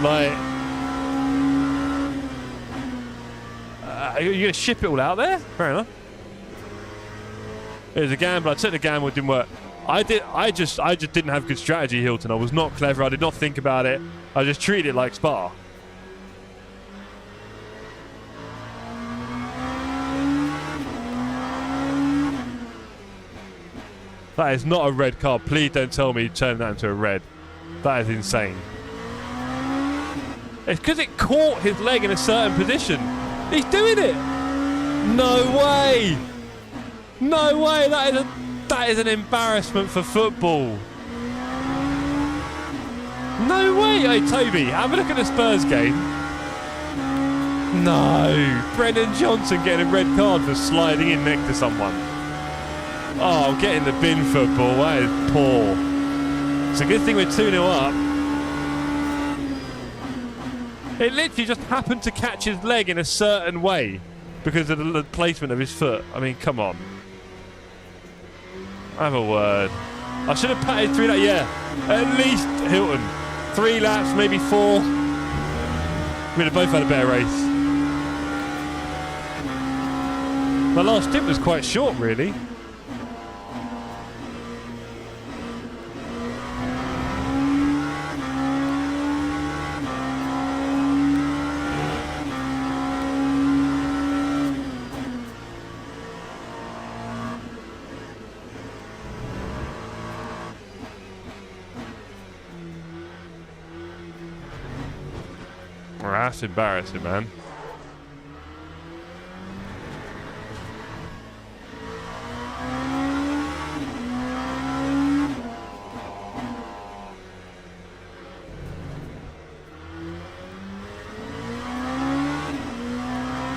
like... you're going to ship it all out there? Fair enough. It was a gamble. I took the gamble. It didn't work. I just didn't have good strategy, Hilton. I was not clever. I did not think about it. I just treated it like Spa. That is not a red card. Please don't tell me you turned that into a red. That is insane. It's because it caught his leg in a certain position. He's doing it. No way. No way. That is an embarrassment for football. No way. Hey, Toby, have a look at the Spurs game. No. Brendan Johnson getting a red card for sliding in next to someone. Oh, getting the bin football. That is poor. It's a good thing we're 2-0 up. It literally just happened to catch his leg in a certain way because of the placement of his foot. I mean, come on. Have a word. I should have patted through that, yeah. At least Hilton. 3 laps, maybe 4. We'd have both had a better race. My last stint was quite short, really. That's embarrassing, man.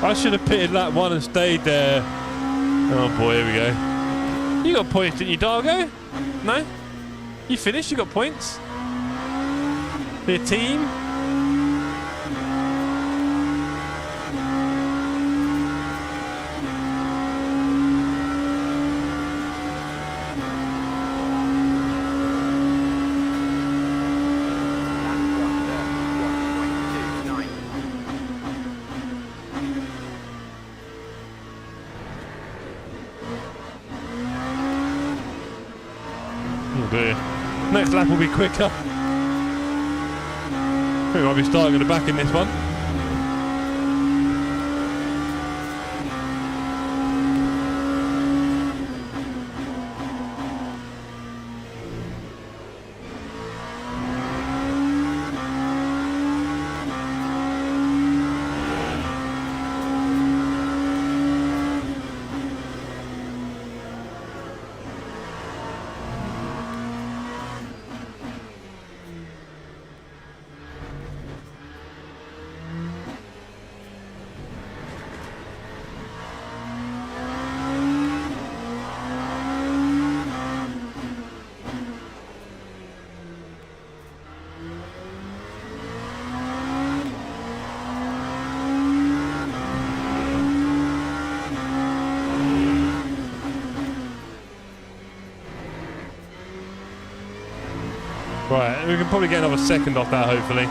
I should have pitted lap 1 and stayed there. Oh boy, here we go. You got points, didn't you, Dargo? No? You finished? You got points? For your team? Next lap will be quicker. We might be starting at the back in this one. Right, we can probably get another second off that, hopefully.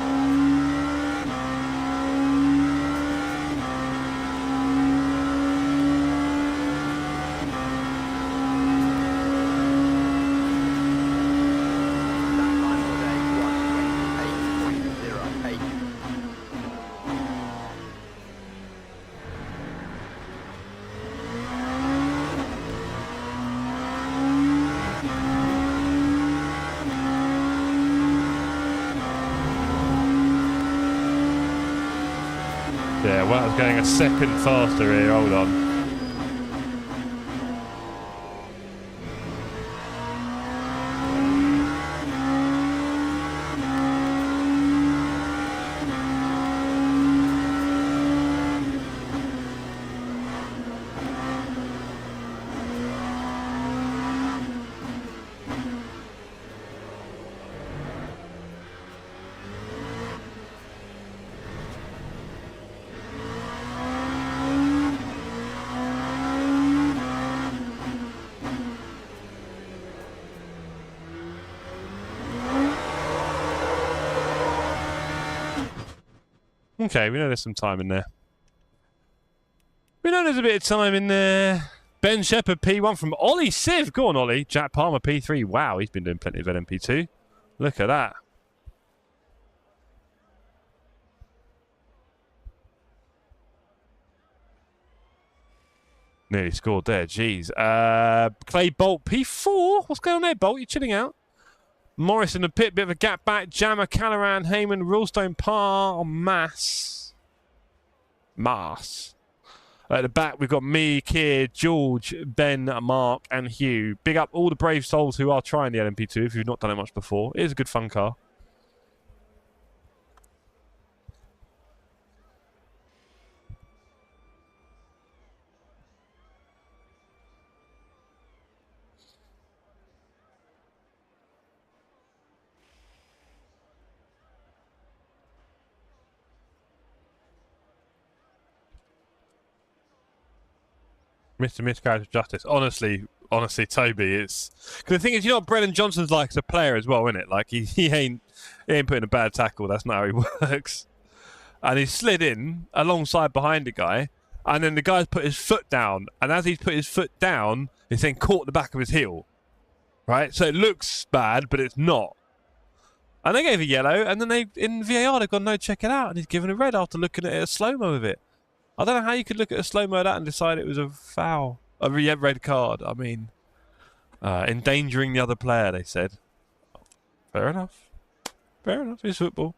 Yeah, well, I was going a second faster here. Hold on. Okay, we know there's some time in there. We know there's a bit of time in there. Ben Shepherd P1 from Ollie Civ. Go on, Ollie. Jack Palmer P3. Wow, he's been doing plenty of LMP2. Look at that. Nearly scored there. Jeez. Clay Bolt P4. What's going on there, Bolt? You chilling out? Morris in the pit, bit of a gap back. Jammer, Caloran, Heyman, Rulestone, Parr, Mass. At the back, we've got me, Keir, George, Ben, Mark, and Hugh. Big up all the brave souls who are trying the LMP2 if you've not done it much before. It is a good fun car. Mr. Miscarriage of Justice. Honestly, Toby, it's... Because the thing is, you know what Brennan Johnson's like as a player as well, isn't it? Like, he ain't putting a bad tackle. That's not how he works. And he slid in alongside behind the guy, and then the guy's put his foot down, and as he's put his foot down, he's then caught the back of his heel. Right? So it looks bad, but it's not. And they gave a yellow, and then they in VAR, they've gone, no, check it out, and he's given a red after looking at it, a slow-mo of it. I don't know how you could look at a slow-mo of that and decide it was a foul. A red card. I mean, endangering the other player, they said. Fair enough. Fair enough. It's football.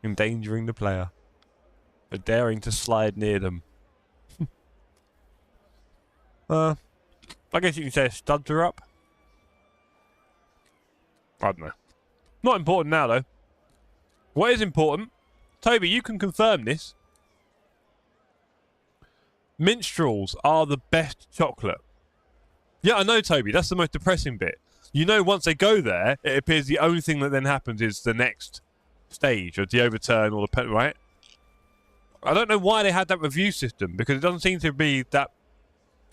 Endangering the player. For daring to slide near them. I guess you can say studs are up. I don't know. Not important now, though. What is important? Toby, you can confirm this. Minstrels are the best chocolate. Yeah, I know, Toby. That's the most depressing bit. You know, once they go there, it appears the only thing that then happens is the next stage, or the overturn, or the pen, right? I don't know why they had that review system, because it doesn't seem to be that...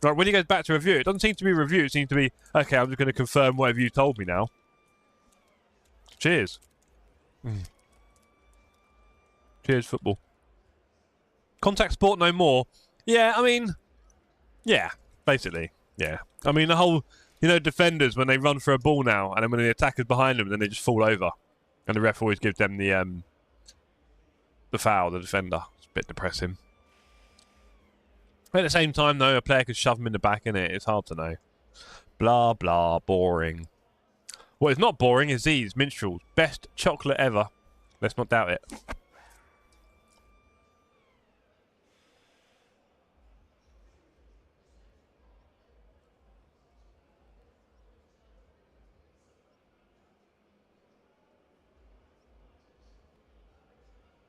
Like, when he goes back to review, it doesn't seem to be review. It seems to be, okay, I'm just going to confirm whatever you told me now. Cheers. Cheers, football. Contact sport no more. Yeah, I mean, yeah, basically, yeah. I mean, the whole, you know, defenders, when they run for a ball now, and then when the attacker's behind them, then they just fall over. And the ref always gives them the foul, the defender. It's a bit depressing. But at the same time, though, a player could shove them in the back, innit? It's hard to know. Blah, blah, boring. What is not boring is these, Minstrels. Best chocolate ever. Let's not doubt it.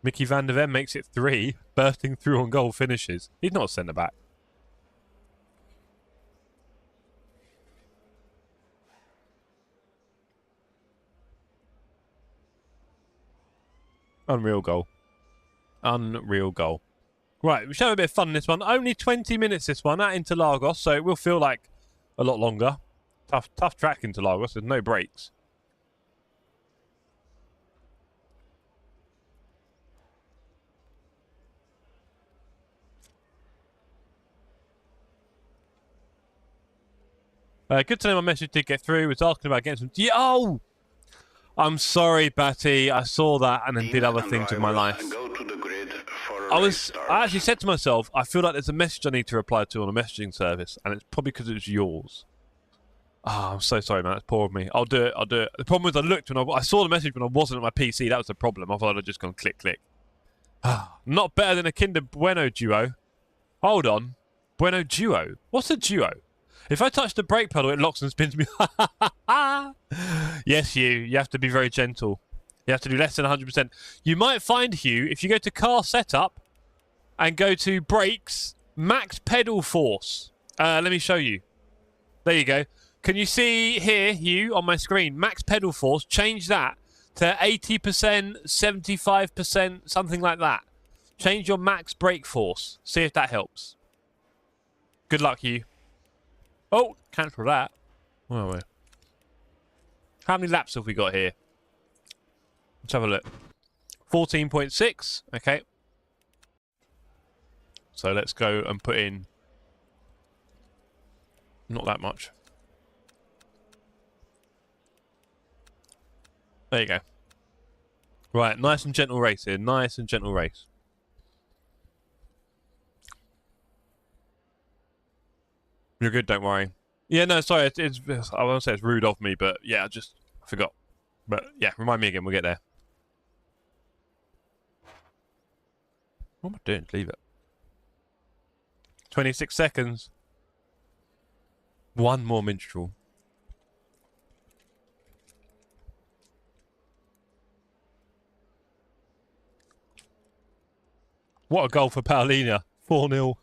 Mickey van der Ven makes it 3, bursting through on goal finishes. He's not a centre-back. Unreal goal. Unreal goal. Right, we should have a bit of fun in this one. Only 20 minutes this one at Interlagos, so it will feel like a lot longer. Tough track Interlagos, there's no breaks. Good to know my message did get through. Was asking about getting some... Oh! I'm sorry, Batty. I saw that and then did other things with my life. Go to the grid for I actually said to myself, I feel like there's a message I need to reply to on a messaging service, and it's probably because it's yours. Oh, I'm so sorry, man. That's poor of me. I'll do it. The problem was I looked when I saw the message when I wasn't at my PC. That was the problem. I thought I'd just gone click, click. Not better than a Kinder Bueno duo. Hold on. Bueno duo? What's a duo? If I touch the brake pedal, it locks and spins me. Yes, Hugh. You have to be very gentle. You have to do less than 100%. You might find, Hugh, if you go to car setup and go to brakes, max pedal force. Let me show you. There you go. Can you see here, Hugh, on my screen? Max pedal force. Change that to 80%, 75%, something like that. Change your max brake force. See if that helps. Good luck, Hugh. Oh, cancel that. Where are we? How many laps have we got here? Let's have a look. 14.6. Okay. So let's go and put in... Not that much. There you go. Right, nice and gentle race here. Nice and gentle race. You're good, don't worry. Yeah, no, sorry. It's I won't say it's rude of me, but yeah, I just forgot. But yeah, remind me again. We'll get there. What am I doing? Leave it. 26 seconds. One more minstrel. What a goal for Paulina. 4-0.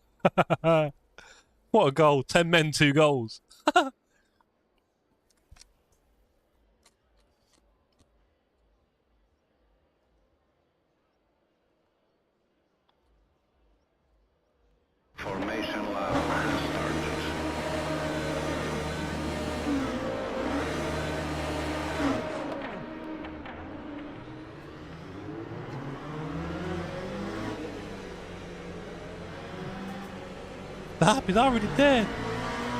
What a goal. 10 men, 2 goals. Formation lap has started. The happy's already there.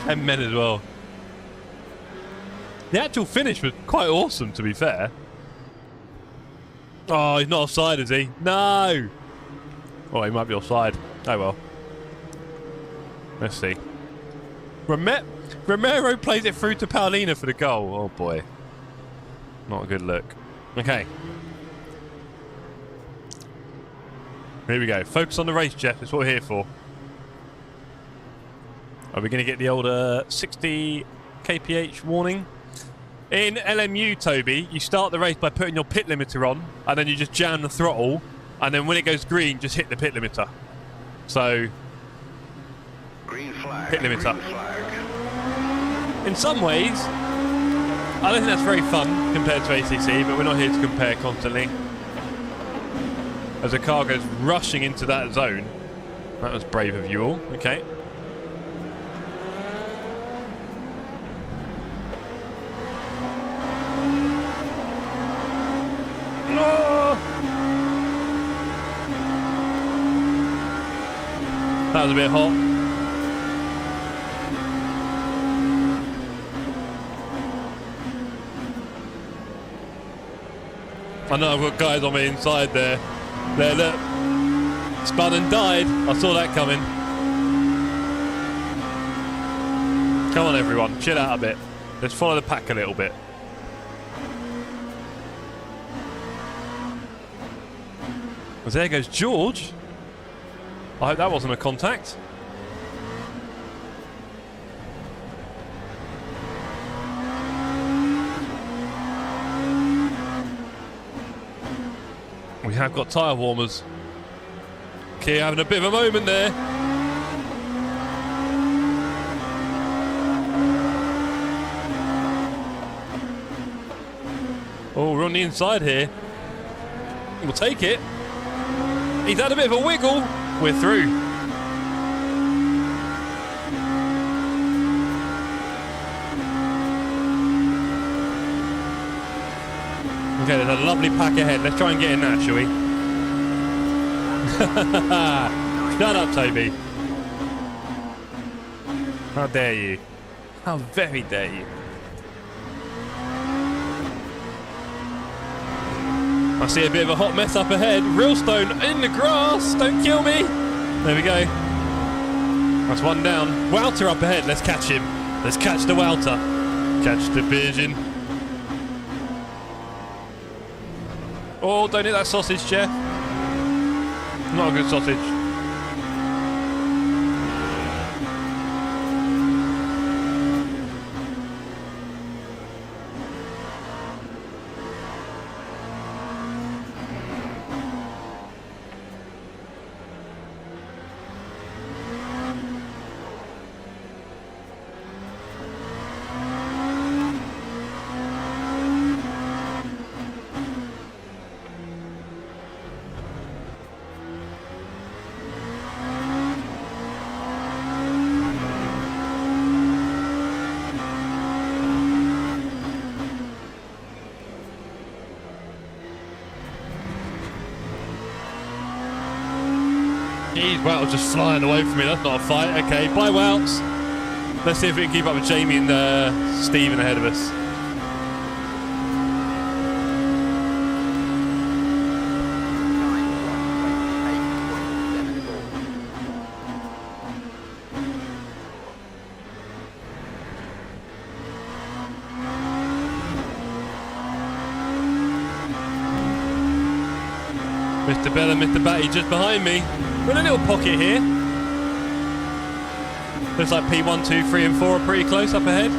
10 men as well. The actual finish was quite awesome, to be fair. Oh, he's not offside, is he? No! Oh, he might be offside. Oh, well. Let's see. Romero plays it through to Paulina for the goal. Oh, boy. Not a good look. Okay. Here we go. Focus on the race, Jeff. That's what we're here for. Are we going to get the old 60 kph warning? In LMU, Toby, you start the race by putting your pit limiter on, and then you just jam the throttle, and then when it goes green, just hit the pit limiter. So, Green flag. pit limiter. Green flag. In some ways, I don't think that's very fun compared to ACC, but we're not here to compare constantly. As a car goes rushing into that zone. That was brave of you all. Okay. That was a bit hot. I know I've got guys on my inside there. There, look. Spun and died. I saw that coming. Come on, everyone. Chill out a bit. Let's follow the pack a little bit. As there goes George. I hope that wasn't a contact. We have got tyre warmers. Kia having a bit of a moment there. Oh, we're on the inside here. We'll take it. He's had a bit of a wiggle. We're through. Okay, there's a lovely pack ahead. Let's try and get in that, shall we? Shut up, Toby. How dare you? How very dare you. I see a bit of a hot mess up ahead. Realstone in the grass. Don't kill me. There we go. That's one down. Wouter up ahead. Let's catch him. Let's catch the Wouter. Catch the pigeon. Oh, don't hit that sausage, Jeff. Not a good sausage. Jeez, Wout's just flying away from me. That's not a fight. Okay, bye, Wouts. Let's see if we can keep up with Jamie and Steven ahead of us. Mr. Bell and Mr. Batty just behind me. We're in a little pocket here. Looks like P1, 2, 3 and 4 are pretty close up ahead.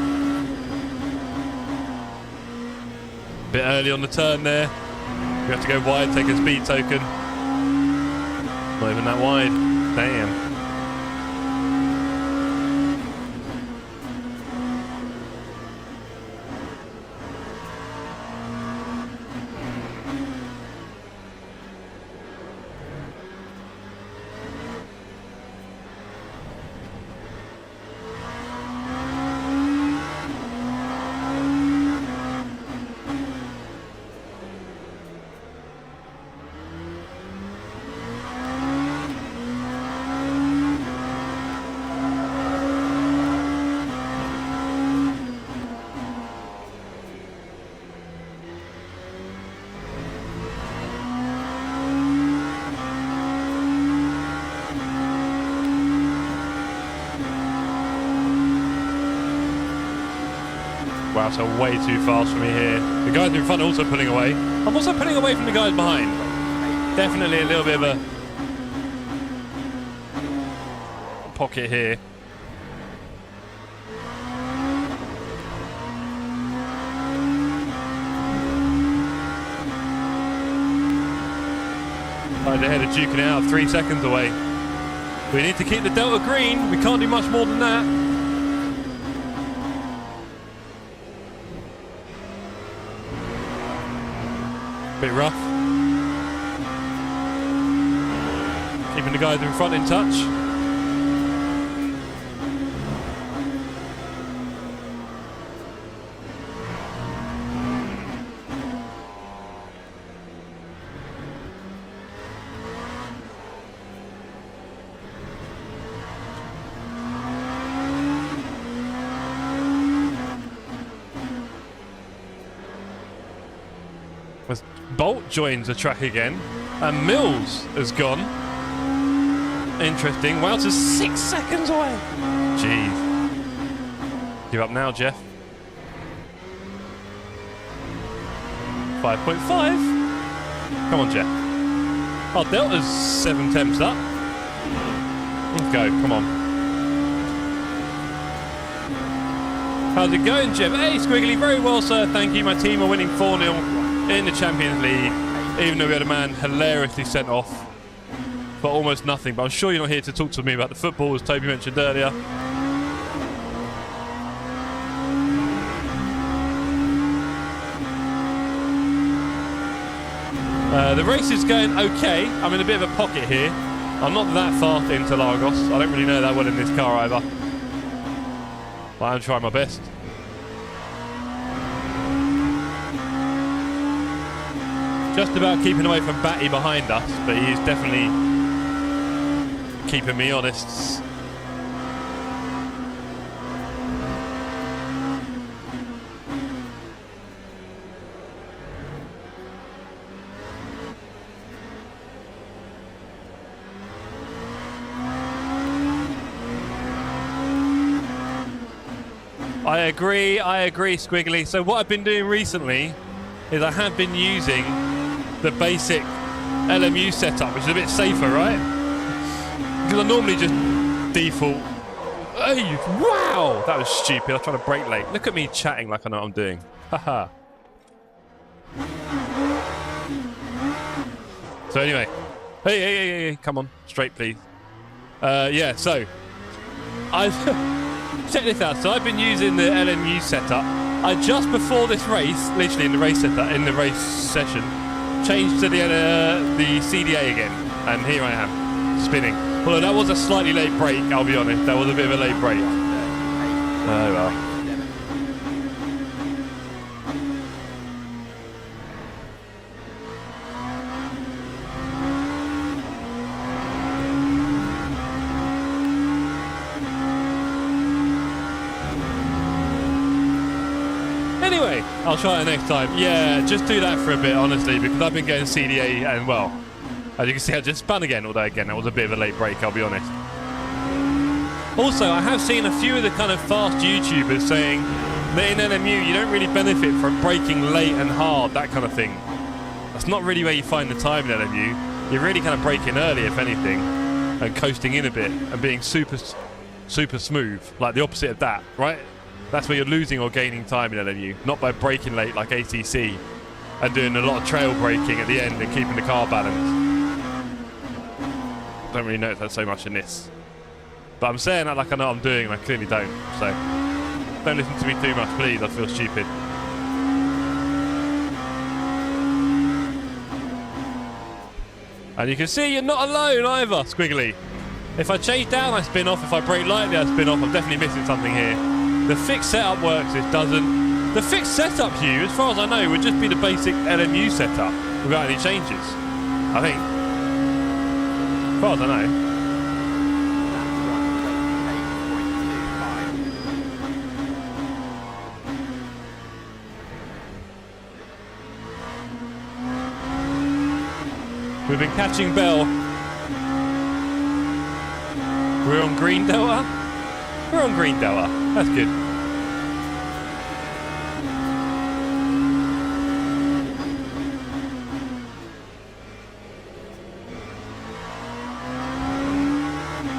Bit early on the turn there. We have to go wide, take a speed token. Not even that wide. Damn. Wow, so way too fast for me here. The guys in front are also pulling away. I'm also pulling away from the guys behind. Definitely a little bit of a pocket here. Right ahead of duking it out, 3 seconds away. We need to keep the Delta green. We can't do much more than that. Bit rough. Keeping the guys in front in touch. Bolt joins the track again, and Mills has gone. Interesting. Welter's 6 seconds away. Jeez. Give up now, Jeff. 5.5. Come on, Jeff. Oh, Delta's 7 temps up. Let's go. Come on. How's it going, Jeff? Hey, Squiggly. Very well, sir. Thank you. My team are winning 4-0. In the Champions League, even though we had a man hilariously sent off for almost nothing. But I'm sure you're not here to talk to me about the football, as Toby mentioned earlier. The race is going okay. I'm in a bit of a pocket here. I'm not that far into Lagos. I don't really know that well in this car either. But I'm trying my best. Just about keeping away from Batty behind us, but he is definitely keeping me honest. I agree, Squiggly. So what I've been doing recently is I have been using the basic LMU setup, which is a bit safer, right? Because I normally just default. Hey, wow! That was stupid. I was trying to brake late. Look at me chatting like I know what I'm doing. Haha. So anyway. Hey, come on. Straight, please. Yeah, so. I've... Check this out. So I've been using the LMU setup. I just before this race, literally in the race setup, in the race session, changed to the CDA again. And here I am, spinning. Although that was a slightly late break, I'll be honest. That was a bit of a late break. Oh well. Anyway, I'll try it next time. Yeah, just do that for a bit, honestly, because I've been getting CDA and, well, as you can see, I just spun again, although, again, that was a bit of a late break, I'll be honest. Also, I have seen a few of the kind of fast YouTubers saying that in LMU, you don't really benefit from braking late and hard, that kind of thing. That's not really where you find the time in LMU. You're really kind of braking early, if anything, and coasting in a bit, and being super smooth, like the opposite of that, right? That's where you're losing or gaining time in LMU, not by braking late like ACC and doing a lot of trail braking at the end and keeping the car balanced. Don't really notice that so much in this. But I'm saying that like I know what I'm doing and I clearly don't. So don't listen to me too much, please. I feel stupid. And you can see you're not alone either, Squiggly. If I change down, I spin off. If I brake lightly, I spin off. I'm definitely missing something here. The fixed setup works, it doesn't. The fixed setup, Hugh, as far as I know, would just be the basic LMU setup without any changes. I think. As far as I know. We've been catching Bell. We're on green Delta? We're on green Delta. That's good.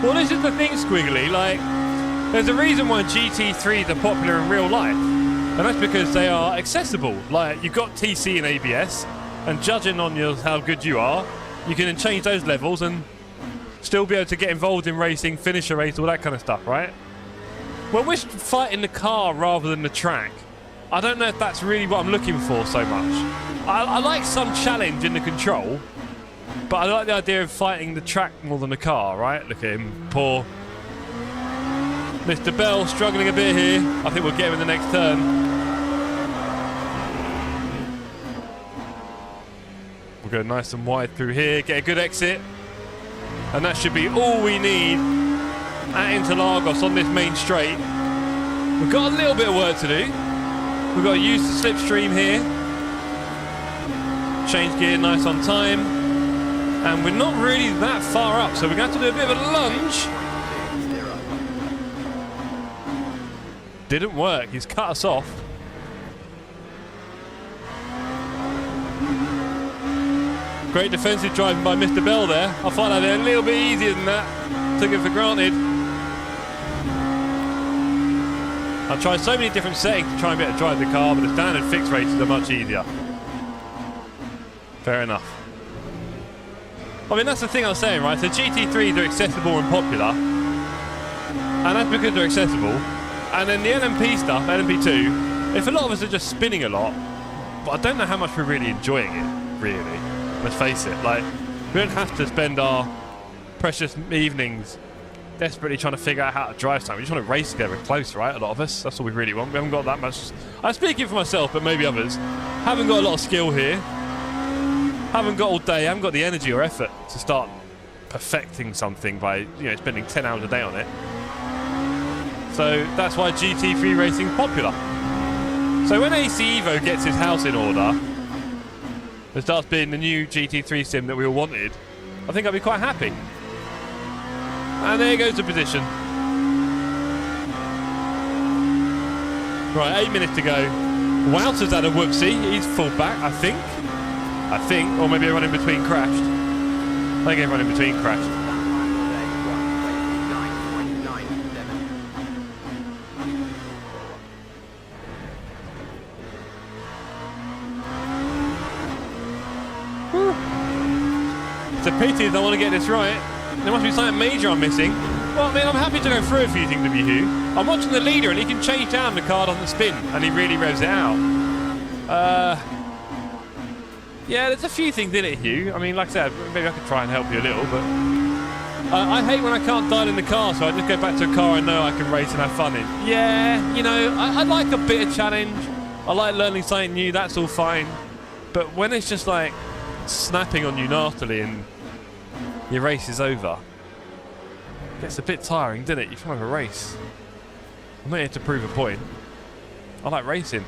Well, this is the thing, Squiggly. Like, there's a reason why GT3s are popular in real life. And that's because they are accessible. Like, you've got TC and ABS. And judging on how good you are, you can change those levels and still be able to get involved in racing, finish a race, all that kind of stuff, right? When we're fighting the car rather than the track, I don't know if that's really what I'm looking for so much. I like some challenge in the control, but I like the idea of fighting the track more than the car, right? Look at him, poor Mr. Bell struggling a bit here. I think we'll get him in the next turn. We'll go nice and wide through here, get a good exit. And that should be all we need at Interlagos on this main straight. We've got a little bit of work to do. We've got to use the slipstream here. Change gear nice on time. And we're not really that far up, so we're going to have to do a bit of a lunge. Didn't work, he's cut us off. Great defensive driving by Mr. Bell there. I find that a little bit easier than that. Took it for granted. I've tried so many different settings to try and be able to drive the car, but the standard fixed races are much easier. Fair enough. I mean, that's the thing I was saying, right? So GT3s are accessible and popular. And that's because they're accessible. And then the LMP stuff, LMP2, if a lot of us are just spinning a lot, but I don't know how much we're really enjoying it, really. Let's face it, like, we don't have to spend our precious evenings desperately trying to figure out how to drive something. We just want to race together close, right? A lot of us. That's all we really want. We haven't got that much. I'm speaking for myself, but maybe others. Haven't got a lot of skill here. Haven't got all day. Haven't got the energy or effort to start perfecting something by, spending 10 hours a day on it. So that's why GT3 racing is popular. So when AC Evo gets his house in order, it starts being the new GT3 sim that we all wanted, I think I'll be quite happy. And there goes the position. Right, 8 minutes to go. Wouter's had a whoopsie. He's full back, I think. Or maybe everyone in between crashed. I think everyone in between crashed. It's a pity that I want to get this right. There must be something major I'm missing. Well, I mean, I'm happy to go through a few things with you, Hugh. I'm watching the leader and he can change down the car doesn't spin and he really revs it out. Yeah, there's a few things in it, Hugh. I mean, like I said, maybe I could try and help you a little, but I hate when I can't dial in the car, so I just go back to a car I know I can race and have fun in. Yeah, you know, I like a bit of challenge. I like learning something new, that's all fine. But when it's just like snapping on you nastily and your race is over, it gets a bit tiring, doesn't it? You try to have a race. I'm not here to prove a point. I like racing.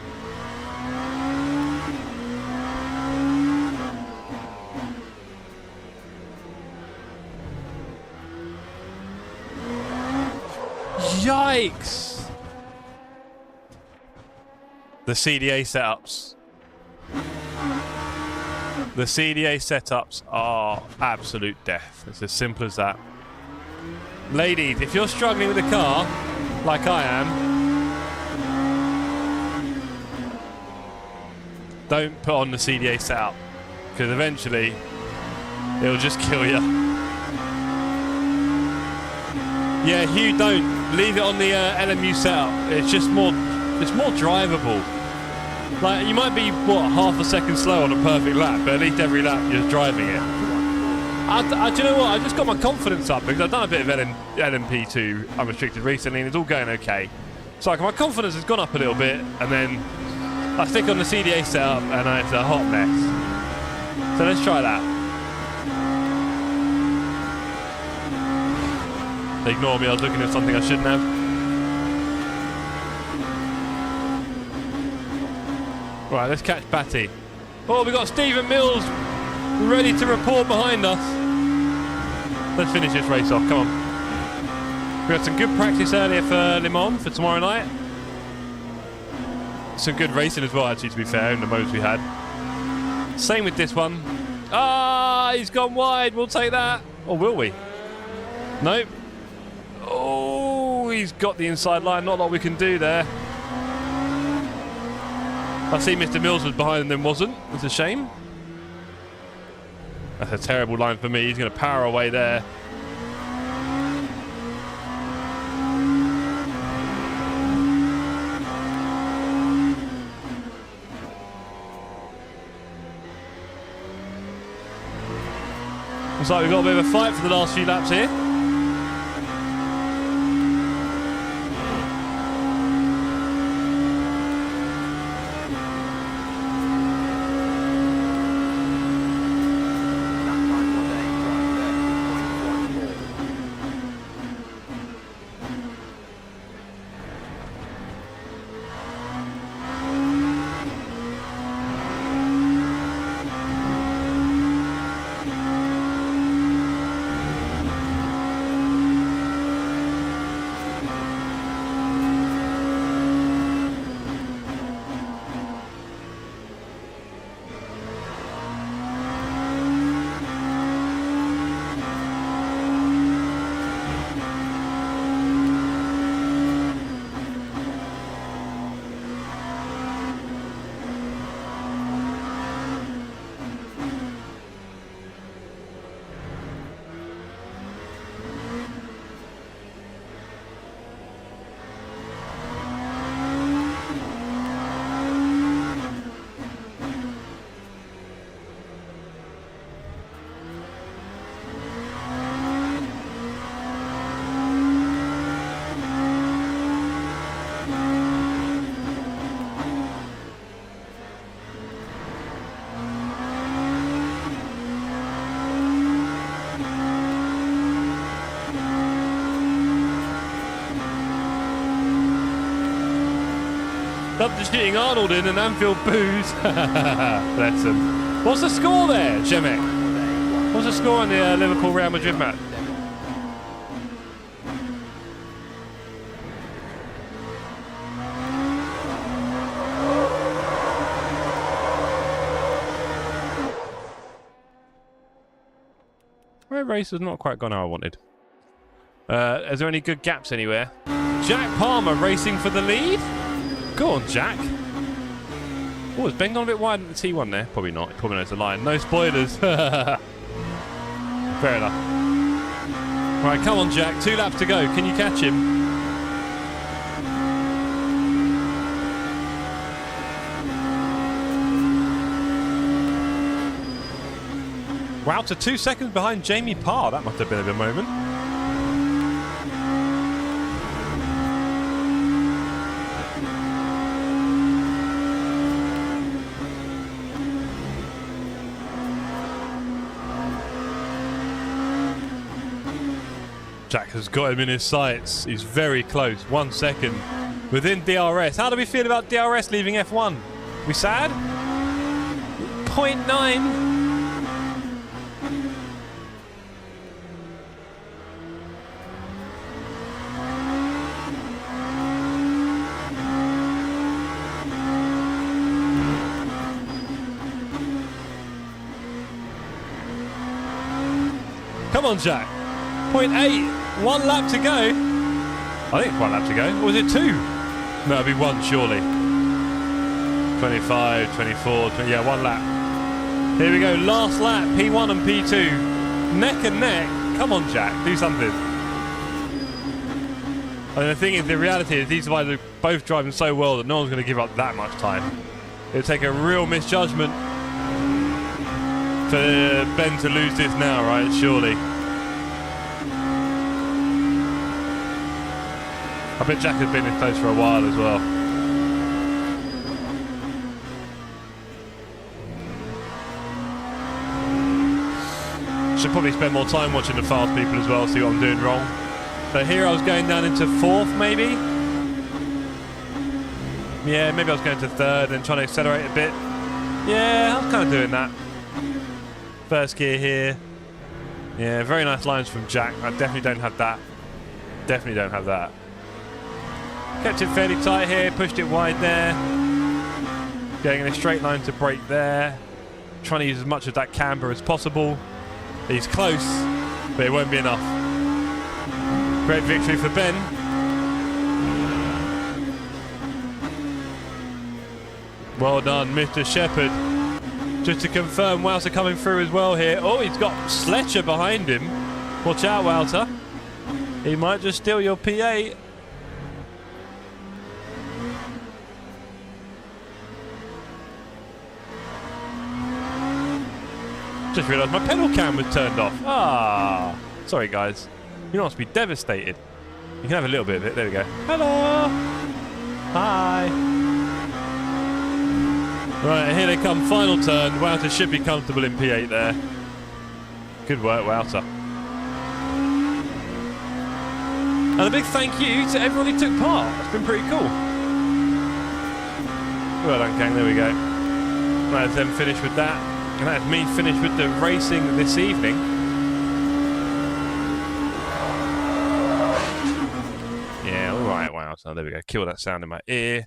Yikes! The CDA setups. The CDA setups are absolute death. It's as simple as that. Ladies, if you're struggling with a car, like I am, don't put on the CDA setup, because eventually it'll just kill you. Yeah, Hugh, don't. Leave it on the LMU setup. It's just more drivable. Like, you might be, what, half a second slow on a perfect lap, but at least every lap you're driving it. Do you know what? I just got my confidence up because I've done a bit of LMP2 unrestricted recently and it's all going okay. So like, my confidence has gone up a little bit and then I stick on the CDA setup and it's a hot mess. So let's try that. Ignore me, I was looking at something I shouldn't have. Right, let's catch Batty. Oh, we've got Stephen Mills ready to report behind us. Let's finish this race off, come on. We had some good practice earlier for Le Mans for tomorrow night. Some good racing as well, actually, to be fair, in the modes we had. Same with this one. Ah, he's gone wide, we'll take that. Or will we? Nope. Oh, he's got the inside line. Not a lot we can do there. I see Mr. Mills was behind and then wasn't. It's a shame. That's a terrible line for me. He's going to power away there. Looks like we've got a bit of a fight for the last few laps here. Substituting Arnold in and Anfield boos. Bless him. What's the score there, Shemek? What's the score on the Liverpool Real Madrid match? race has not quite gone how I wanted. Is there any good gaps anywhere? Jack Palmer racing for the lead. Go on, Jack. Oh, has Ben gone a bit wide at the T1 there? Probably not. He probably knows the line. No spoilers. Fair enough. Right, come on, Jack. 2 laps to go. Can you catch him? Wow, to 2 seconds behind Jamie Parr. That must have been a good moment. Jack has got him in his sights. He's very close. 1 second within DRS. How do we feel about DRS leaving F1? We sad? 0.9. Come on, Jack. 0.8. 1 lap to go. I think it's 1 lap to go. Or was it 2? No, it'll be 1 surely. 25, 24, 20, yeah, 1 lap. Here we go. Last lap. P1 and P2. Neck and neck. Come on, Jack. Do something. I mean, the thing is, the reality is these guys are both driving so well that no one's going to give up that much time. It'll take a real misjudgment for Ben to lose this now, right? Surely. I bet Jack has been in close for a while as well. Should probably spend more time watching the fast people as well, see what I'm doing wrong. So here I was going down into 4th maybe. Yeah, maybe I was going to 3rd and trying to accelerate a bit. Yeah, I was kind of doing that. First gear here. Yeah, very nice lines from Jack. I definitely don't have that. Definitely don't have that. Kept it fairly tight here, pushed it wide there. Going in a straight line to brake there. Trying to use as much of that camber as possible. He's close, but it won't be enough. Great victory for Ben. Well done, Mr. Shepherd. Just to confirm, Wouter coming through as well here. Oh, he's got Sletcher behind him. Watch out, Wouter. He might just steal your P8. Just realised my pedal cam was turned off. Ah, sorry guys. You must be devastated. You can have a little bit of it. There we go. Hello. Hi. Right, here they come. Final turn. Wouter should be comfortable in P8 there. Good work, Wouter. And a big thank you to everyone who took part. It's been pretty cool. Well done, gang. There we go. Right, then finish with that. And that's me finished with the racing this evening. Yeah, all right, wow. So there we go. Kill that sound in my ear.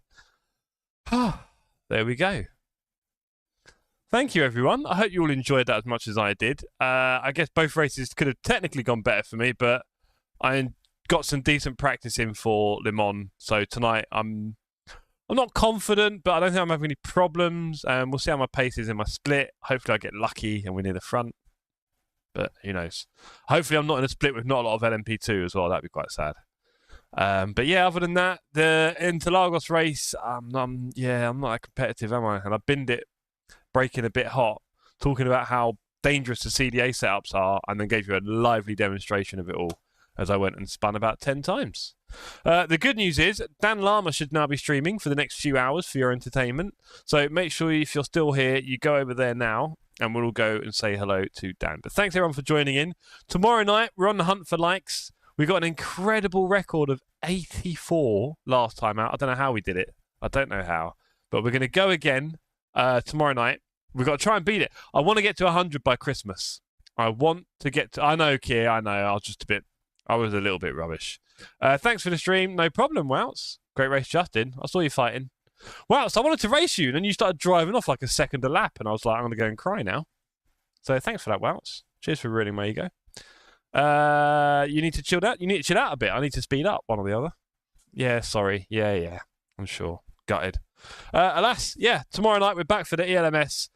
There we go. Thank you, everyone. I hope you all enjoyed that as much as I did. I guess both races could have technically gone better for me, but I got some decent practice in for Le Mans. So tonight I'm not confident, but I don't think I'm having any problems. We'll see how my pace is in my split. Hopefully I get lucky and we're near the front. But who knows? Hopefully I'm not in a split with not a lot of LMP2 as well. That'd be quite sad. But yeah, other than that, the Interlagos race, I'm not that competitive, am I? And I binned it, breaking a bit hot, talking about how dangerous the CDA setups are, and then gave you a lively demonstration of it all as I went and spun about 10 times. The good news is Dan Lama should now be streaming for the next few hours for your entertainment. So make sure if you're still here, you go over there now and we'll all go and say hello to Dan. But thanks everyone for joining in. Tomorrow night, we're on the hunt for likes. We got an incredible record of 84 last time out. I don't know how we did it. I don't know how. But we're going to go again tomorrow night. We've got to try and beat it. I want to get to 100 by Christmas. I want to get to... I know, Kier, I know. I was a little bit rubbish. Thanks for the stream. No problem, Wouts. Great race, Justin. I saw you fighting. Wouts, I wanted to race you, and then you started driving off like a second a lap, and I was like, I'm going to go and cry now. So thanks for that, Wouts. Cheers for ruining my ego. You need to chill out. You need to chill out a bit. I need to speed up, one or the other. Yeah, sorry. Yeah. I'm sure. Gutted. Alas, yeah. Tomorrow night we're back for the ELMS.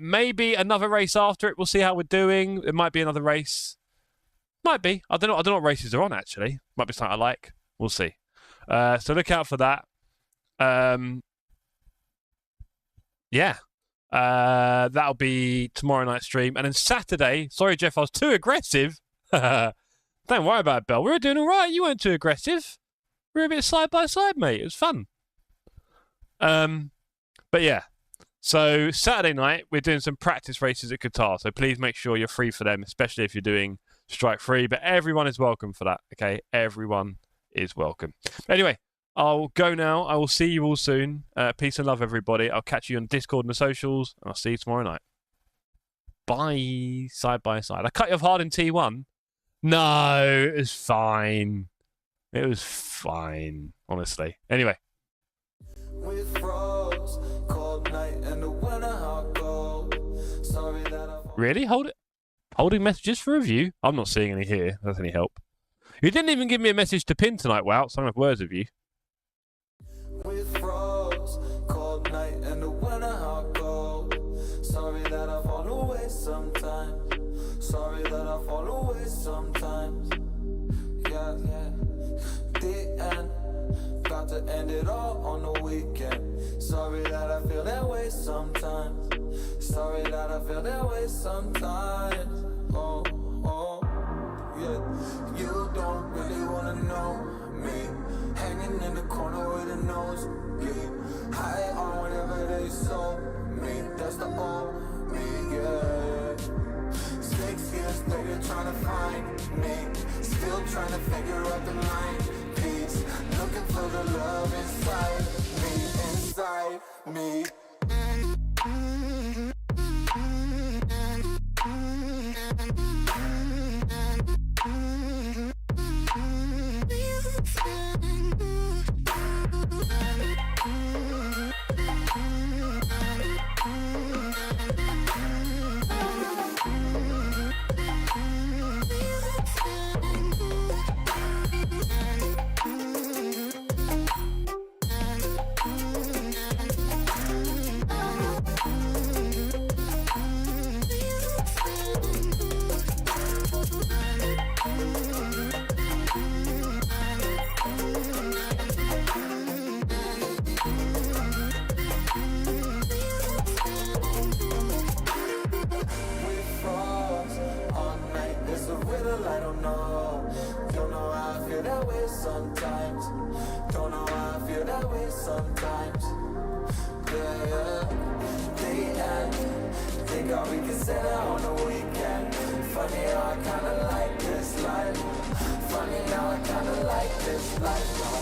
Maybe another race after it. We'll see how we're doing. It might be another race. Might be. I don't know what races are on actually. Might be something I like. We'll see. So look out for that. Yeah. That'll be tomorrow night stream. And then Saturday, sorry Jeff, I was too aggressive. Don't worry about it, Bell. We were doing all right. You weren't too aggressive. We were a bit side by side, mate. It was fun. But yeah. So Saturday night, we're doing some practice races at Qatar. So please make sure you're free for them, especially if you're doing strike free. But everyone is welcome for that. Okay, everyone is welcome. Anyway, I'll go now. I will see you all soon. Peace and love, everybody. I'll catch you on Discord and the socials, and I'll see you tomorrow night. Bye. Side by side. I cut you off hard in T1. No, it was fine. It was fine, honestly. Anyway. Really? Holding messages for review? I'm not seeing any here. If that's any help. You didn't even give me a message to pin tonight, wow. So I'm going to have words with you. With frost, cold night and the winter hot cold. Sorry that I fall away sometimes. Sorry that I fall away sometimes. Yeah. The end. Got to end it all on the weekend. Sorry that I feel that way sometimes. Sorry that I feel that way sometimes. Oh, yeah. You don't really wanna know me. Hanging in the corner with a nose bleed. High on whatever they sold me. That's the old me, yeah. 6 years later trying to find me. Still trying to figure out the line piece. Looking for the love inside me. Sometimes, yeah. Think how we can set out on the weekend. Funny how I kinda like this life. Funny now I kinda like this life.